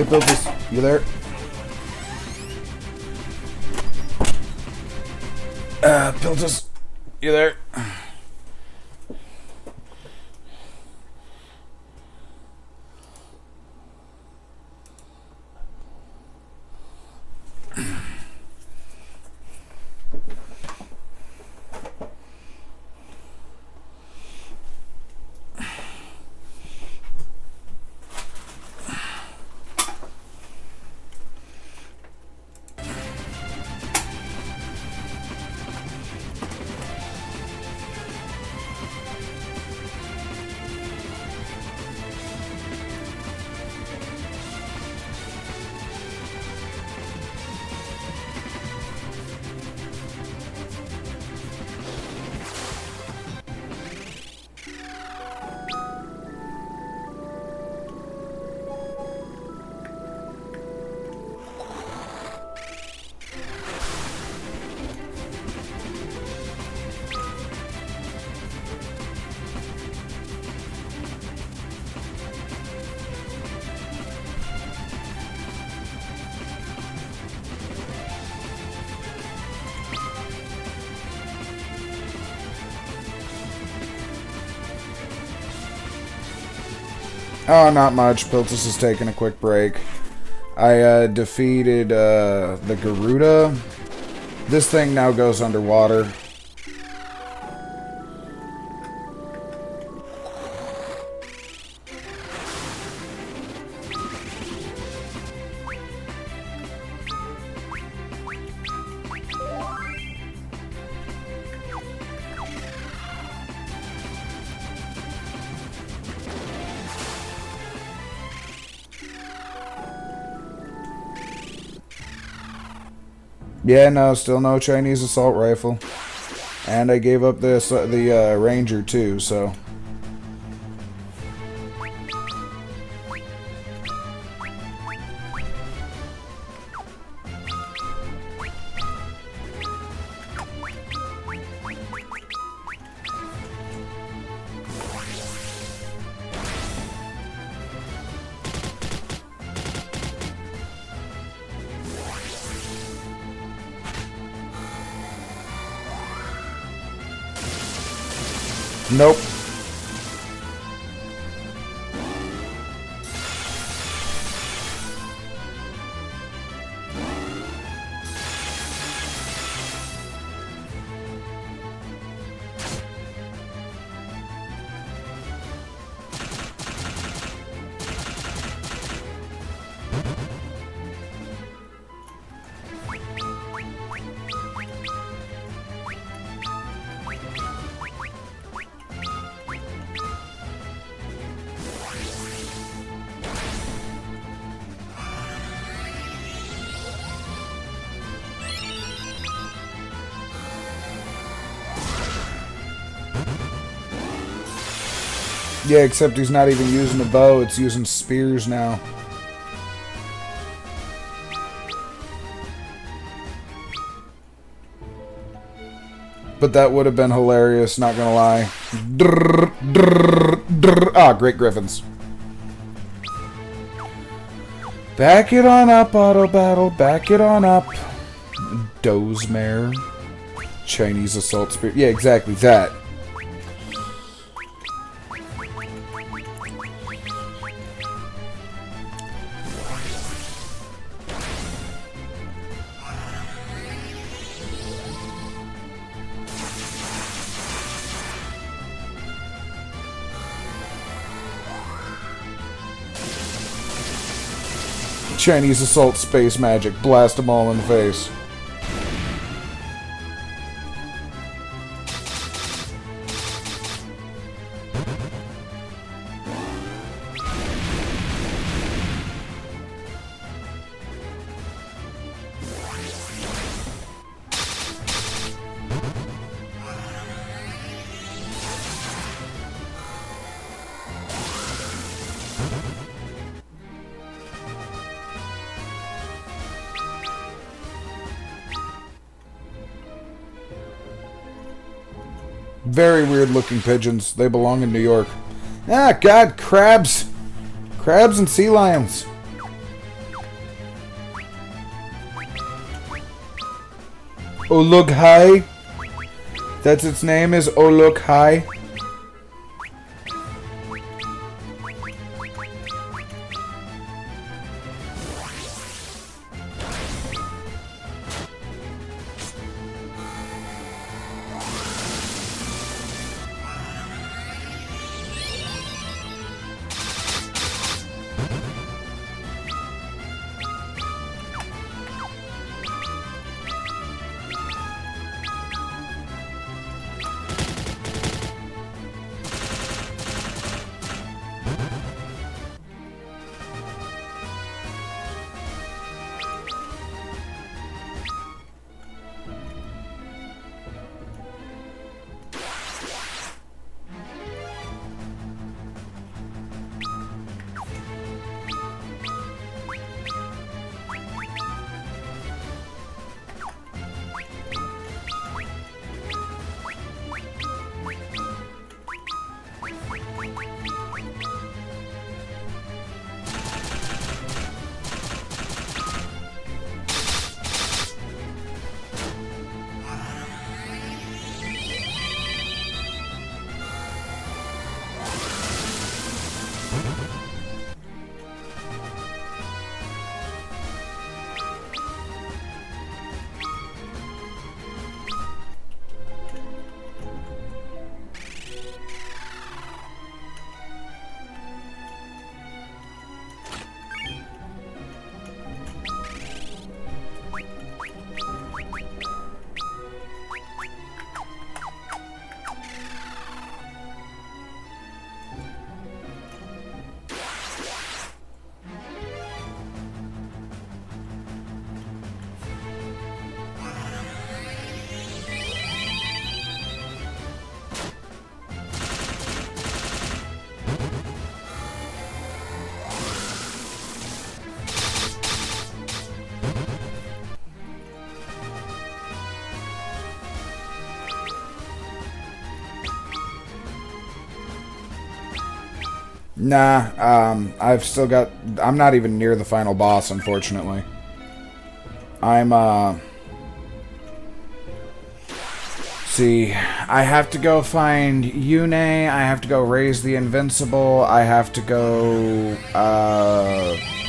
Hey, Piltus, you there? Piltus, you there? Oh, not much. Piltus is taking a quick break. I defeated the Garuda. This thing now goes underwater. Yeah, no, still no Chinese assault rifle. And I gave up the Ranger too, so... Nope. Yeah, except he's not even using a bow, it's using spears now. But that would have been hilarious, not gonna lie. Ah, great griffins. Back it on up, Auto Battle, back it on up. Dozemare. Chinese assault spear. Yeah, exactly that. Chinese assault space magic. Blast them all in the face. Very weird looking pigeons. They belong in New York. Ah, God, crabs. Crabs and sea lions. Olog-hai. That's its name, is Olog-hai. Nah, I've still got... I'm not even near the final boss, unfortunately. See, I have to go find Yune, I have to go raise the Invincible, I have to go,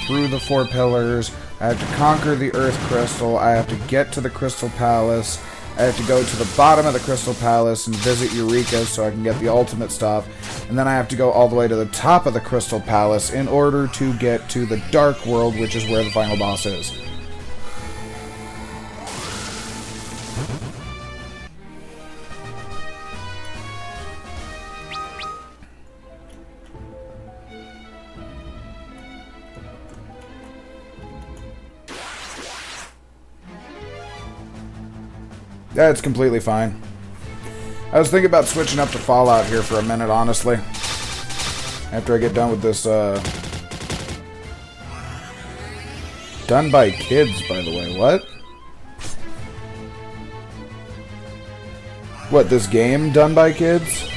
through the 4 pillars, I have to conquer the Earth Crystal, I have to get to the Crystal Palace, I have to go to the bottom of the Crystal Palace and visit Eureka so I can get the ultimate stuff, and then I have to go all the way to the top of the Crystal Palace in order to get to the Dark World, which is where the final boss is. That's completely fine. I was thinking about switching up to Fallout here for a minute, honestly. After I get done with this, Done by kids, by the way. What? What, this game done by kids?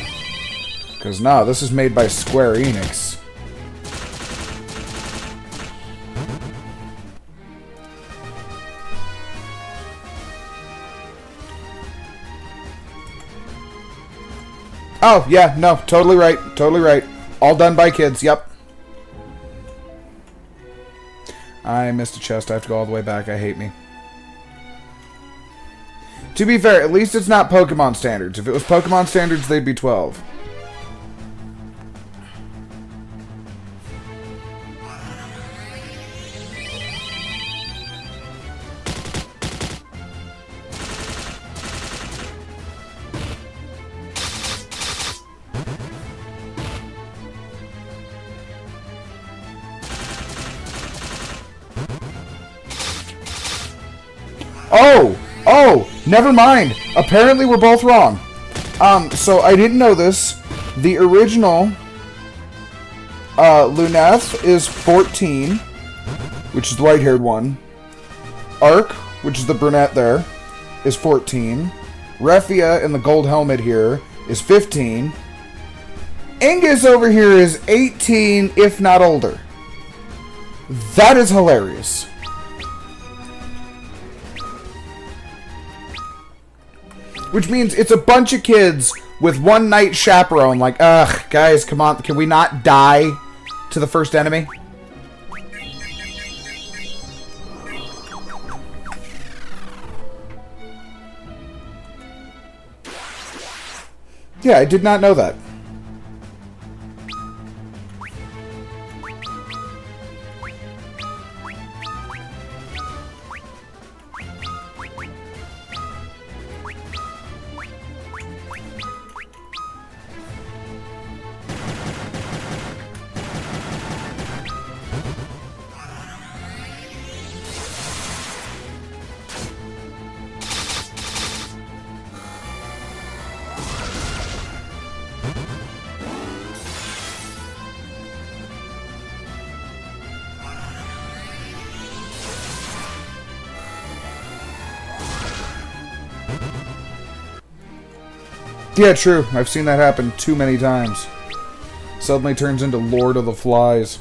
Because, no, this is made by Square Enix. Oh, yeah, no, totally right, totally right. All done by kids, yep. I missed a chest, I have to go all the way back, I hate me. To be fair, at least it's not Pokemon Standards. If it was Pokemon Standards, they'd be 12. Oh, never mind. Apparently we're both wrong. So I didn't know this. The original Luneth is 14, which is the white-haired one. Arc, which is the brunette there, is 14. Refia in the gold helmet here is 15. Angus over here is 18, if not older. That is hilarious. Which means it's a bunch of kids with one night chaperone. Like, ugh, guys, come on. Can we not die to the first enemy? Yeah, I did not know that. Yeah, true. I've seen that happen too many times. Suddenly turns into Lord of the Flies.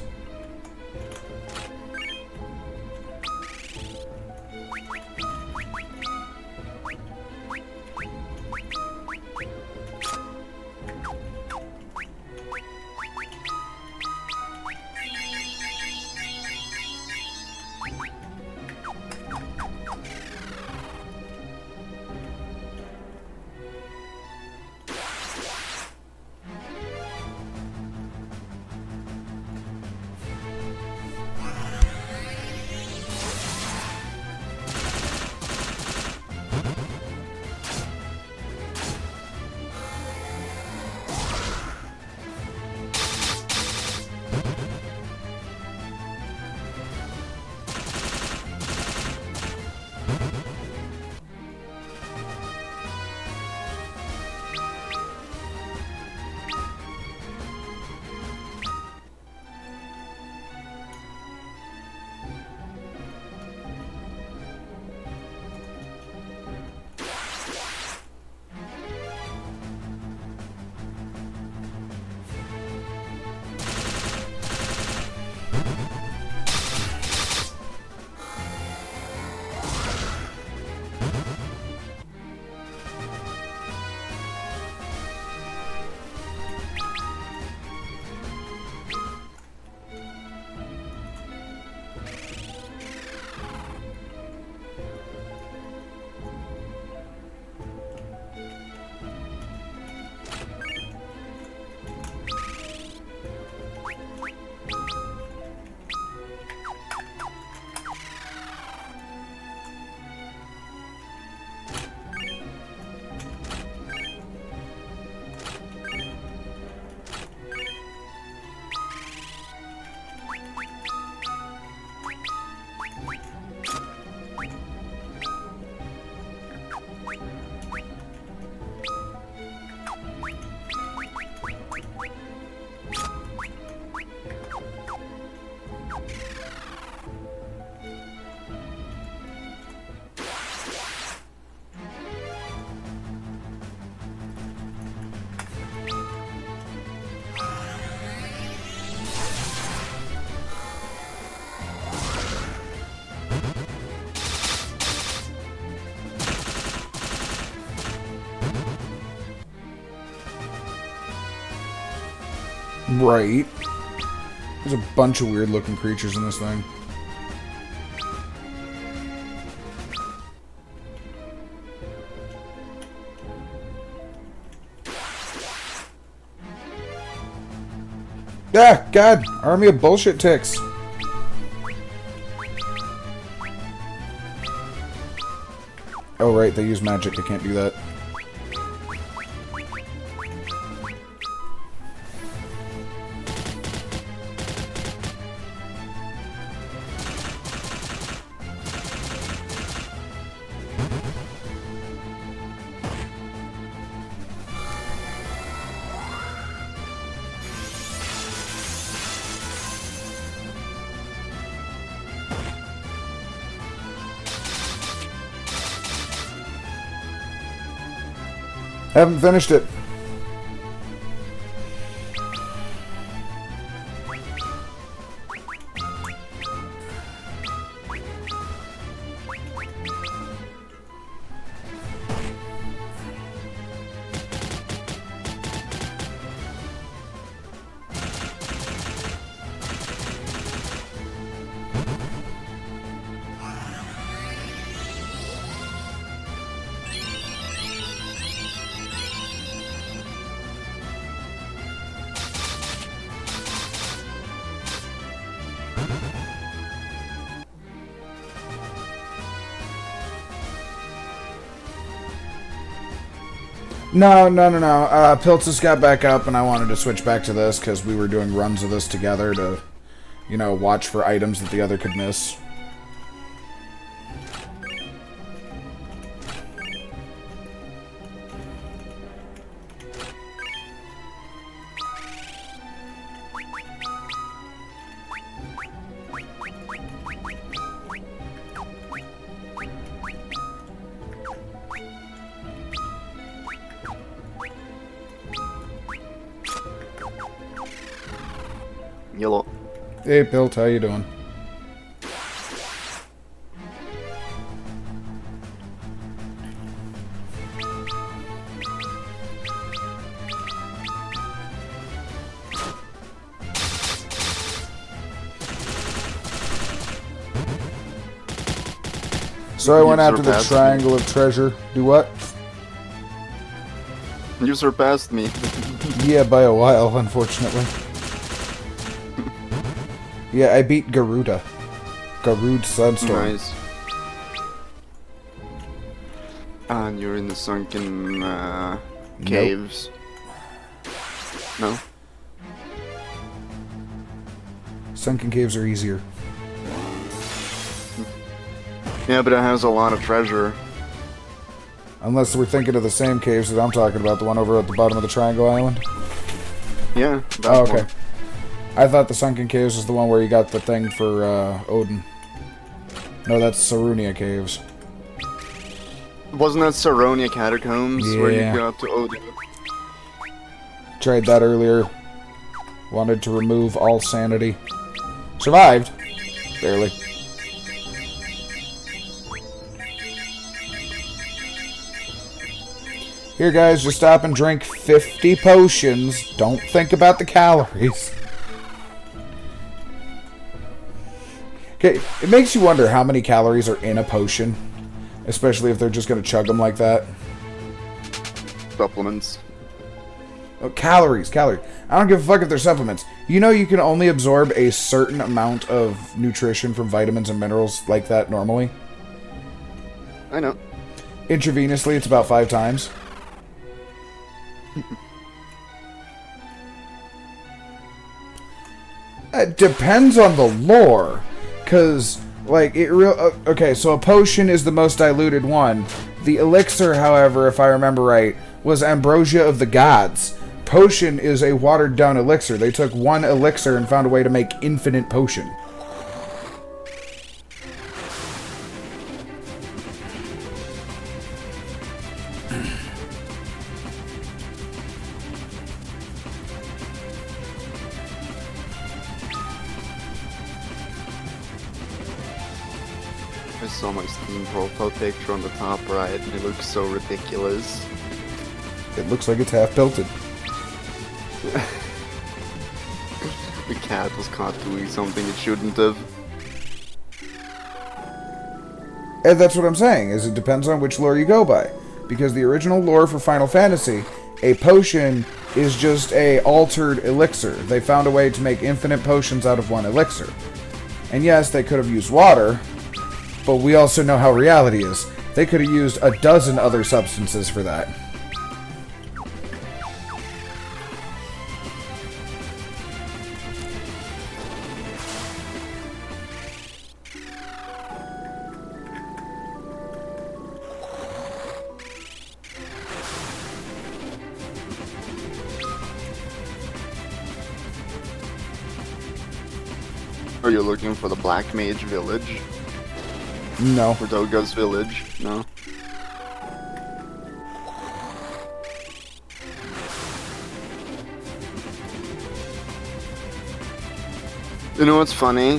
Right. There's a bunch of weird looking creatures in this thing. Ah, God! Army of bullshit ticks. Oh, right, they use magic. I can't do that. Haven't finished it. No. Piltz just got back up, and I wanted to switch back to this because we were doing runs of this together to, watch for items that the other could miss. Yellow. Hey, Piltz, how you doing? So I went after the Triangle of Treasure. Do what? You surpassed me. Yeah, by a while, unfortunately. Yeah, I beat Garuda. Garud Sunstorm. Nice. And you're in the sunken caves. No? Sunken caves are easier. Yeah, but it has a lot of treasure. Unless we're thinking of the same caves that I'm talking about, the one over at the bottom of the Triangle Island. Yeah, that Oh, okay. one. I thought the Sunken Caves was the one where you got the thing for Odin. No, that's Sarunia Caves. Wasn't that Saronia Catacombs where Yeah. you got to Odin? Tried that earlier. Wanted to remove all sanity. Survived. Barely. Here, guys, just stop and drink 50 potions. Don't think about the calories. Okay, it makes you wonder how many calories are in a potion. Especially if they're just going to chug them like that. Supplements. Oh, calories. I don't give a fuck if they're supplements. You know you can only absorb a certain amount of nutrition from vitamins and minerals like that normally. I know. Intravenously, it's about 5 times. It depends on the lore. Because, like, okay, so a potion is the most diluted one. The elixir, however, if I remember right, was ambrosia of the gods. Potion is a watered-down elixir. They took one elixir and found a way to make infinite potion. I saw my Steam profile picture on the top right, and it looks so ridiculous. It looks like it's half belted. The cat was caught doing something it shouldn't have. And that's what I'm saying, is it depends on which lore you go by. Because the original lore for Final Fantasy, a potion is just a altered elixir. They found a way to make infinite potions out of one elixir. And yes, they could have used water, but we also know how reality is. They could have used a dozen other substances for that. Are you looking for the Black Mage Village? No. Or Doga's Village? No? You know what's funny?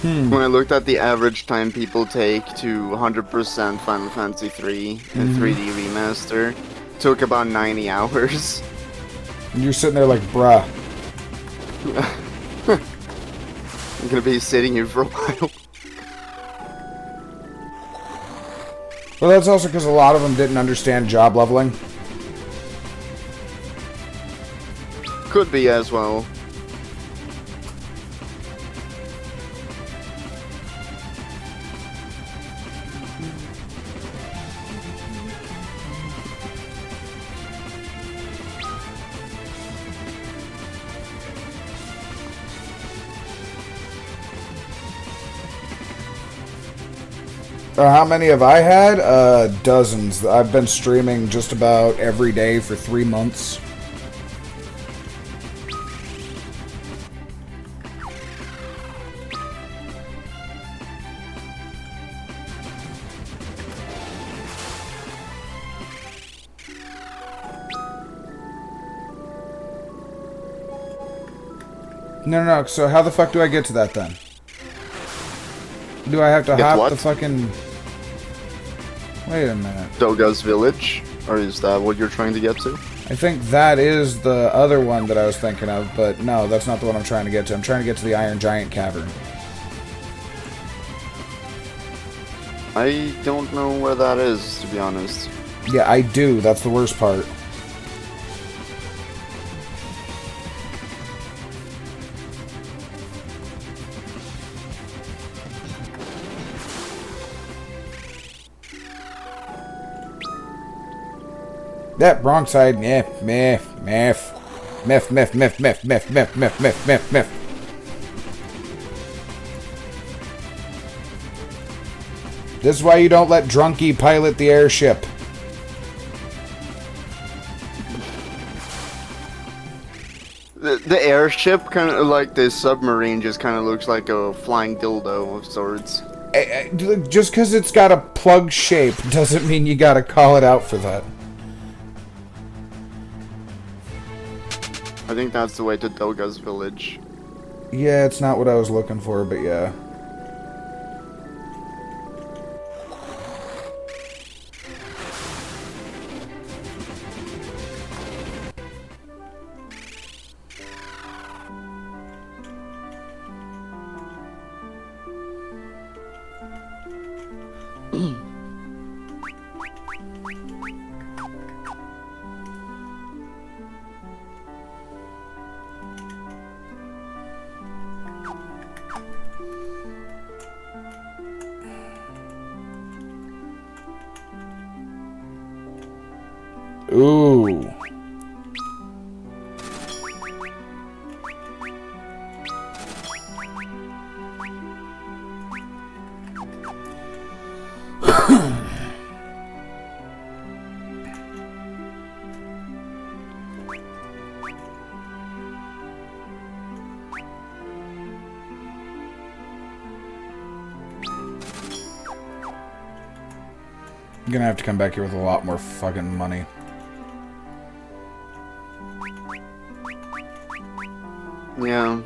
When I looked at the average time people take to 100% Final Fantasy 3 and 3D Remaster, took about 90 hours. And you're sitting there like, bruh. I'm gonna be sitting here for a while. Well, that's also because a lot of them didn't understand job leveling. Could be as well. How many have I had? Dozens. I've been streaming just about every day for 3 months. No. So how the fuck do I get to that then? Do I have to Get hop what? the fucking... Wait a minute. Doga's village? Or is that what you're trying to get to? I think that is the other one that I was thinking of, but no, that's not the one I'm trying to get to. I'm trying to get to the Iron Giant Cavern. I don't know where that is, to be honest. Yeah, I do. That's the worst part. That wrong side. Meh. Meth. This is why you don't let Drunky pilot the airship. The airship, kind of like the submarine, just kind of looks like a flying dildo of sorts. Just because it's got a plug shape doesn't mean you gotta call it out for that. I think that's the way to Doga's village. Yeah, it's not what I was looking for, but yeah. Ooh. I'm gonna have to come back here with a lot more fucking money. Yeah.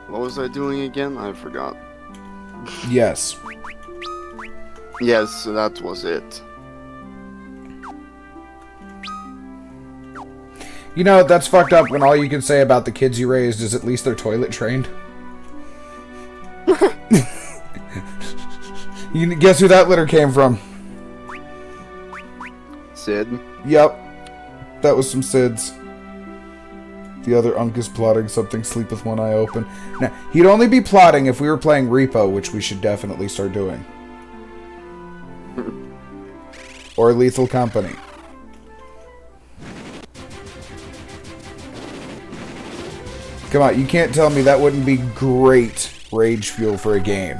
What was I doing again? I forgot. Yes. Yes, that was it. You know, that's fucked up when all you can say about the kids you raised is at least they're toilet trained. You guess who that litter came from? Sid. Yep. That was some SIDS. The other Unk is plotting something, sleep with one eye open. Now, he'd only be plotting if we were playing Repo, which we should definitely start doing. Or Lethal Company. Come on, you can't tell me that wouldn't be great rage fuel for a game.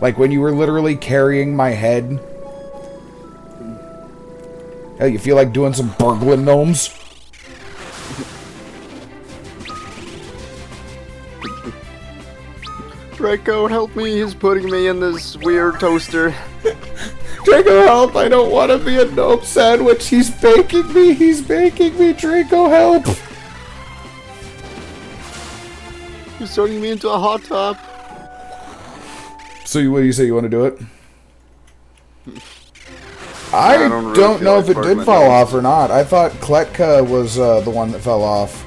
Like when you were literally carrying my head. Hell, you feel like doing some burgling gnomes? Draco, help me, he's putting me in this weird toaster. Draco, help! I don't want to be a gnome sandwich. He's baking me. He's baking me. Draco, help! He's turning me into a hot tub. So, what do you say? You want to do it? I don't don't really know feel if like it farting did my fall nose. off or not. I thought Kletka was the one that fell off.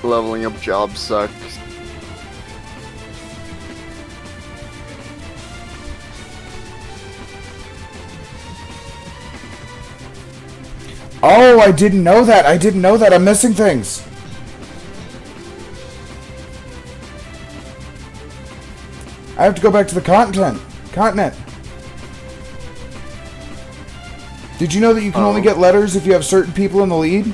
Leveling up job sucks. Oh, I didn't know that. I didn't know that. I'm missing things. I have to go back to the continent. Did you know that you can only get letters if you have certain people in the lead?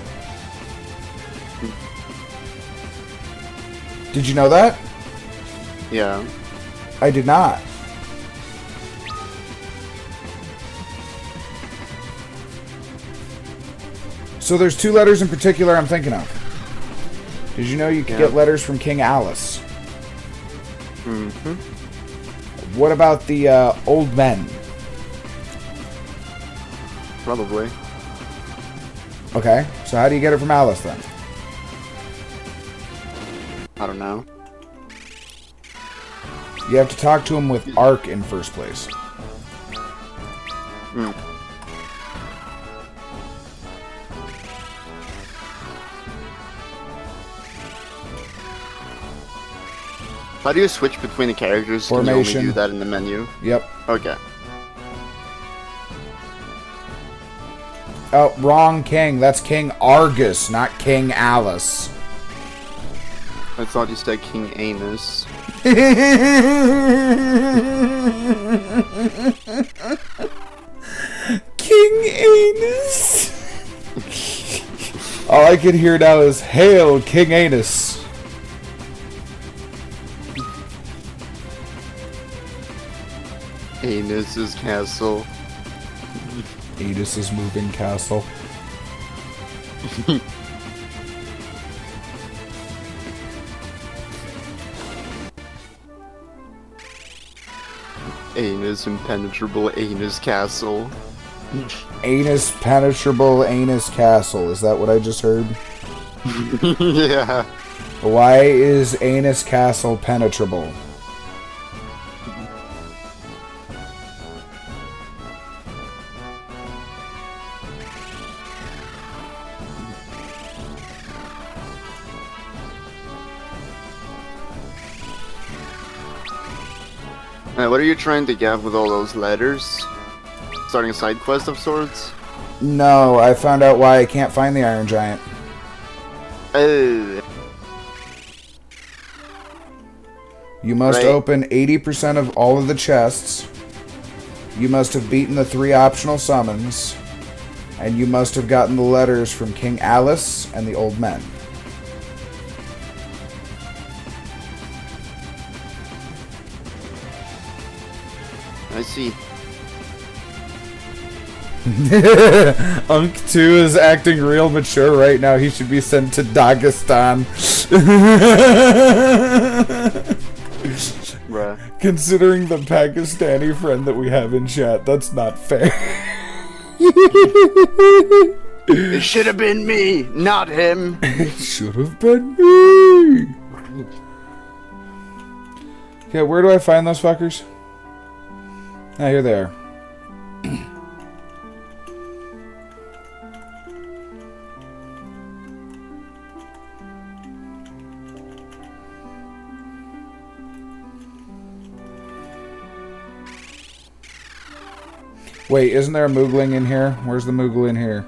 Did you know that? Yeah. I did not. So there's two letters in particular I'm thinking of. Did you know you could get letters from King Alice? Mm-hmm. What about the old men? Probably. Okay, so how do you get it from Alice then? I don't know. You have to talk to him with Ark in first place. Hmm. How do you switch between the characters? Can you only Formation. do that in the menu? Yep. Okay. Oh, wrong king. That's King Argus, not King Alice. I thought you said King Anus. King Anus. All I can hear now is "Hail, King Anus." Anus's castle. Anus's moving castle. Anus impenetrable anus castle. Anus penetrable anus castle. Is that what I just heard? Yeah. Why is anus castle penetrable? What are you trying to get with all those letters? Starting a side quest of sorts? No, I found out why I can't find the Iron Giant. Oh. You must Right. open 80% of all of the chests. You must have beaten the 3 optional summons. And you must have gotten the letters from King Alice and the Old Men. I see. Unk 2 is acting real mature right now. He should be sent to Dagestan. Bruh. Considering the Pakistani friend that we have in chat, that's not fair. It should have been me, not him. It should have been me. Okay, where do I find those fuckers? Ah, here they are. Wait, isn't there a Moogling in here? Where's the Moogle in here?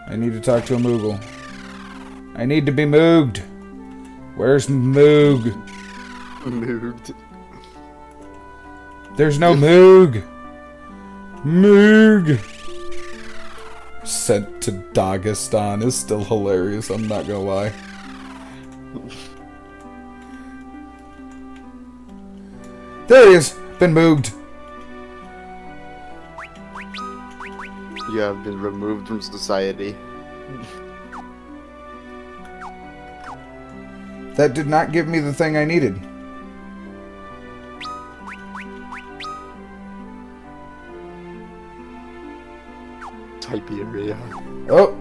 I need to talk to a Moogle. I need to be Mooged. Where's Moog? Moved. There's no Moog. Moog. Sent to Dagestan is still hilarious, I'm not gonna lie. There he is. Been Mooged. You have been removed from society. That did not give me the thing I needed. Siberia. Oh.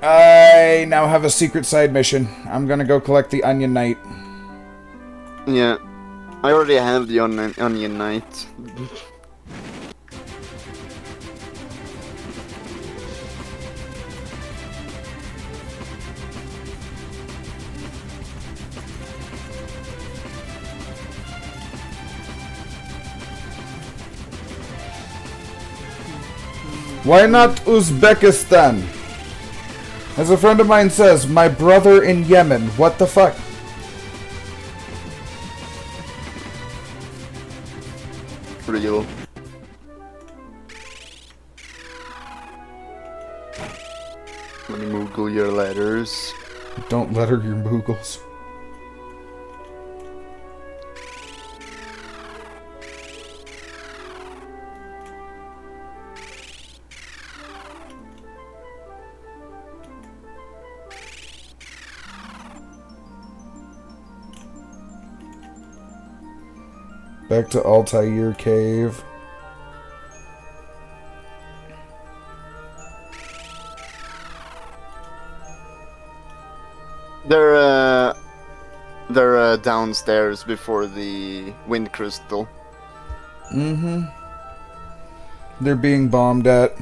I now have a secret side mission. I'm gonna go collect the Onion Knight. Yeah. I already have the Onion Knight. Why not Uzbekistan? As a friend of mine says, my brother in Yemen. What the fuck? Real. Let me Google your letters. Don't letter your moogles. Back to Altair Cave. They're downstairs before the wind crystal. Mm-hmm. They're being bombed at.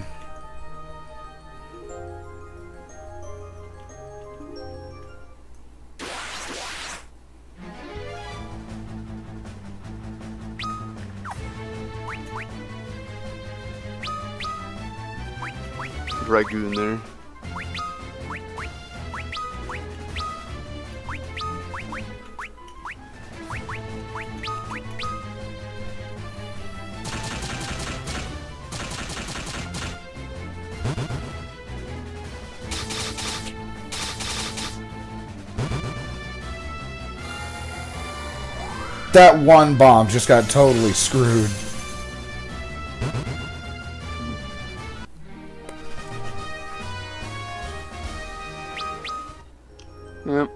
Dragooner. That one bomb just got totally screwed. Yep.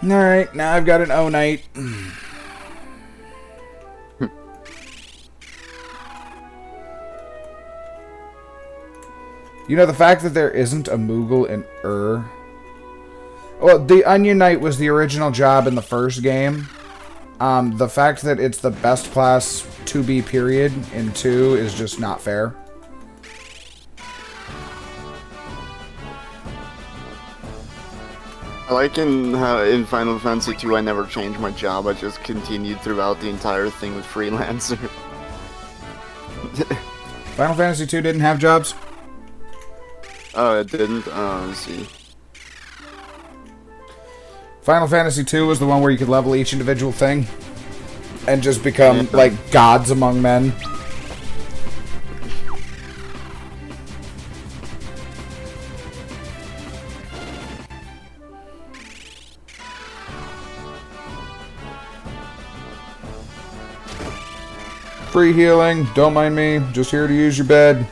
Alright, now I've got an O-Night. You know, the fact that there isn't a Moogle in Well, the Onion Knight was the original job in the first game. The fact that it's the best class 2B period in 2 is just not fair. I like in how in Final Fantasy 2 I never changed my job, I just continued throughout the entire thing with freelancer. Final Fantasy 2 didn't have jobs? Oh, it didn't? Oh, let's see. Final Fantasy 2 was the one where you could level each individual thing and just become, like, gods among men. Free healing, don't mind me, just here to use your bed.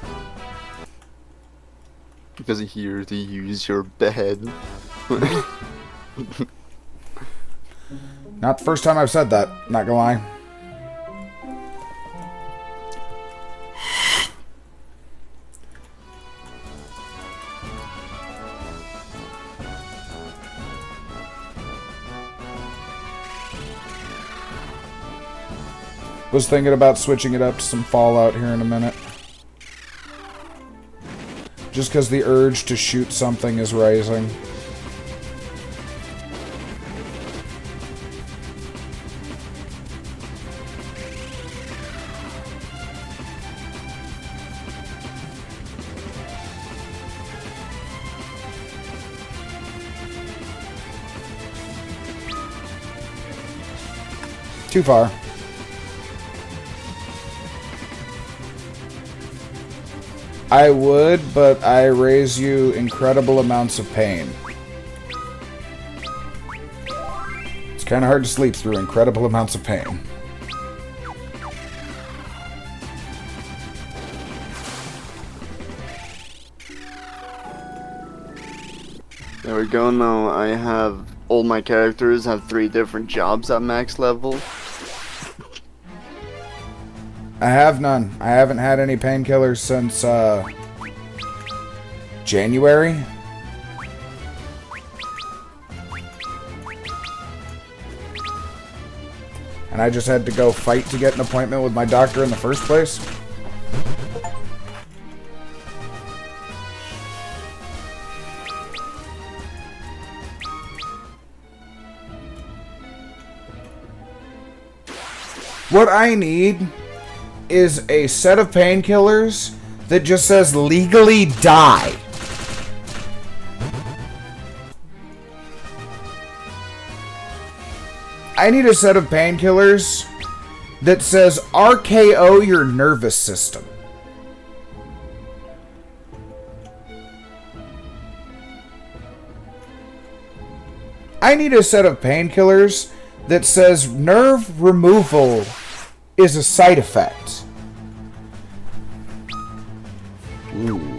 Because here to use your bed. Not the first time I've said that, not gonna lie. Was thinking about switching it up to some Fallout here in a minute. Just because the urge to shoot something is rising. Too far. I would, but I raise you incredible amounts of pain. It's kind of hard to sleep through incredible amounts of pain. There we go, now I have... all my characters have 3 different jobs at max level. I have none. I haven't had any painkillers since, January. and I just had to go fight to get an appointment with my doctor in the first place. What I need is a set of painkillers that just says legally die. I need a set of painkillers that says RKO your nervous system. I need a set of painkillers that says nerve removal is a side effect. Ooh.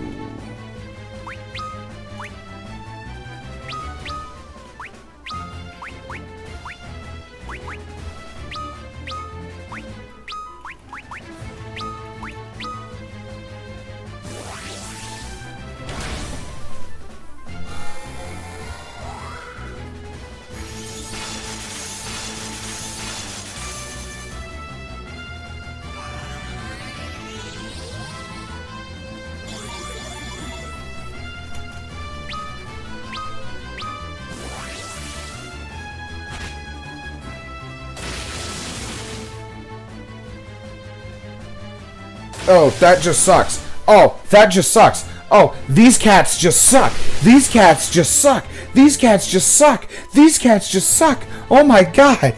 Oh, that just sucks. Oh, that just sucks. Oh, these cats just suck. These cats just suck. These cats just suck. These cats just suck. Oh my god.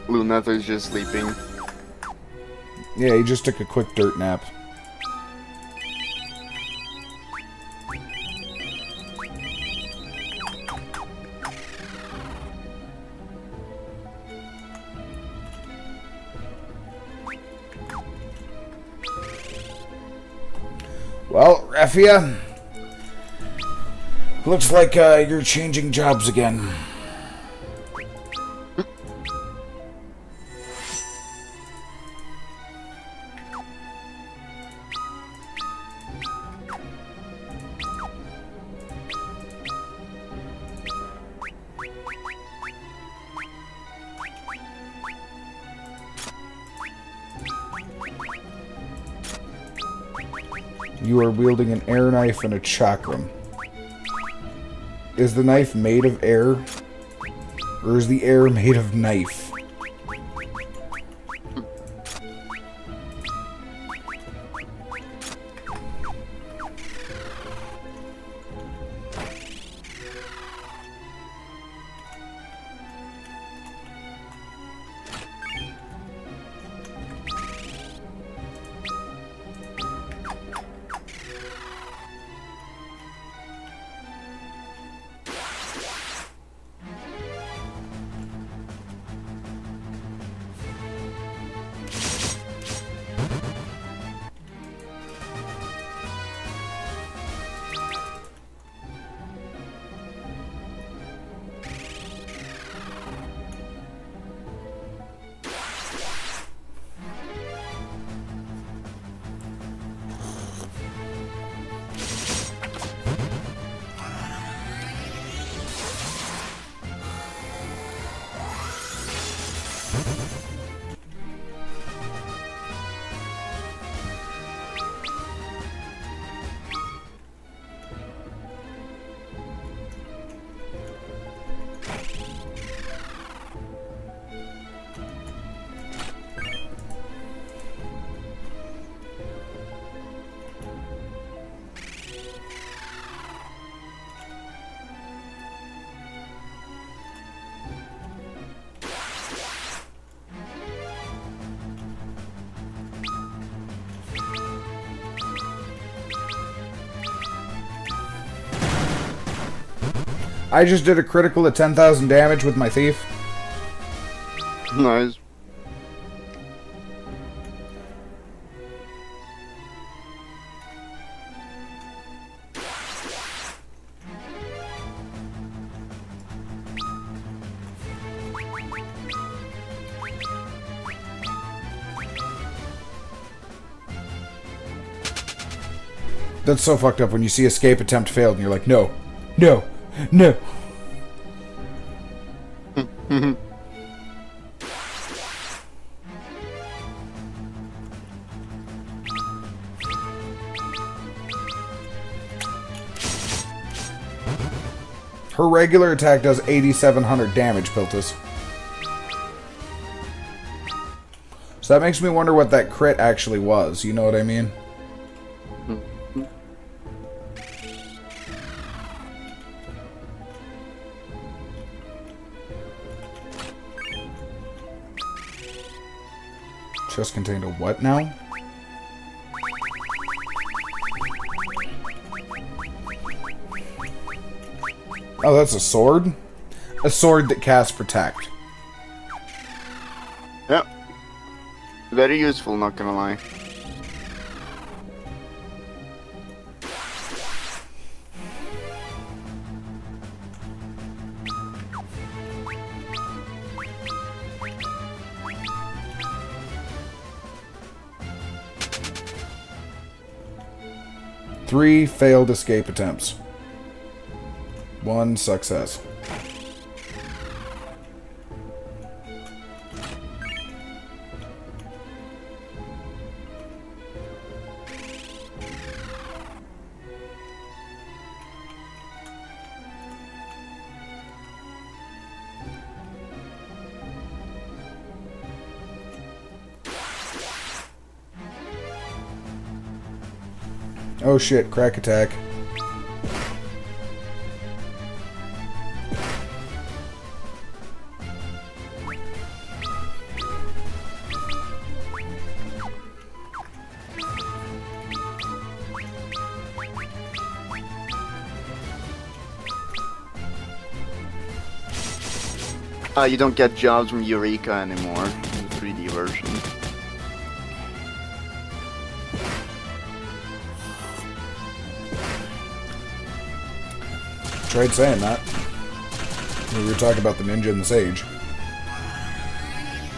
Lunathar's just sleeping. Yeah, he just took a quick dirt nap. Well, Raffia, looks like you're changing jobs again. You are wielding an air knife and a chakram. Is the knife made of air? Or is the air made of knife? I just did a critical at 10,000 damage with my thief. Nice. That's so fucked up when you see escape attempt failed and you're like, no, no, no. Her regular attack does 8,700 damage, Piltus. So that makes me wonder what that crit actually was. You know what I mean? Chest contained a what now? Oh, that's a sword? A sword that casts Protect. Yep. Very useful, not gonna lie. Three failed escape attempts. One success. Oh shit, crack attack. You don't get jobs from Eureka anymore in the 3D version. Tried saying that. We were talking about the ninja and the sage.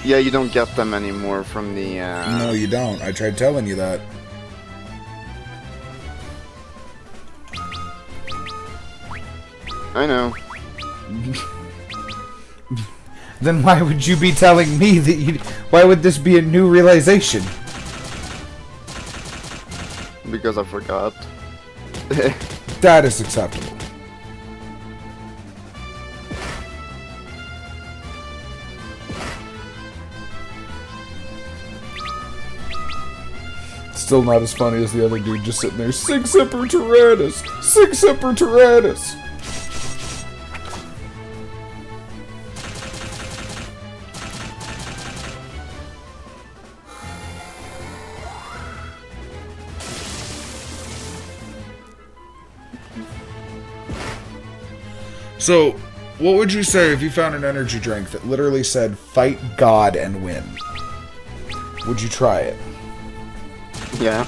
Yeah, you don't get them anymore from the, No, you don't. I tried telling you that. I know. Then why would you be telling me that you... Why would this be a new realization? Because I forgot. That is acceptable. Still not as funny as the other dude just sitting there. Sig Semper Tyrannis! Sig Semper Tyrannis! So, what would you say if you found an energy drink that literally said, fight God and win? Would you try it? Yeah.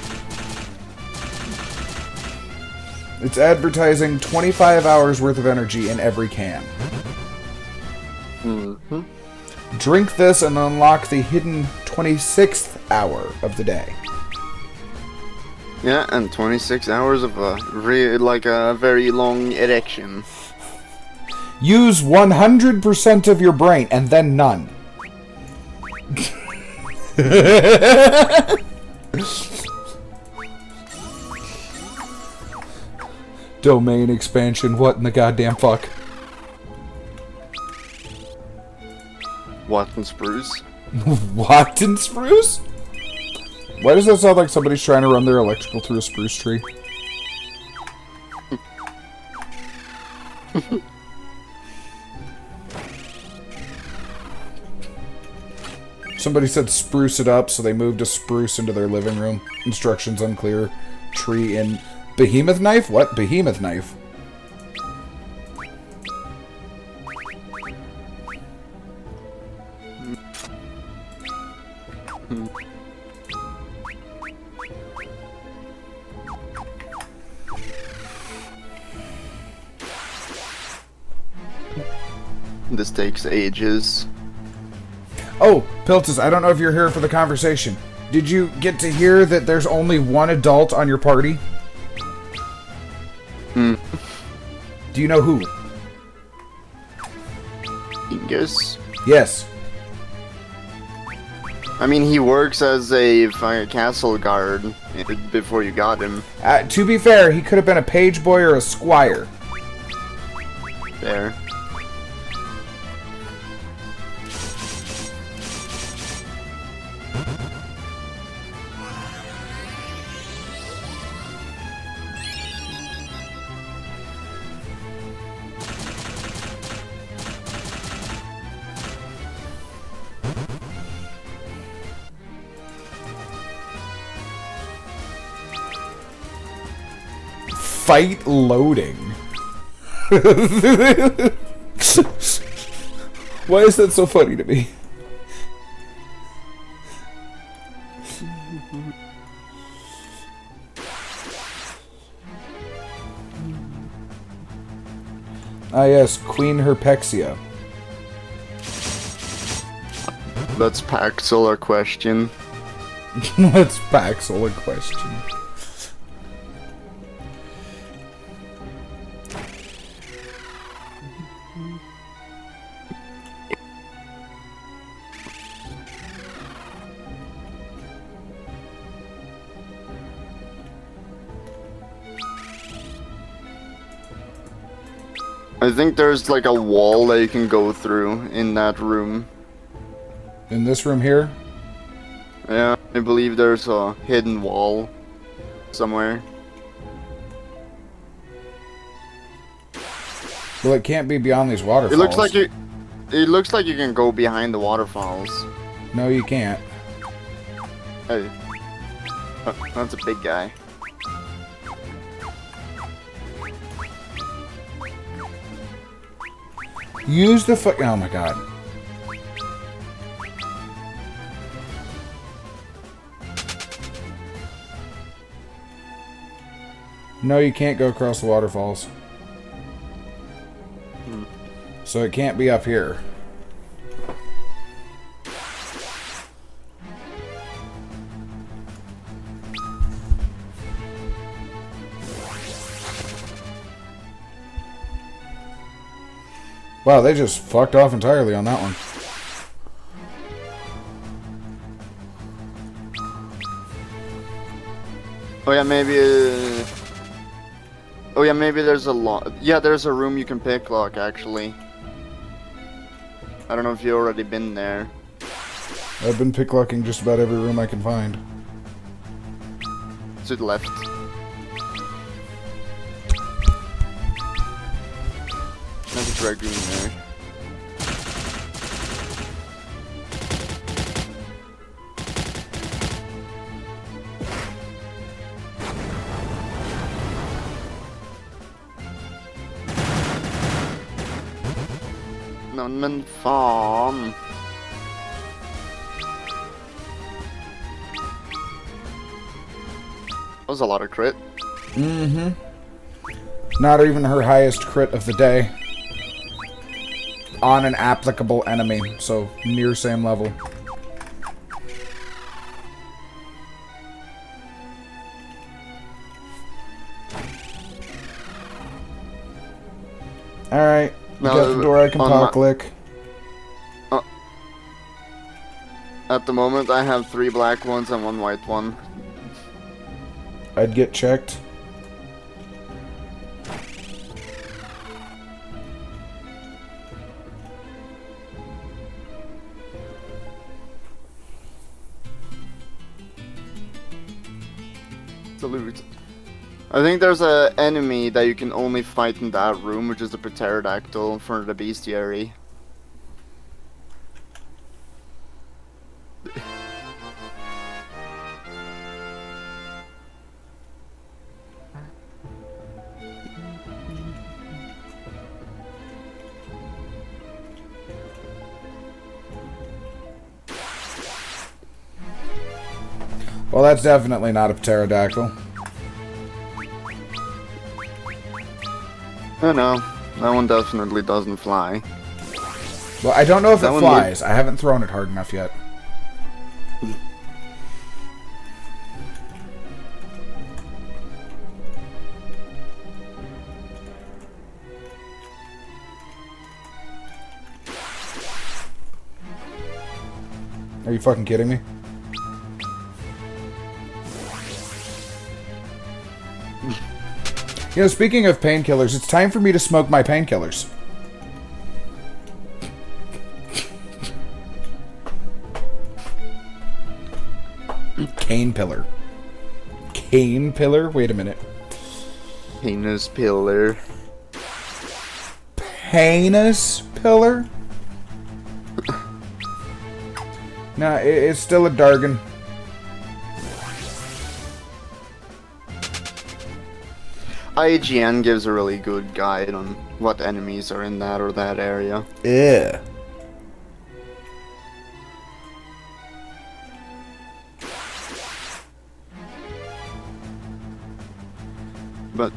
It's advertising 25 hours worth of energy in every can. Mm-hmm. Drink this and unlock the hidden 26th hour of the day. Yeah, and 26 hours of a very long erection. Use 100% of your brain and then none. Domain expansion, what in the goddamn fuck? What in spruce? What in spruce? Why does that sound like somebody's trying to run their electrical through a spruce tree? Somebody said spruce it up, so they moved a spruce into their living room. Instructions unclear. Tree in... Behemoth knife? What? Behemoth knife? This takes ages. Oh, Piltus, I don't know if you're here for the conversation. Did you get to hear that there's only one adult on your party? Hmm. Do you know who? Ingus? Yes. I mean, he works as a castle guard before you got him. To be fair, he could have been a page boy or a squire. There. Fight loading. Why is that so funny to me? Ah yes, Queen Herpexia. Let's Paxel a question. Let's Paxel a question. I think there's like a wall that you can go through in that room. In this room here? Yeah, I believe there's a hidden wall somewhere. Well, it can't be beyond these waterfalls. It looks like you. It looks like you can go behind the waterfalls. No, you can't. Hey, that's a big guy. Use the fuck. Oh my god. No, you can't go across the waterfalls. So it can't be up here. Wow, they just fucked off entirely on that one. Oh yeah, maybe. Oh yeah, maybe there's a lock. Yeah, there's a room you can pick lock actually. I don't know if you've already been there. I've been picklocking just about every room I can find. To the left. There's a dragoon there. Men fan. That was a lot of crit. Mm-hmm. Not even her highest crit of the day. On an applicable enemy, so near same level. Alright. We Now, got the door I can pop click. At the moment, I have 3 black ones and 1 white one. I'd get checked. Salute. I think there's a enemy that you can only fight in that room, which is the pterodactyl for the bestiary. Well, that's definitely not a pterodactyl. Oh no, that one definitely doesn't fly. Well, I don't know if That it one flies. I haven't thrown it hard enough yet. Are you fucking kidding me? You know, speaking of painkillers, it's time for me to smoke my painkillers. Cane pillar. Cane pillar? Wait a minute. Penis pillar. Penis pillar? Nah, it's still a Dargan. IGN gives a really good guide on what enemies are in that or that area. Yeah. But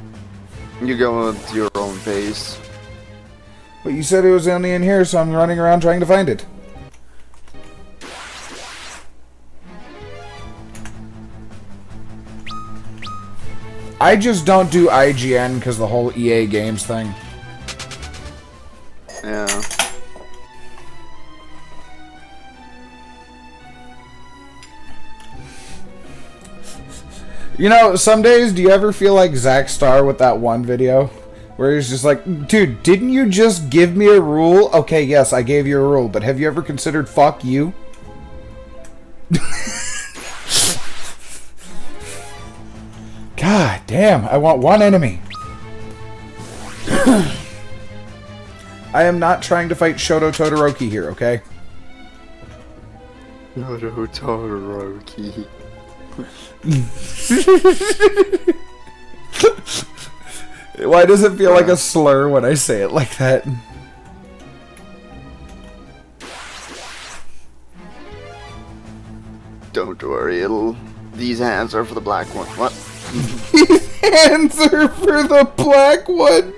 you go at your own pace. But you said it was only in here, so I'm running around trying to find it. I just don't do IGN because the whole EA Games thing. Yeah. You know, some days, do you ever feel like Zack Starr with that one video? Where he's just like, dude, didn't you just give me a rule? Okay, yes, I gave you a rule, but have you ever considered fuck you? God damn, I want one enemy. I am not trying to fight Shoto Todoroki here, okay? Shoto Todoroki. Why does it feel like a slur when I say it like that? Don't worry, these hands are for the black one. What? Hands are for the black one.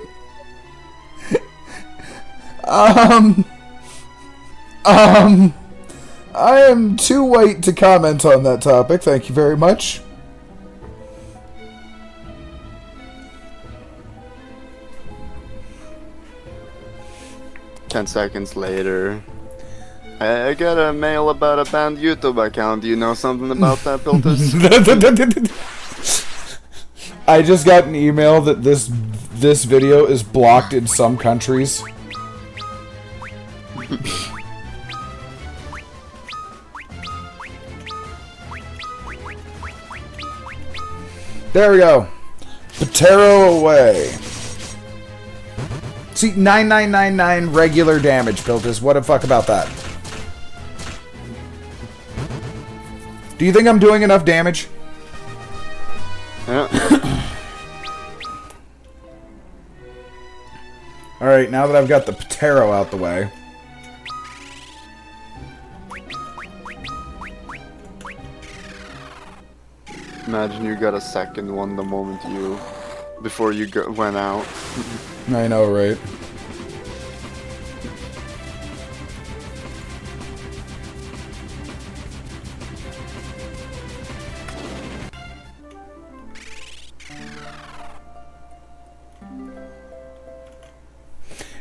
I am too white to comment on that topic. Thank you very much. Ten seconds later. I got a mail about a banned YouTube account. Do you know something about that, Piltus? I just got an email that this video is blocked in some countries. There we go. Patero away. See, 9999 regular damage, Piltus. What the fuck about that? Do you think I'm doing enough damage? Yeah. Alright, now that I've got the Patero out the way. Imagine you got a second one the moment before you went out. I know, right?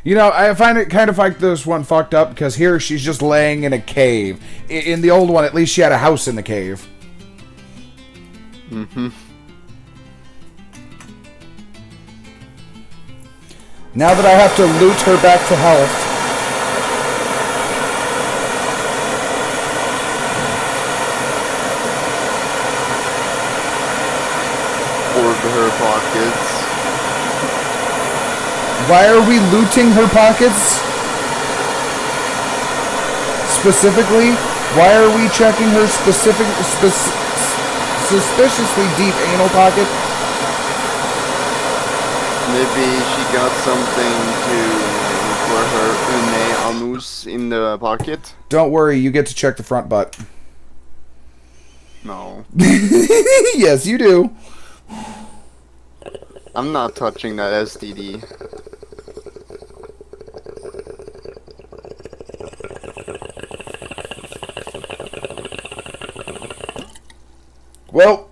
You know, I find it kind of like this one fucked up because here she's just laying in a cave. In the old one, at least she had a house in the cave. Mm-hmm. Now that I have to loot her back to health. Hoard her pockets. Why are we looting her pockets? Specifically, why are we checking her suspiciously deep anal pocket? Maybe she got something for her anus in the pocket. Don't worry, you get to check the front butt. No. Yes, you do. I'm not touching that STD. Well,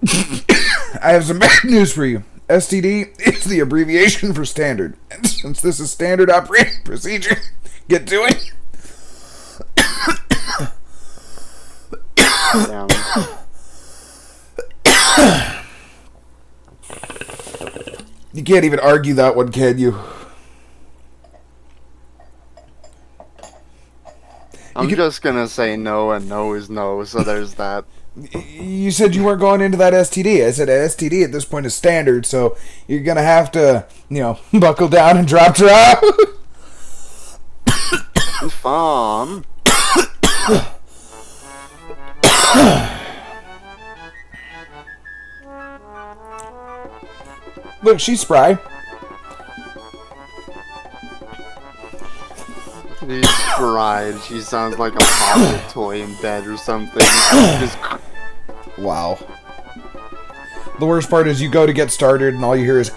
I have some bad news for you. STD is the abbreviation for standard. And since this is standard operating procedure, get to it. Damn. You can't even argue that one, can you? I'm just gonna say no, and no is no, so there's that. You said you weren't going into that STD. I said STD at this point is standard, so you're gonna have to, buckle down and drop. Fun. Look, she's spry. She's fried. She sounds like a pocket toy in bed or something. Just Wow. The worst part is you go to get started and all you hear is...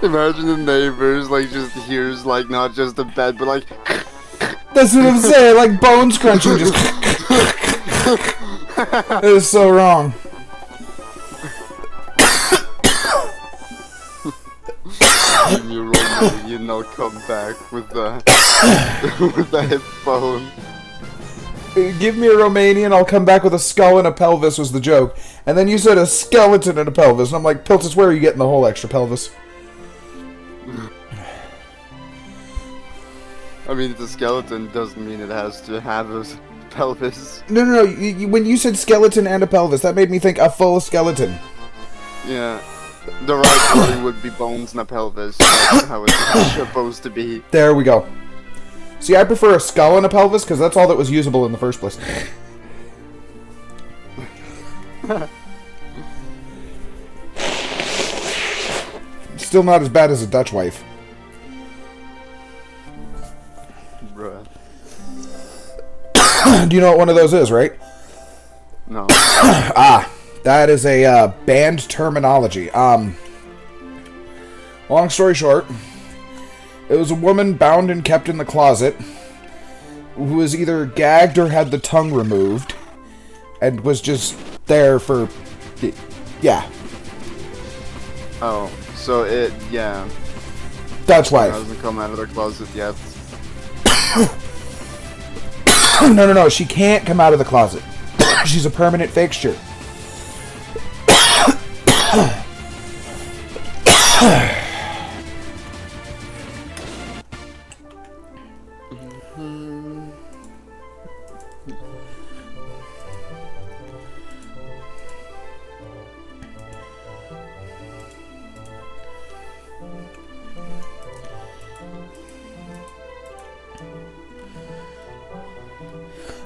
imagine the neighbors, just hears, not just the bed, but, That's what I'm saying, like bones crunching, just... It is so wrong. you're Romanian, I'll come back with the, with the headphone. Give me a Romanian, I'll come back with a skull and a pelvis was the joke. And then you said a skeleton and a pelvis, and I'm like, Piltus, where are you getting the whole extra pelvis? I mean, the skeleton doesn't mean it has to have a pelvis. No. When you said skeleton and a pelvis, that made me think a full skeleton. Yeah. The right wording would be bones and a pelvis. That's how it's supposed to be. There we go. See, I prefer a skull and a pelvis, because that's all that was usable in the first place. Still not as bad as a Dutch wife. Bruh. Do you know what one of those is, right? No. That is a banned terminology. Long story short, it was a woman bound and kept in the closet who was either gagged or had the tongue removed and was just there for... Yeah. Oh, so yeah. Dutch wife. Hasn't come out of their closet yet. No, she can't come out of the closet. She's a permanent fixture.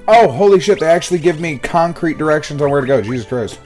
Oh, holy shit, they actually give me concrete directions on where to go. Jesus Christ.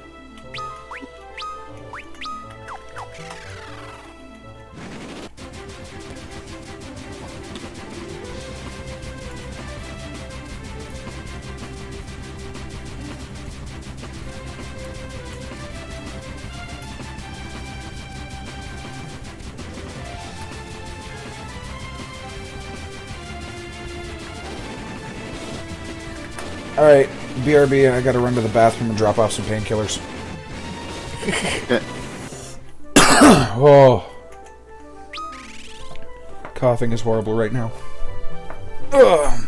Alright, BRB, I gotta run to the bathroom and drop off some painkillers. Oh. Coughing is horrible right now. Ugh.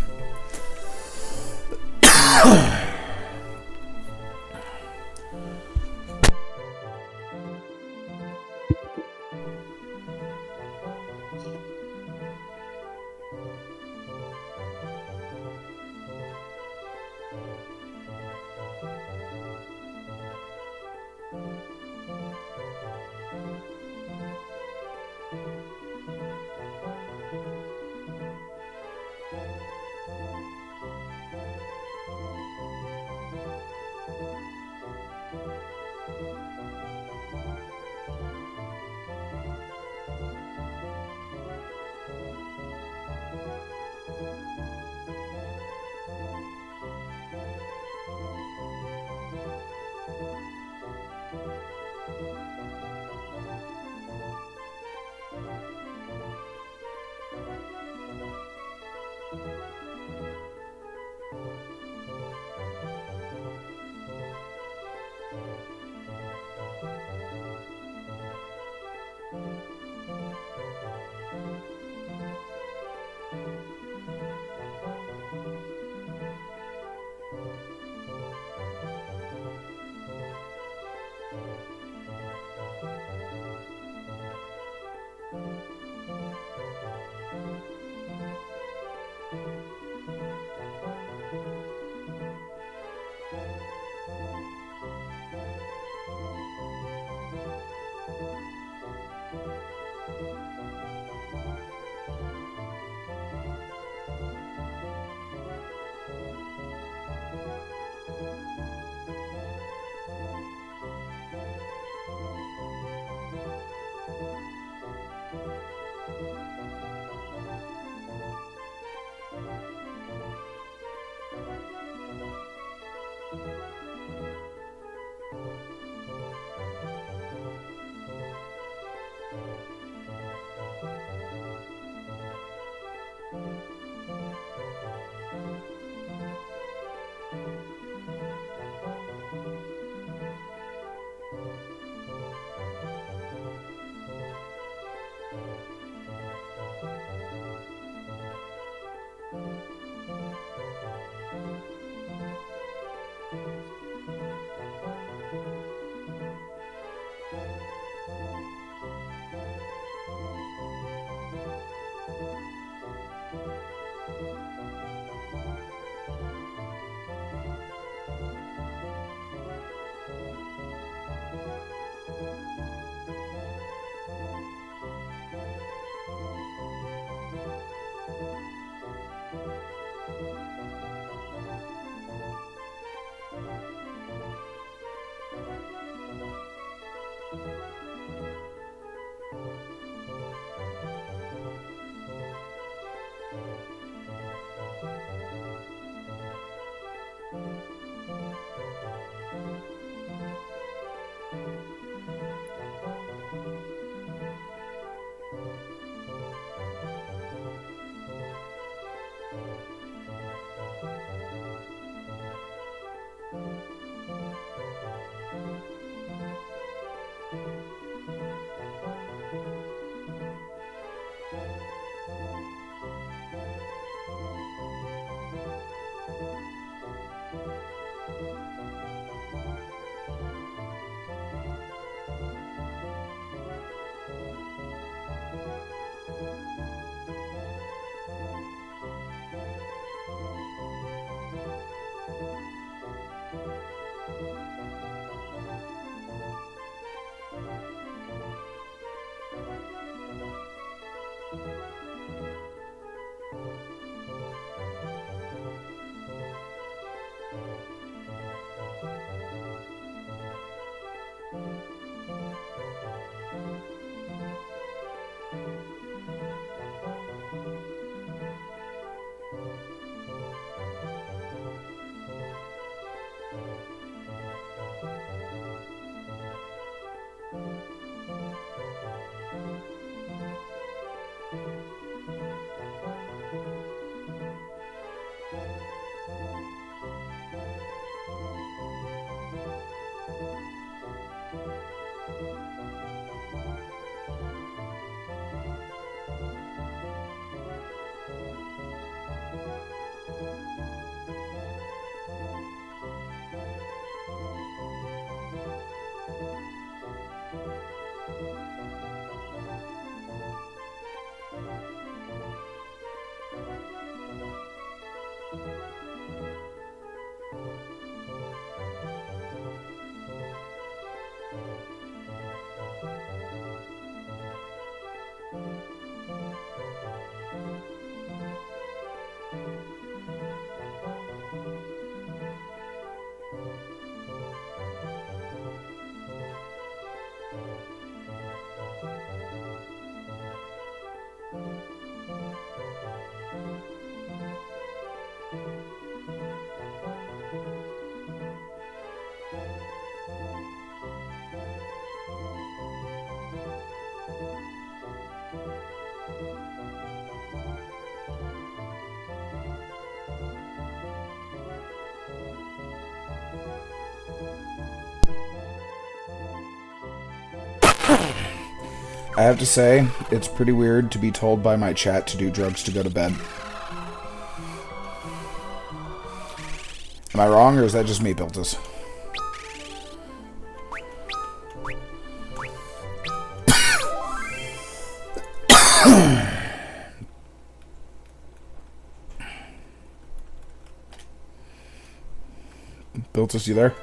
I have to say, it's pretty weird to be told by my chat to do drugs to go to bed. Am I wrong, or is that just me, Piltus? Piltus, you there?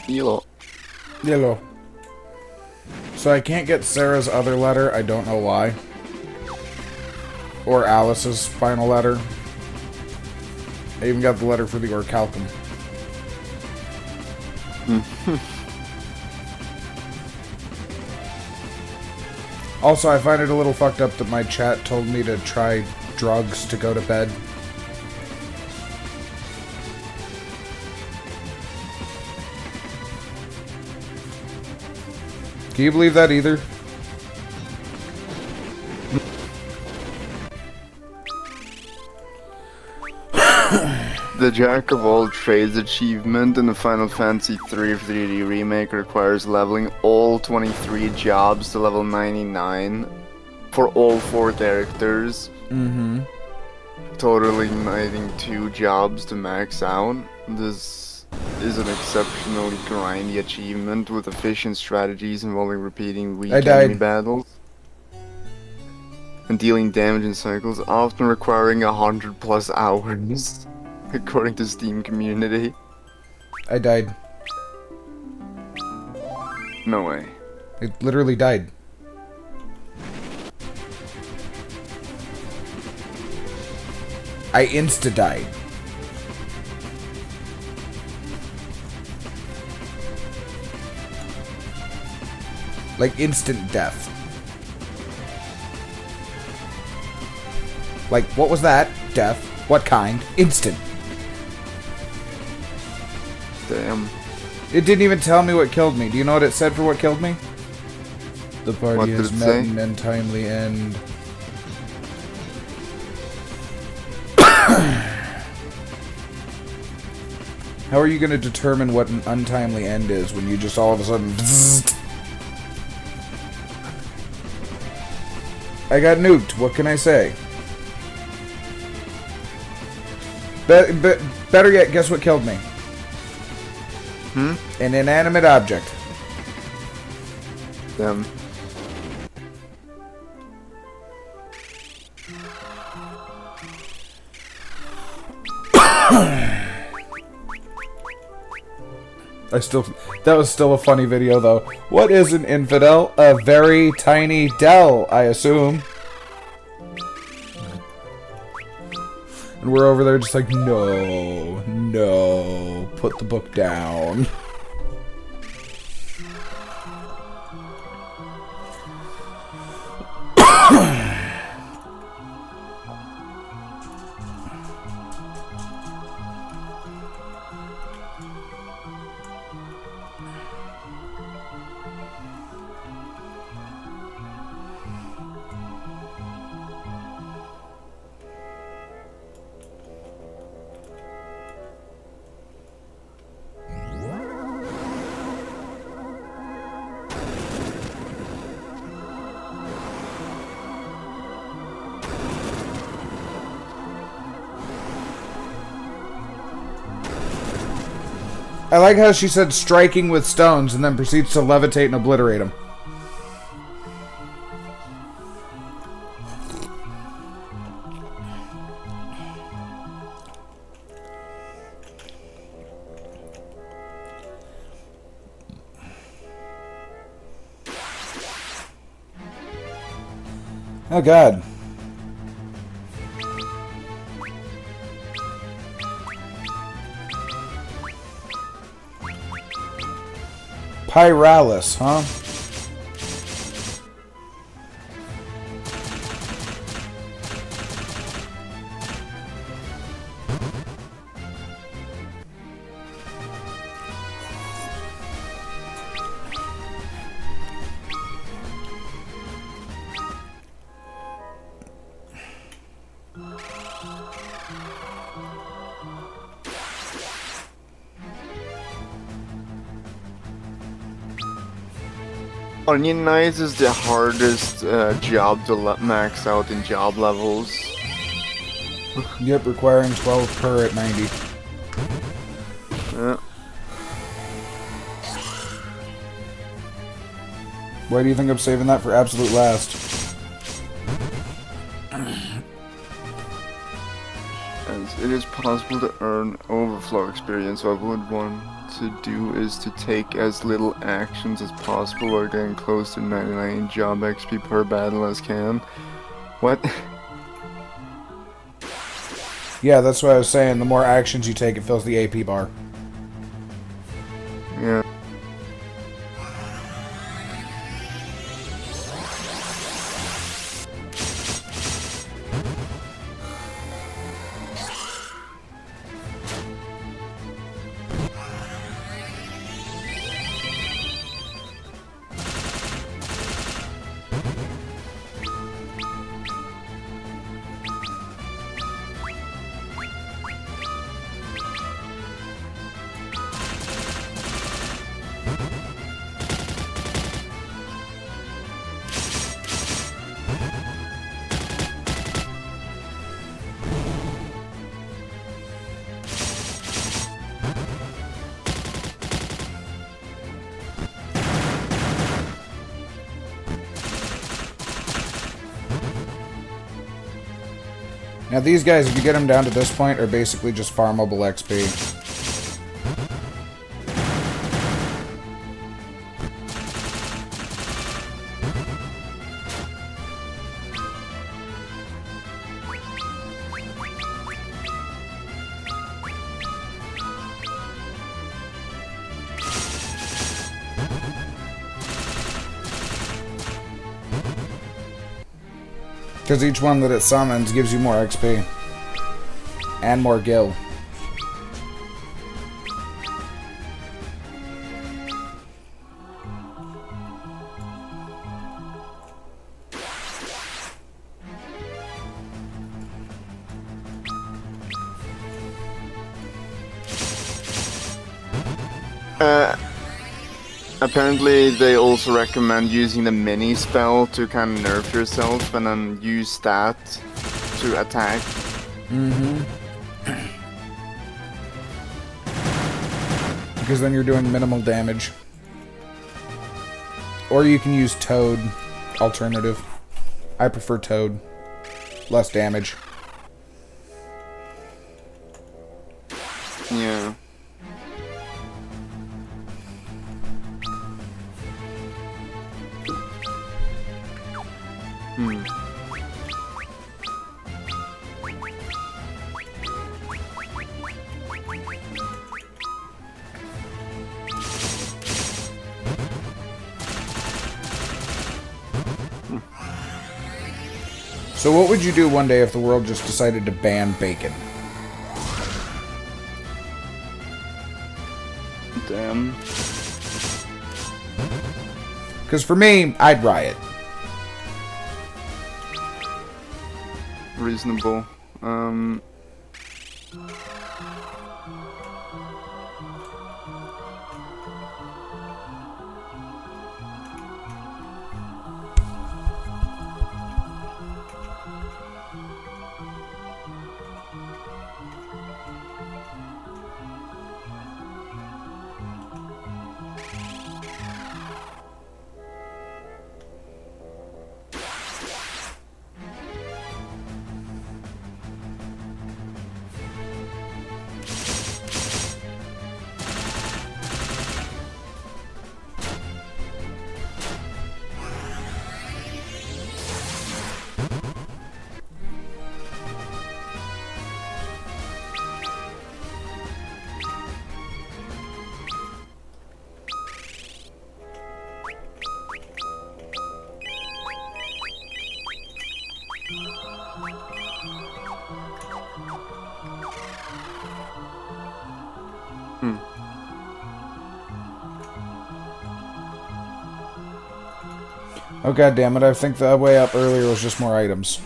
Elo. Yellow. So I can't get Sarah's other letter. I don't know why. Or Alice's final letter. I even got the letter for the Orichalcum. Also, I find it a little fucked up that my chat told me to try drugs to go to bed. Can you believe that either? The Jack of All Trades achievement in the Final Fantasy III 3D Remake requires leveling all 23 jobs to level 99 for all 4 characters. Mm-hmm. Totally needing 2 jobs to max out. This is an exceptionally grindy achievement with efficient strategies involving repeating weak I died. enemy battles and dealing damage in cycles, often requiring 100+ hours, according to Steam community. I died. No way. It literally died. I insta-died. Like instant death. Like, what was that? Death. What kind? Instant. Damn. It didn't even tell me what killed me. Do you know what it said for what killed me? The What party did has it met say? an untimely end. How are you going to determine what an untimely end is when you just all of a sudden... I got nuked. What can I say? Better yet, guess what killed me? An inanimate object. Damn. That was still a funny video, though. What is an infidel? A very tiny Dell, I assume. And we're over there just like, no, no, put the book down. I like how she said striking with stones and then proceeds to levitate and obliterate them. Oh god. Pyralis, huh? Onion Knights is the hardest job to max out in job levels. Yep, requiring 12 per at 90. Yeah. Why do you think I'm saving that for absolute last? As it is possible to earn overflow experience, what I would want to do is to take as little actions as possible or getting close to 99 job XP per battle as can. What? Yeah, that's what I was saying. The more actions you take, it fills the AP bar. Yeah. Now these guys, if you get them down to this point, are basically just farmable XP. Because each one that it summons gives you more XP. And more gil. Apparently they also recommend using the mini spell to kind of nerf yourself and then use that to attack. Because then you're doing minimal damage. Or you can use Toad alternative. I prefer Toad. Less damage. Yeah. So what would you do one day if the world just decided to ban bacon? Damn. Because for me, I'd riot. Reasonable. Oh god damn it, I think the way up earlier was just more items.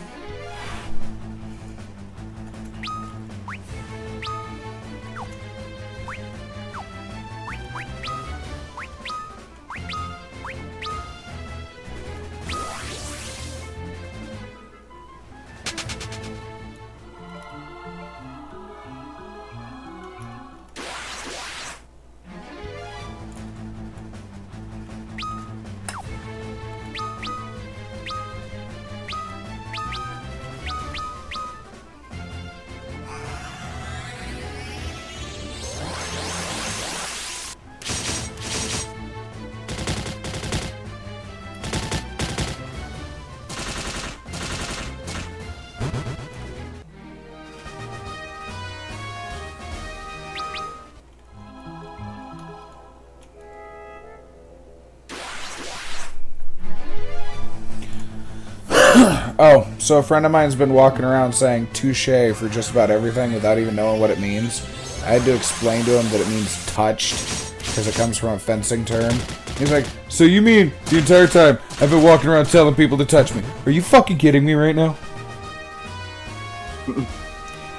Oh, so a friend of mine's been walking around saying touche for just about everything without even knowing what it means. I had to explain to him that it means touched, because it comes from a fencing term. He's like, so you mean the entire time I've been walking around telling people to touch me? Are you fucking kidding me right now?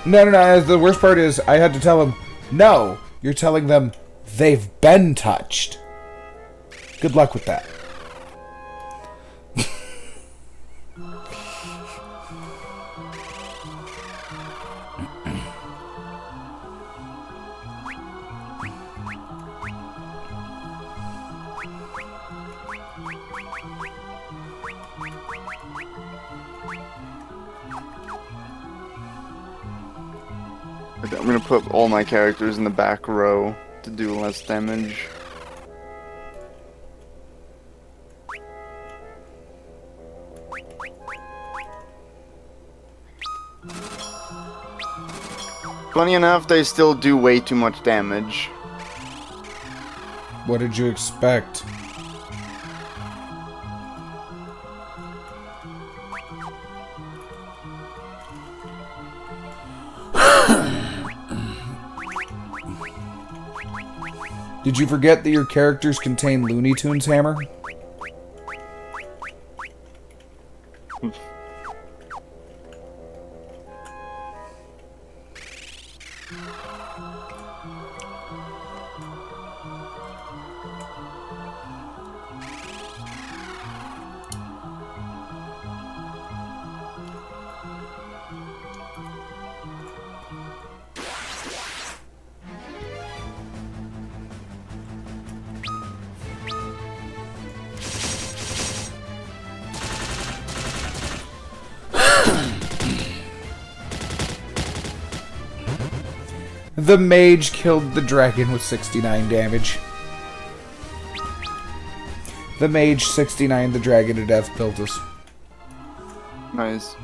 No, the worst part is I had to tell him, no, you're telling them they've been touched. Good luck with that. Okay, I'm gonna put all my characters in the back row to do less damage. Funny enough, they still do way too much damage. What did you expect? Did you forget that your characters contain Looney Tunes hammer? The mage killed the dragon with 69 damage. The mage 69 the dragon to death, Piltus. Nice.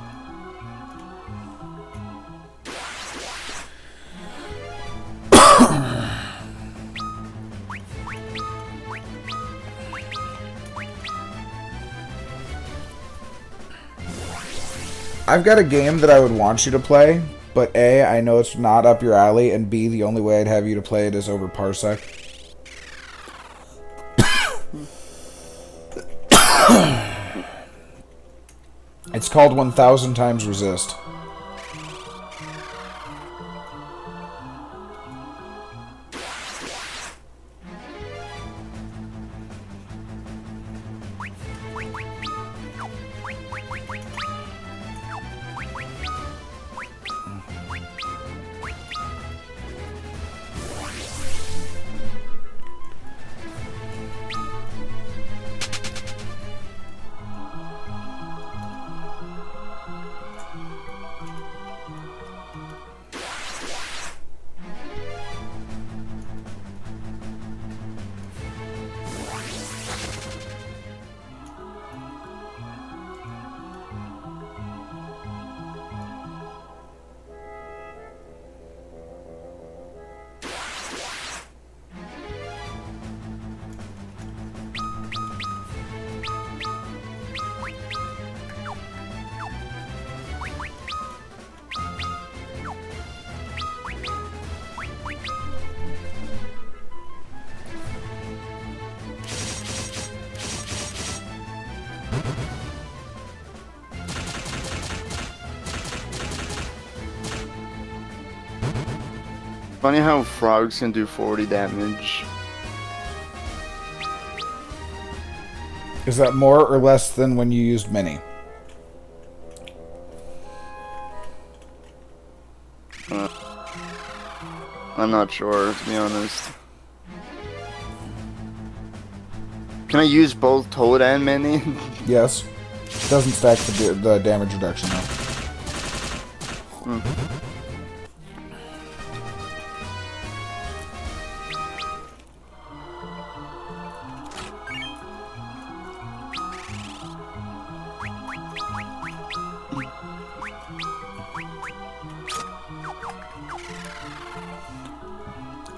I've got a game that I would want you to play, but A, I know it's not up your alley, and B, the only way I'd have you to play it is over Parsec. It's called 1000 Times Resist. Funny how frogs can do 40 damage. Is that more or less than when you used Mini? I'm not sure, to be honest. Can I use both Toad and Mini? Yes. Doesn't stack the damage reduction though.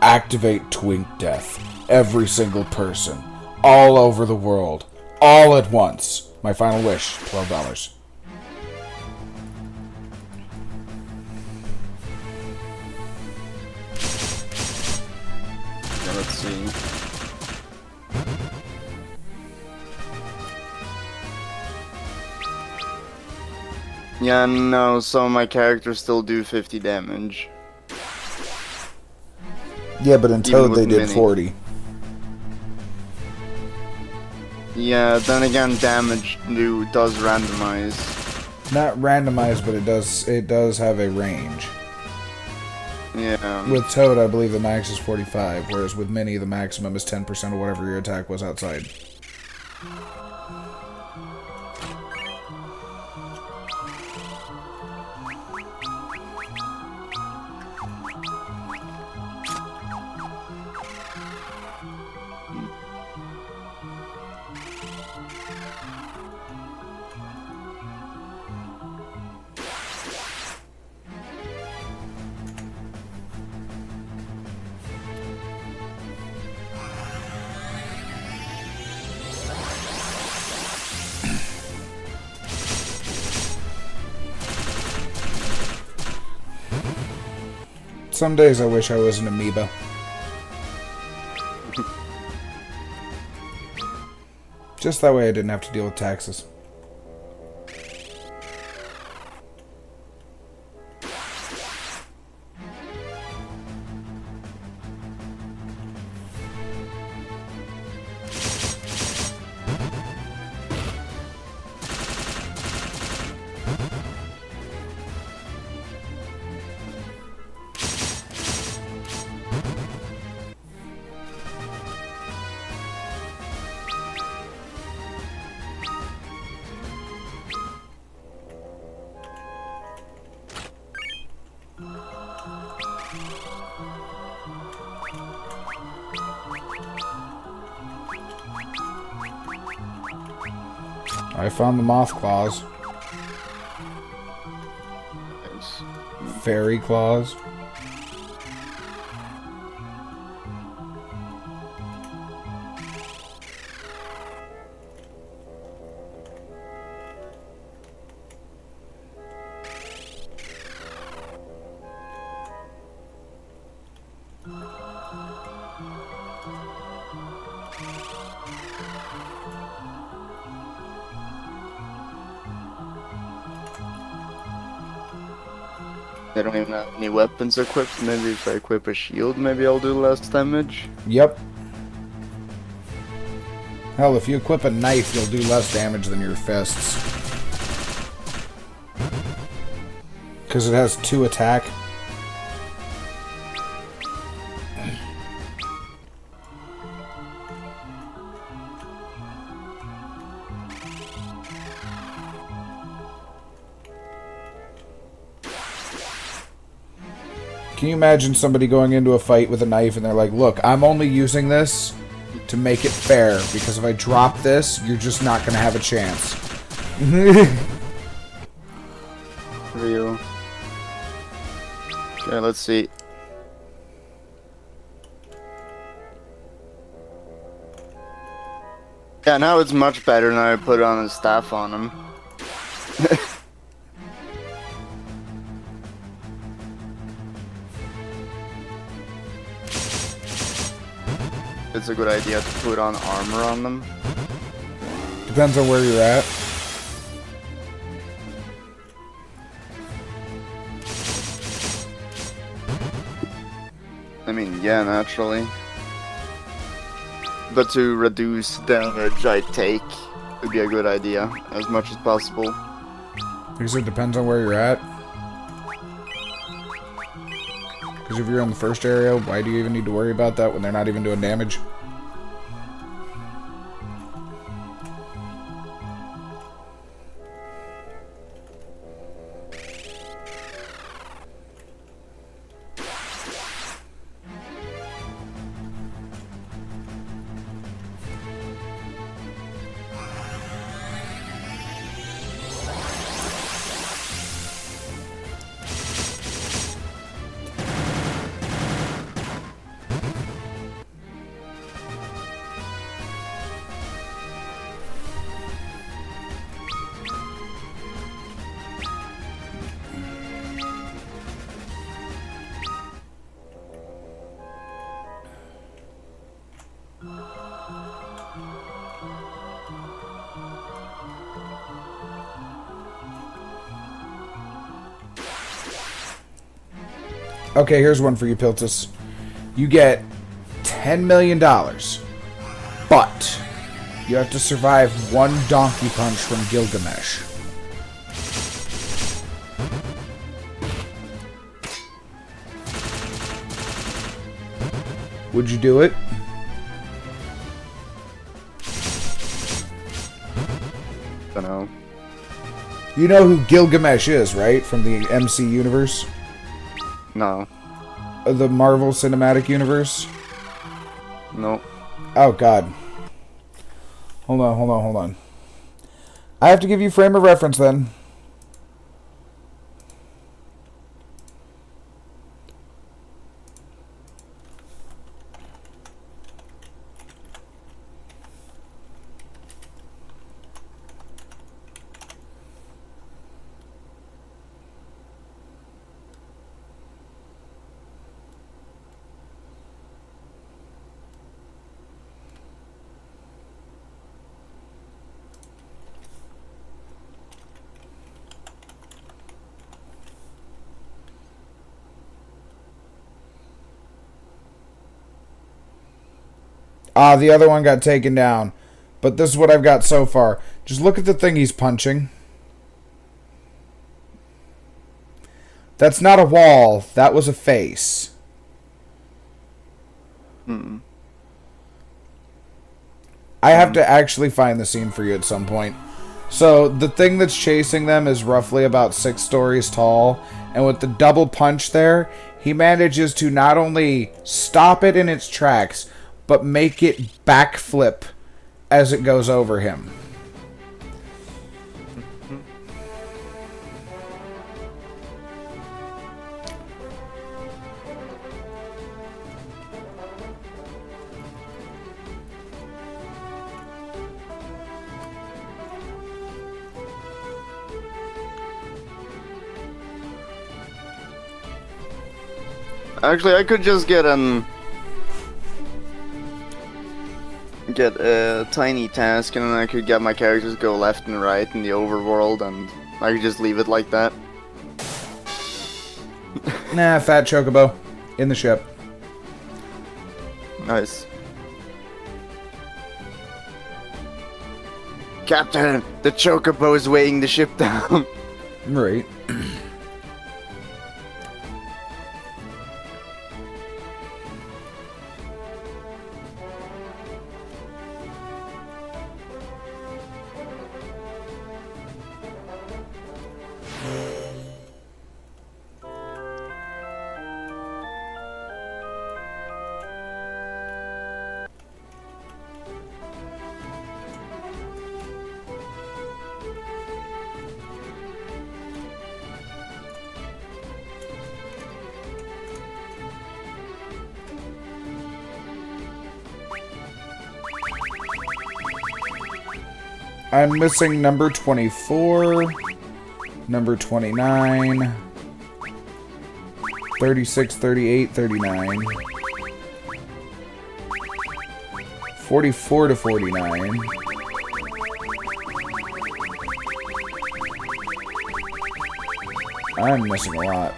Activate Twink Death. Every single person. All over the world. All at once. My final wish, $12. Yeah, let's see. Yeah, no, some of my characters still do 50 damage. Yeah, but in Toad with they did Mini. 40. Yeah, then again, damage does randomize. Not randomized, but it does have a range. Yeah. With Toad, I believe the max is 45, whereas with Mini, the maximum is 10% of whatever your attack was outside. Some days I wish I was an amoeba. Just that way I didn't have to deal with taxes. I found the moth claws. Nice. Fairy claws. They don't even have any weapons equipped. Maybe if I equip a shield, maybe I'll do less damage. Yep. Hell, if you equip a knife, you'll do less damage than your fists. Because it has 2 attack. Can you imagine somebody going into a fight with a knife and they're like, look, I'm only using this to make it fair, because if I drop this, you're just not going to have a chance. Real. Okay, let's see. Yeah, now it's much better now I put on a staff on him. It's a good idea to put on armor on them. Depends on where you're at. I mean, yeah, naturally. But to reduce damage I take would be a good idea, as much as possible. Like I said, depends on where you're at. Because if you're in the first area, why do you even need to worry about that when they're not even doing damage? Okay, here's one for you, Piltus. You get $10 million, but you have to survive 1 donkey punch from Gilgamesh. Would you do it? Dunno. You know who Gilgamesh is, right? From the MC universe? No. The Marvel Cinematic Universe? No. Oh, God. Hold on. I have to give you frame of reference, then. The other one got taken down. But this is what I've got so far. Just look at the thing he's punching. That's not a wall. That was a face. I have to actually find the scene for you at some point. So, the thing that's chasing them is roughly about 6 stories tall. And with the double punch there, he manages to not only stop it in its tracks, but make it backflip as it goes over him. Actually, I could just get a tiny task, and then I could get my characters go left and right in the overworld, and I could just leave it like that. Nah, fat chocobo. In the ship. Nice. Captain, the chocobo is weighing the ship down. Right. I'm missing number 24, number 29, 36, 38, 39, 44 to 49. I'm missing a lot.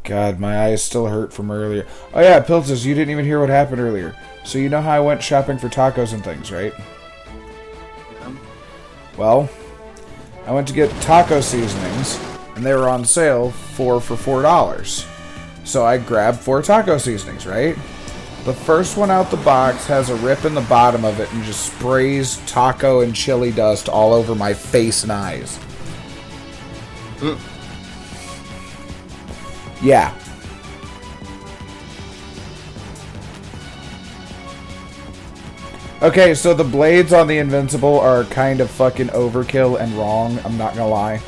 God, my eyes still hurt from earlier. Oh yeah, Pilzes, you didn't even hear what happened earlier. So you know how I went shopping for tacos and things, right? Yeah. Well, I went to get taco seasonings, and they were on sale, 4 for $4. So I grabbed 4 taco seasonings, right? The first one out the box has a rip in the bottom of it and just sprays taco and chili dust all over my face and eyes. Yeah. Okay, so the blades on the Invincible are kind of fucking overkill and wrong, I'm not gonna lie.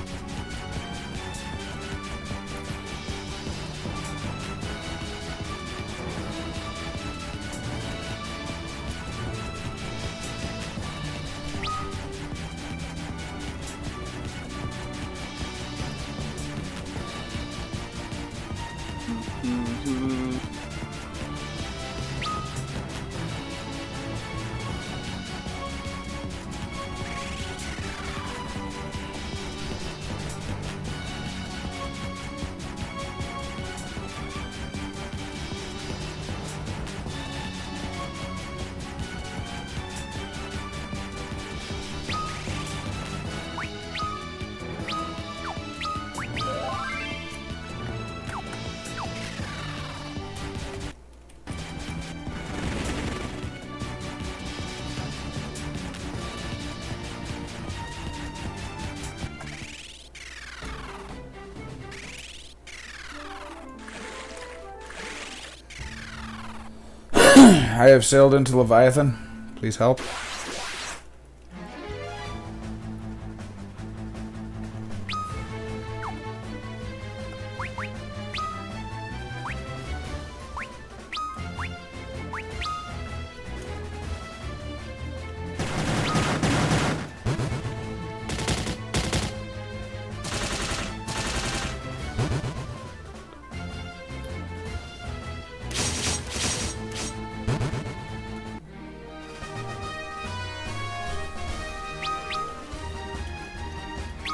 I have sailed into Leviathan. Please help.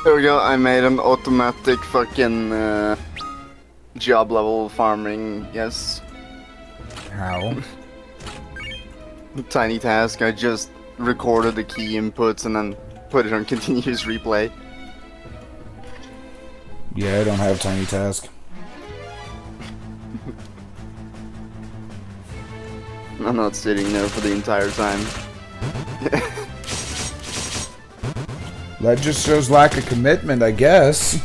There we go, I made an automatic fucking job level farming, yes. How? Tiny task, I just recorded the key inputs and then put it on continuous replay. Yeah, I don't have Tiny Task. I'm not sitting there for the entire time. That just shows lack of commitment, I guess.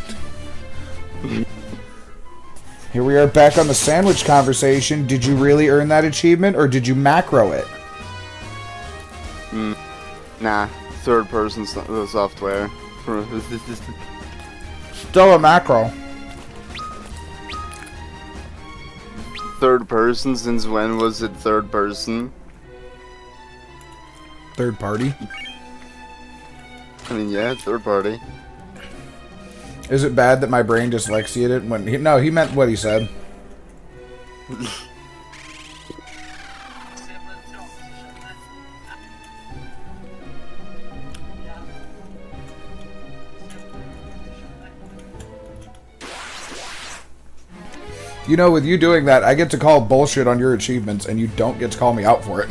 Here we are back on the sandwich conversation. Did you really earn that achievement, or did you macro it? Nah, third person software. Still a macro. Third person, since when was it third person? Third party. I mean, yeah, third party. Is it bad that my brain dyslexiated it when he... No, he meant what he said. You know, with you doing that, I get to call bullshit on your achievements, and you don't get to call me out for it.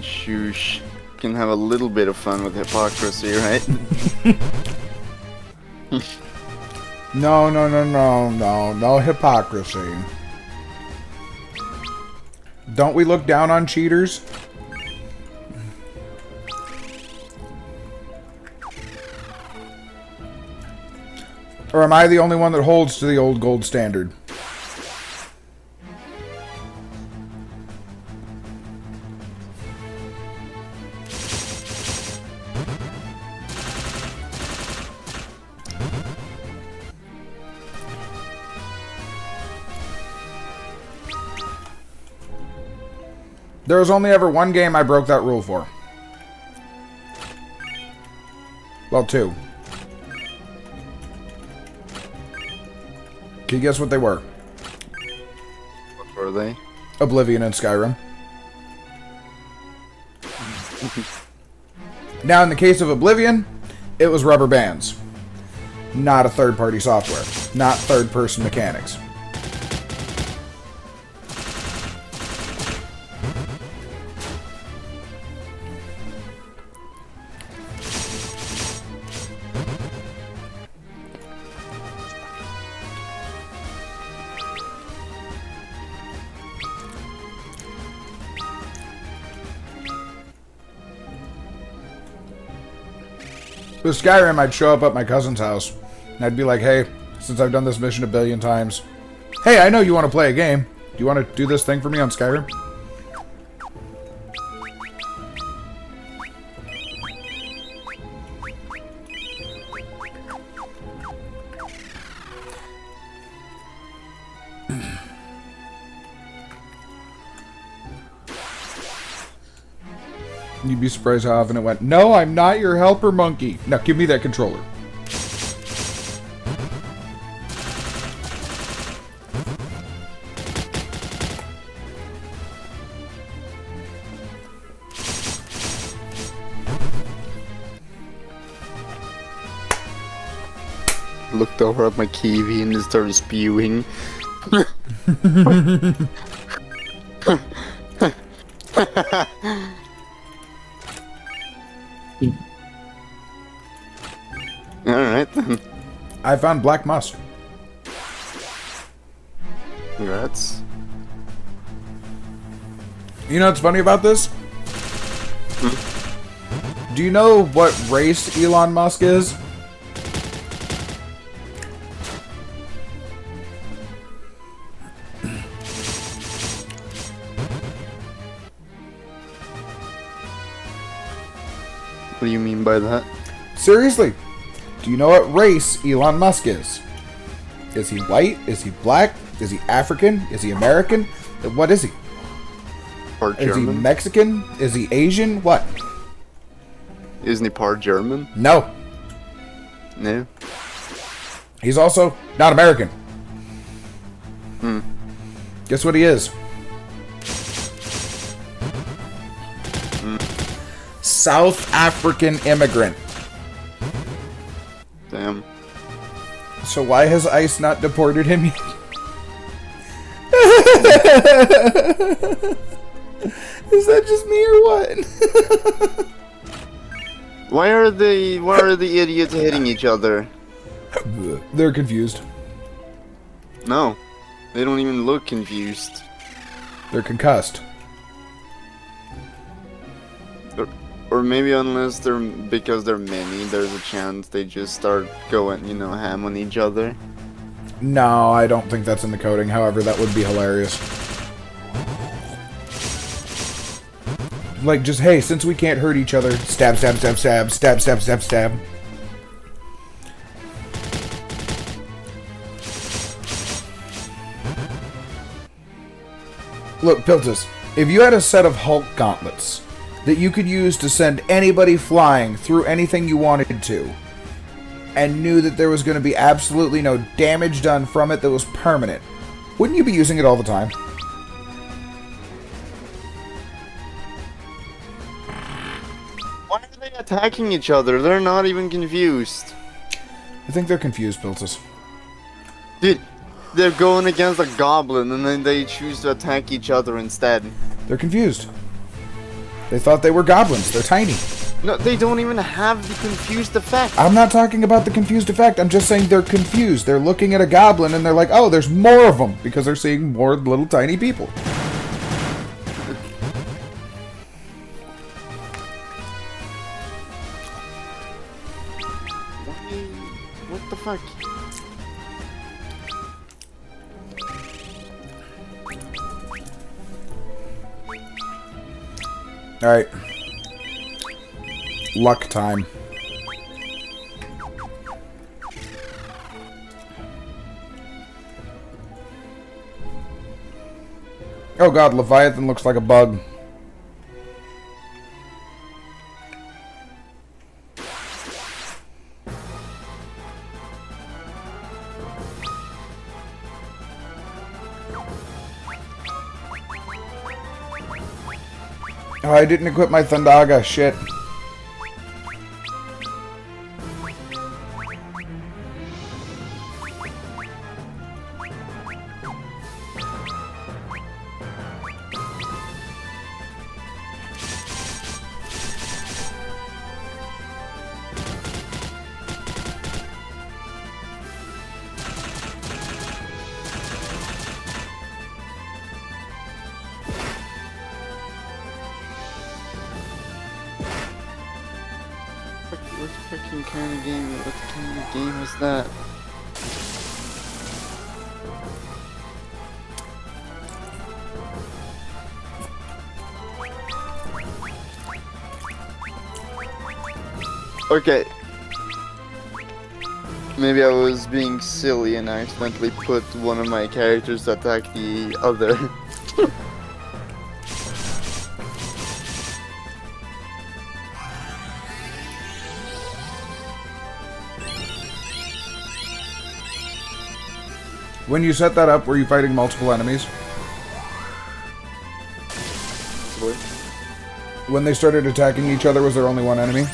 Shoosh. Can have a little bit of fun with hypocrisy, right? No hypocrisy. Don't we look down on cheaters? Or am I the only one that holds to the old gold standard? There was only ever one game I broke that rule for. Well, two. Can you guess what they were? What were they? Oblivion and Skyrim. Now, in the case of Oblivion, it was rubber bands. Not a third-party software. Not third-person mechanics. With Skyrim, I'd show up at my cousin's house, and I'd be like, hey, since I've done this mission a billion times, hey, I know you want to play a game. Do you want to do this thing for me on Skyrim? You'd be surprised how often it went, no, I'm not your helper monkey. Now, give me that controller. Looked over at my kiwi and just started spewing. Alright then. I found Black Musk. Congrats. You know what's funny about this? Do you know what race Elon Musk is? by that? Seriously, do you know what race Elon Musk is? Is he white? Is he black? Is he African? Is he American? What is he? Part Is he German? Mexican? Is he Asian? What? Isn't he part German? No. No. He's also not American. Guess what he is? South African immigrant. Damn. So why has ICE not deported him yet? Is that just me or what? Why are the idiots hitting each other? They're confused. No. They don't even look confused. They're concussed. Or maybe unless because they're many, there's a chance they just start going, ham on each other. No, I don't think that's in the coding. However, that would be hilarious. Like, just, hey, since we can't hurt each other, stab, stab, stab, stab, stab, stab, stab, stab. Look, Piltus, if you had a set of Hulk gauntlets that you could use to send anybody flying through anything you wanted to, and knew that there was going to be absolutely no damage done from it that was permanent, wouldn't you be using it all the time? Why are they attacking each other? They're not even confused. I think they're confused, Piltus. Dude, they're going against a goblin and then they choose to attack each other instead. They're confused. They thought they were goblins. They're tiny. No, they don't even have the confused effect. I'm not talking about the confused effect. I'm just saying they're confused. They're looking at a goblin and they're like, oh, there's more of them, because they're seeing more little tiny people. What the fuck? Alright. Luck time. Oh god, Leviathan looks like a bug. Oh, I didn't equip my Thundaga. Shit. What fucking kind of game? What kind of game is that? Okay. Maybe I was being silly and I accidentally put one of my characters to attack the other. When you set that up, were you fighting multiple enemies? What? When they started attacking each other, was there only one enemy?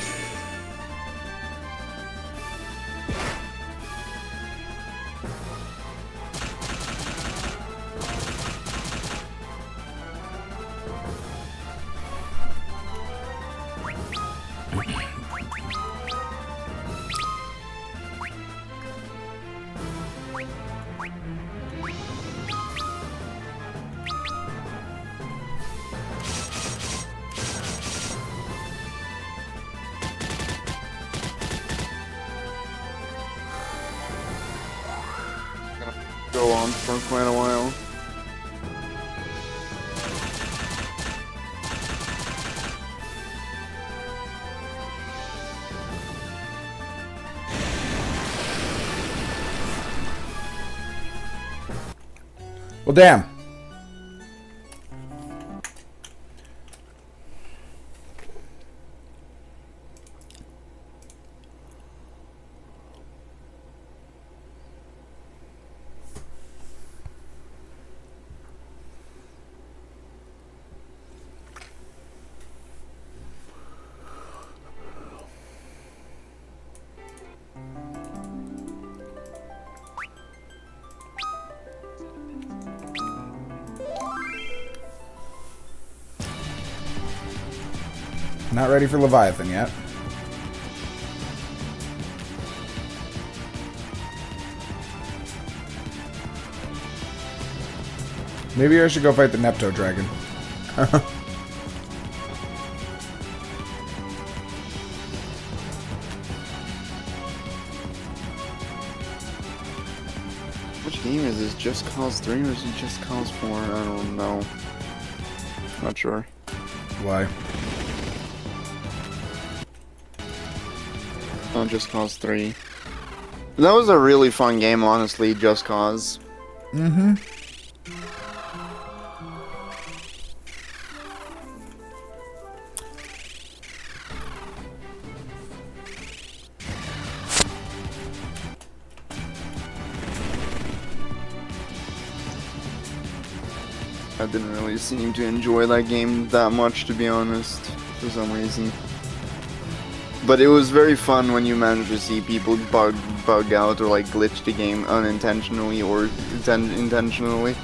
Go on for quite a while. Well, damn. Not ready for Leviathan yet. Maybe I should go fight the Nepto Dragon. Which game is this? Just Cause 3 or is it Just Cause 4? I don't know. Not sure. Why? Oh, Just Cause 3. That was a really fun game, honestly, Just Cause. Mm-hmm. I didn't really seem to enjoy that game that much, to be honest, for some reason. But it was very fun when you managed to see people bug out or like glitch the game unintentionally or intentionally.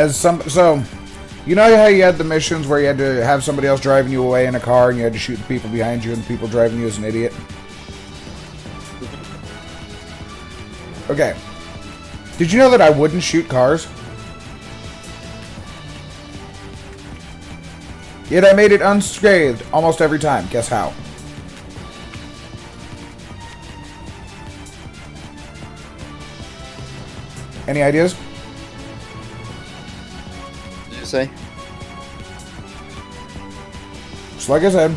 So, you know how you had the missions where you had to have somebody else driving you away in a car and you had to shoot the people behind you and the people driving you as an idiot? Okay. Did you know that I wouldn't shoot cars? Yet I made it unscathed almost every time. Guess how? Any ideas? Did you say? So like I said,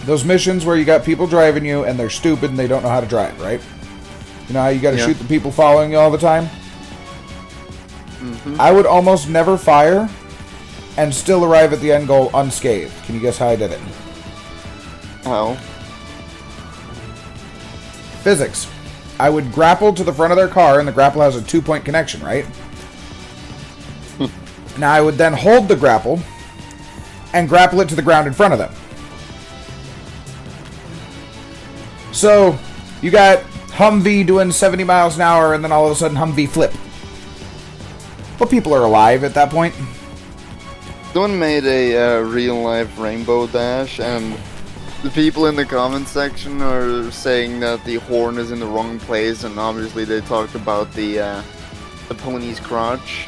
those missions where you got people driving you and they're stupid and they don't know how to drive, right? You know how you got to shoot the people following you all the time? Mm-hmm. I would almost never fire and still arrive at the end goal unscathed. Can you guess how I did it? How? Physics. I would grapple to the front of their car, and the grapple has a 2-point connection, right? Now I would then hold the grapple and grapple it to the ground in front of them. So, you got Humvee doing 70 miles an hour, and then all of a sudden Humvee flip. But people are alive at that point. Someone made a real-life Rainbow Dash, and the people in the comment section are saying that the horn is in the wrong place, and obviously they talked about the pony's crotch.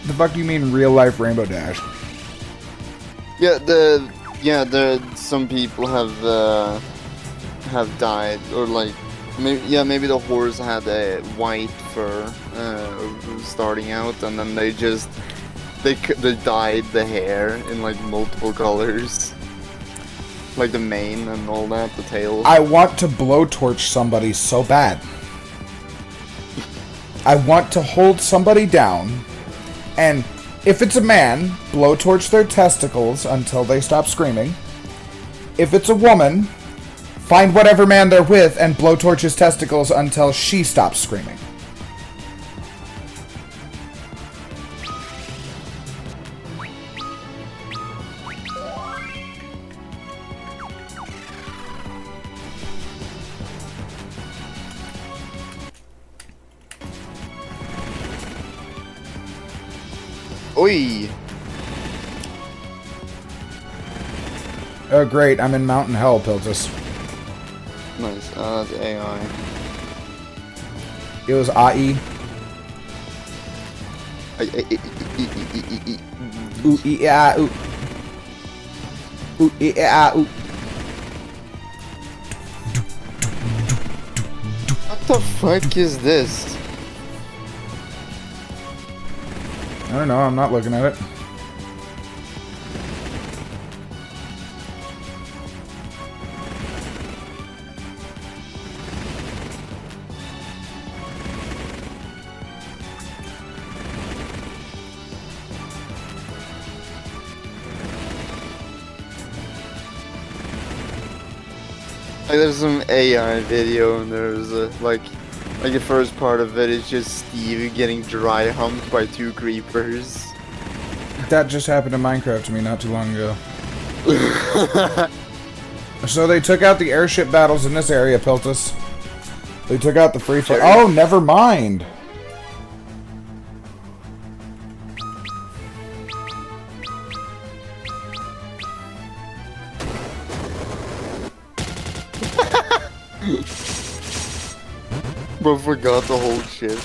The fuck do you mean real life Rainbow Dash? Yeah, some people have died, or like, maybe the horse had a white fur starting out, and then they dyed the hair in like multiple colors, like the mane and all that, the tail. I want to blowtorch somebody so bad. I want to hold somebody down, and if it's a man, blowtorch their testicles until they stop screaming. If it's a woman, find whatever man they're with and blowtorch his testicles until she stops screaming. Oi! Oh great, I'm in Mountain Hell, Piltus. Nice, that's AI. It was AI. Ooh, yeah, ooh. Ooh, yeah, ooh. What the fuck is this? I don't know, I'm not looking at it. There's some AI video, and there's like the first part of it is just Steve getting dry humped by 2 creepers. That just happened in Minecraft to me not too long ago. So they took out the airship battles in this area, Piltus. They took out the free fire. Oh, never mind. But forgot the whole shit.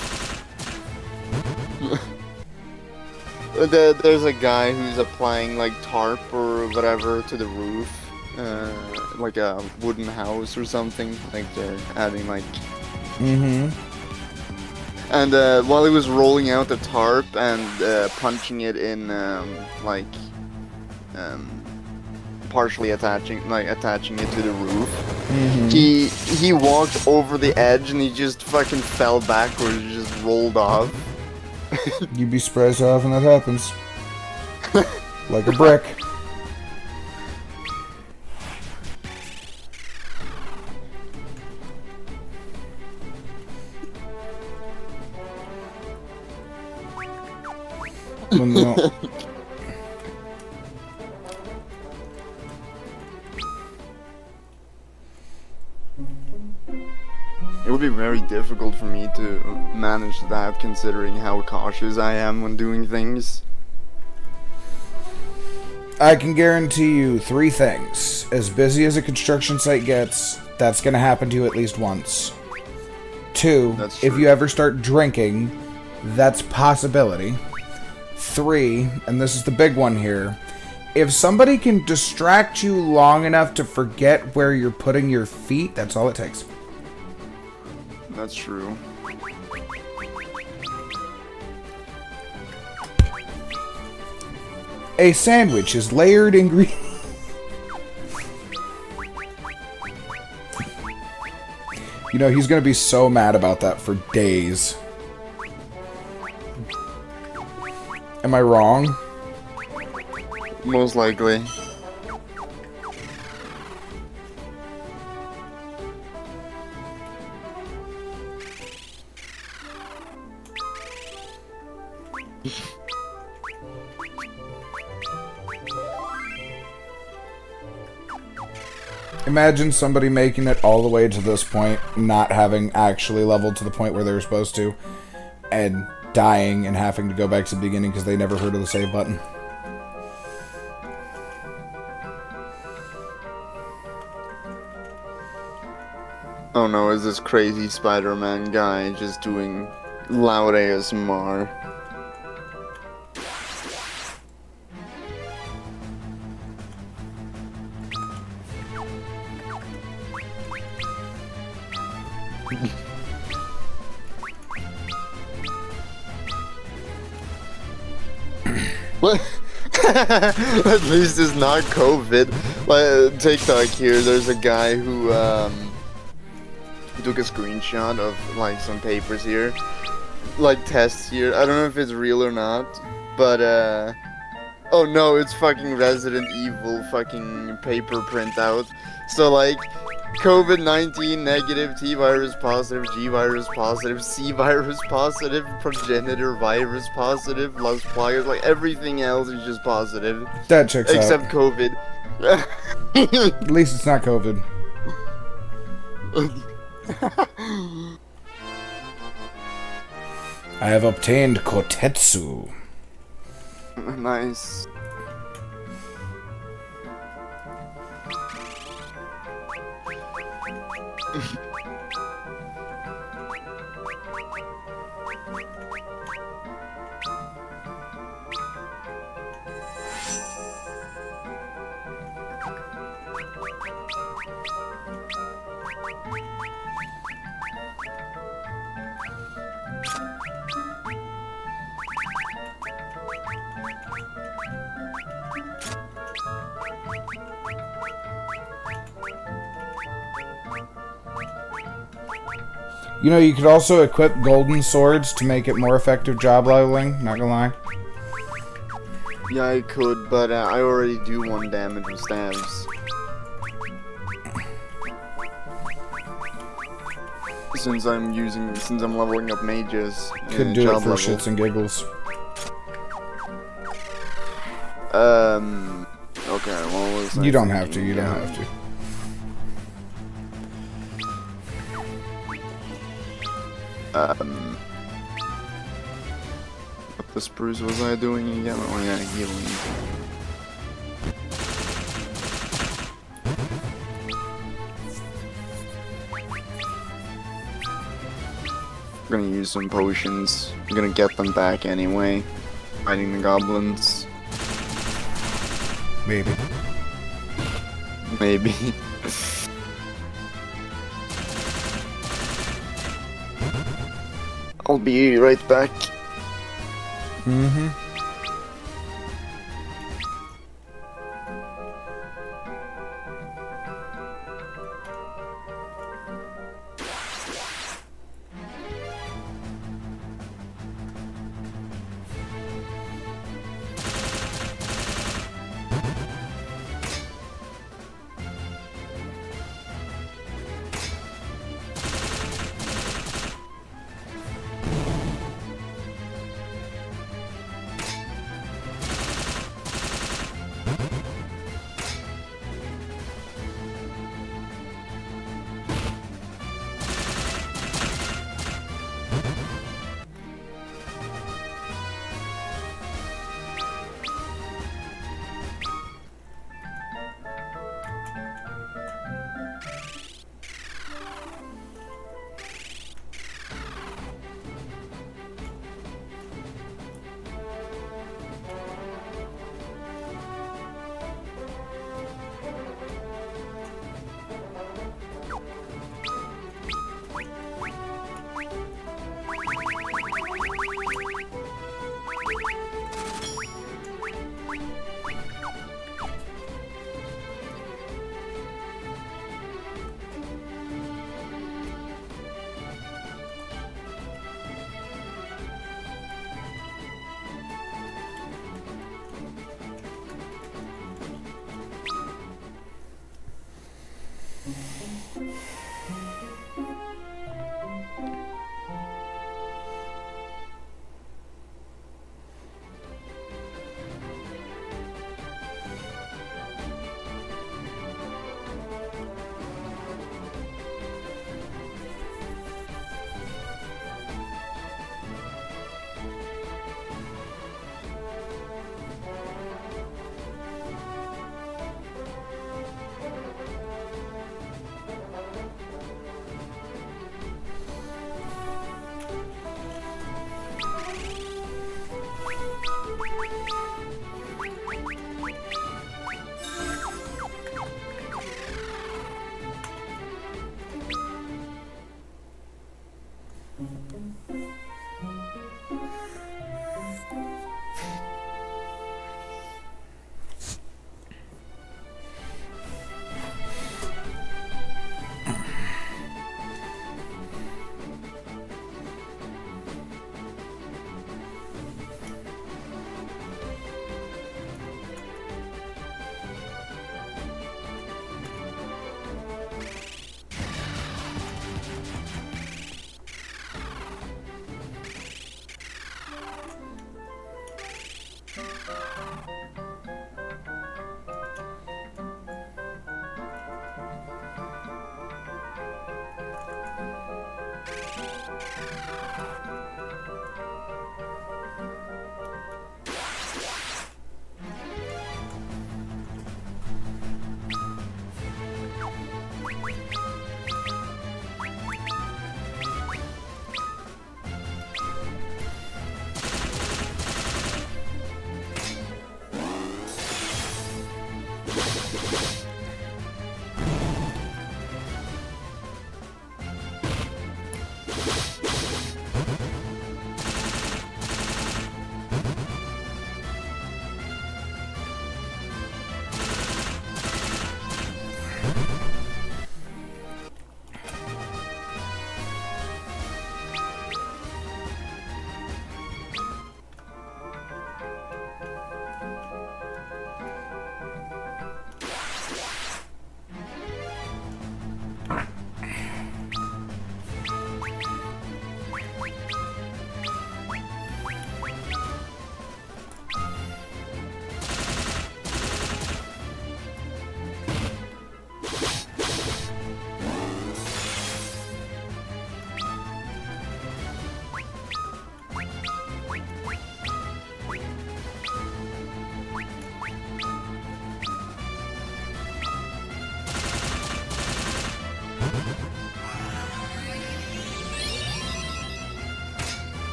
There's a guy who's applying like tarp or whatever to the roof, like a wooden house or something. Like they're adding like. And while he was rolling out the tarp and punching it in, partially attaching it to the roof, he walked over the edge and he just fucking fell backwards, just rolled off. You'd be surprised how often that happens. Like a brick. It would be very difficult for me to manage that, considering how cautious I am when doing things. I can guarantee you 3 things. As busy as a construction site gets, that's going to happen to you at least once. 2, if you ever start drinking, that's a possibility. 3, and this is the big one here, if somebody can distract you long enough to forget where you're putting your feet, that's all it takes. That's true. A sandwich is layered ingredients. You know, he's gonna be so mad about that for days. Am I wrong? Most likely. Imagine somebody making it all the way to this point, not having actually leveled to the point where they were supposed to, and dying and having to go back to the beginning because they never heard of the save button. Oh no, is this crazy Spider-Man guy just doing loud ASMR? What? At least it's not COVID. Like, TikTok here, there's a guy who took a screenshot of like some papers here, like tests here. I don't know if it's real or not, but oh no, it's fucking Resident Evil fucking paper printout. So like, COVID-19 negative, T-virus positive, G-virus positive, C-virus positive, progenitor virus positive, Las Plagas, like everything else is just positive. That checks except out. COVID. At least it's not COVID. I have obtained Kotetsu. Nice. You know, you could also equip golden swords to make it more effective job leveling, not gonna lie. Yeah, I could, but I already do 1 damage with stabs. since I'm leveling up mages. Could do it child for level. shits and giggles. Okay, what was I You don't have to, thinking? you don't Yeah. have to. What the spruce was I doing again? Oh yeah, healing. I'm gonna use some potions. I'm gonna get them back anyway. Fighting the goblins. Maybe. Maybe. I'll be right back. Mm-hmm.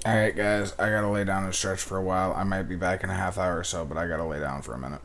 Alright, guys, I gotta lay down and stretch for a while. I might be back in a half hour or so, but I gotta lay down for a minute.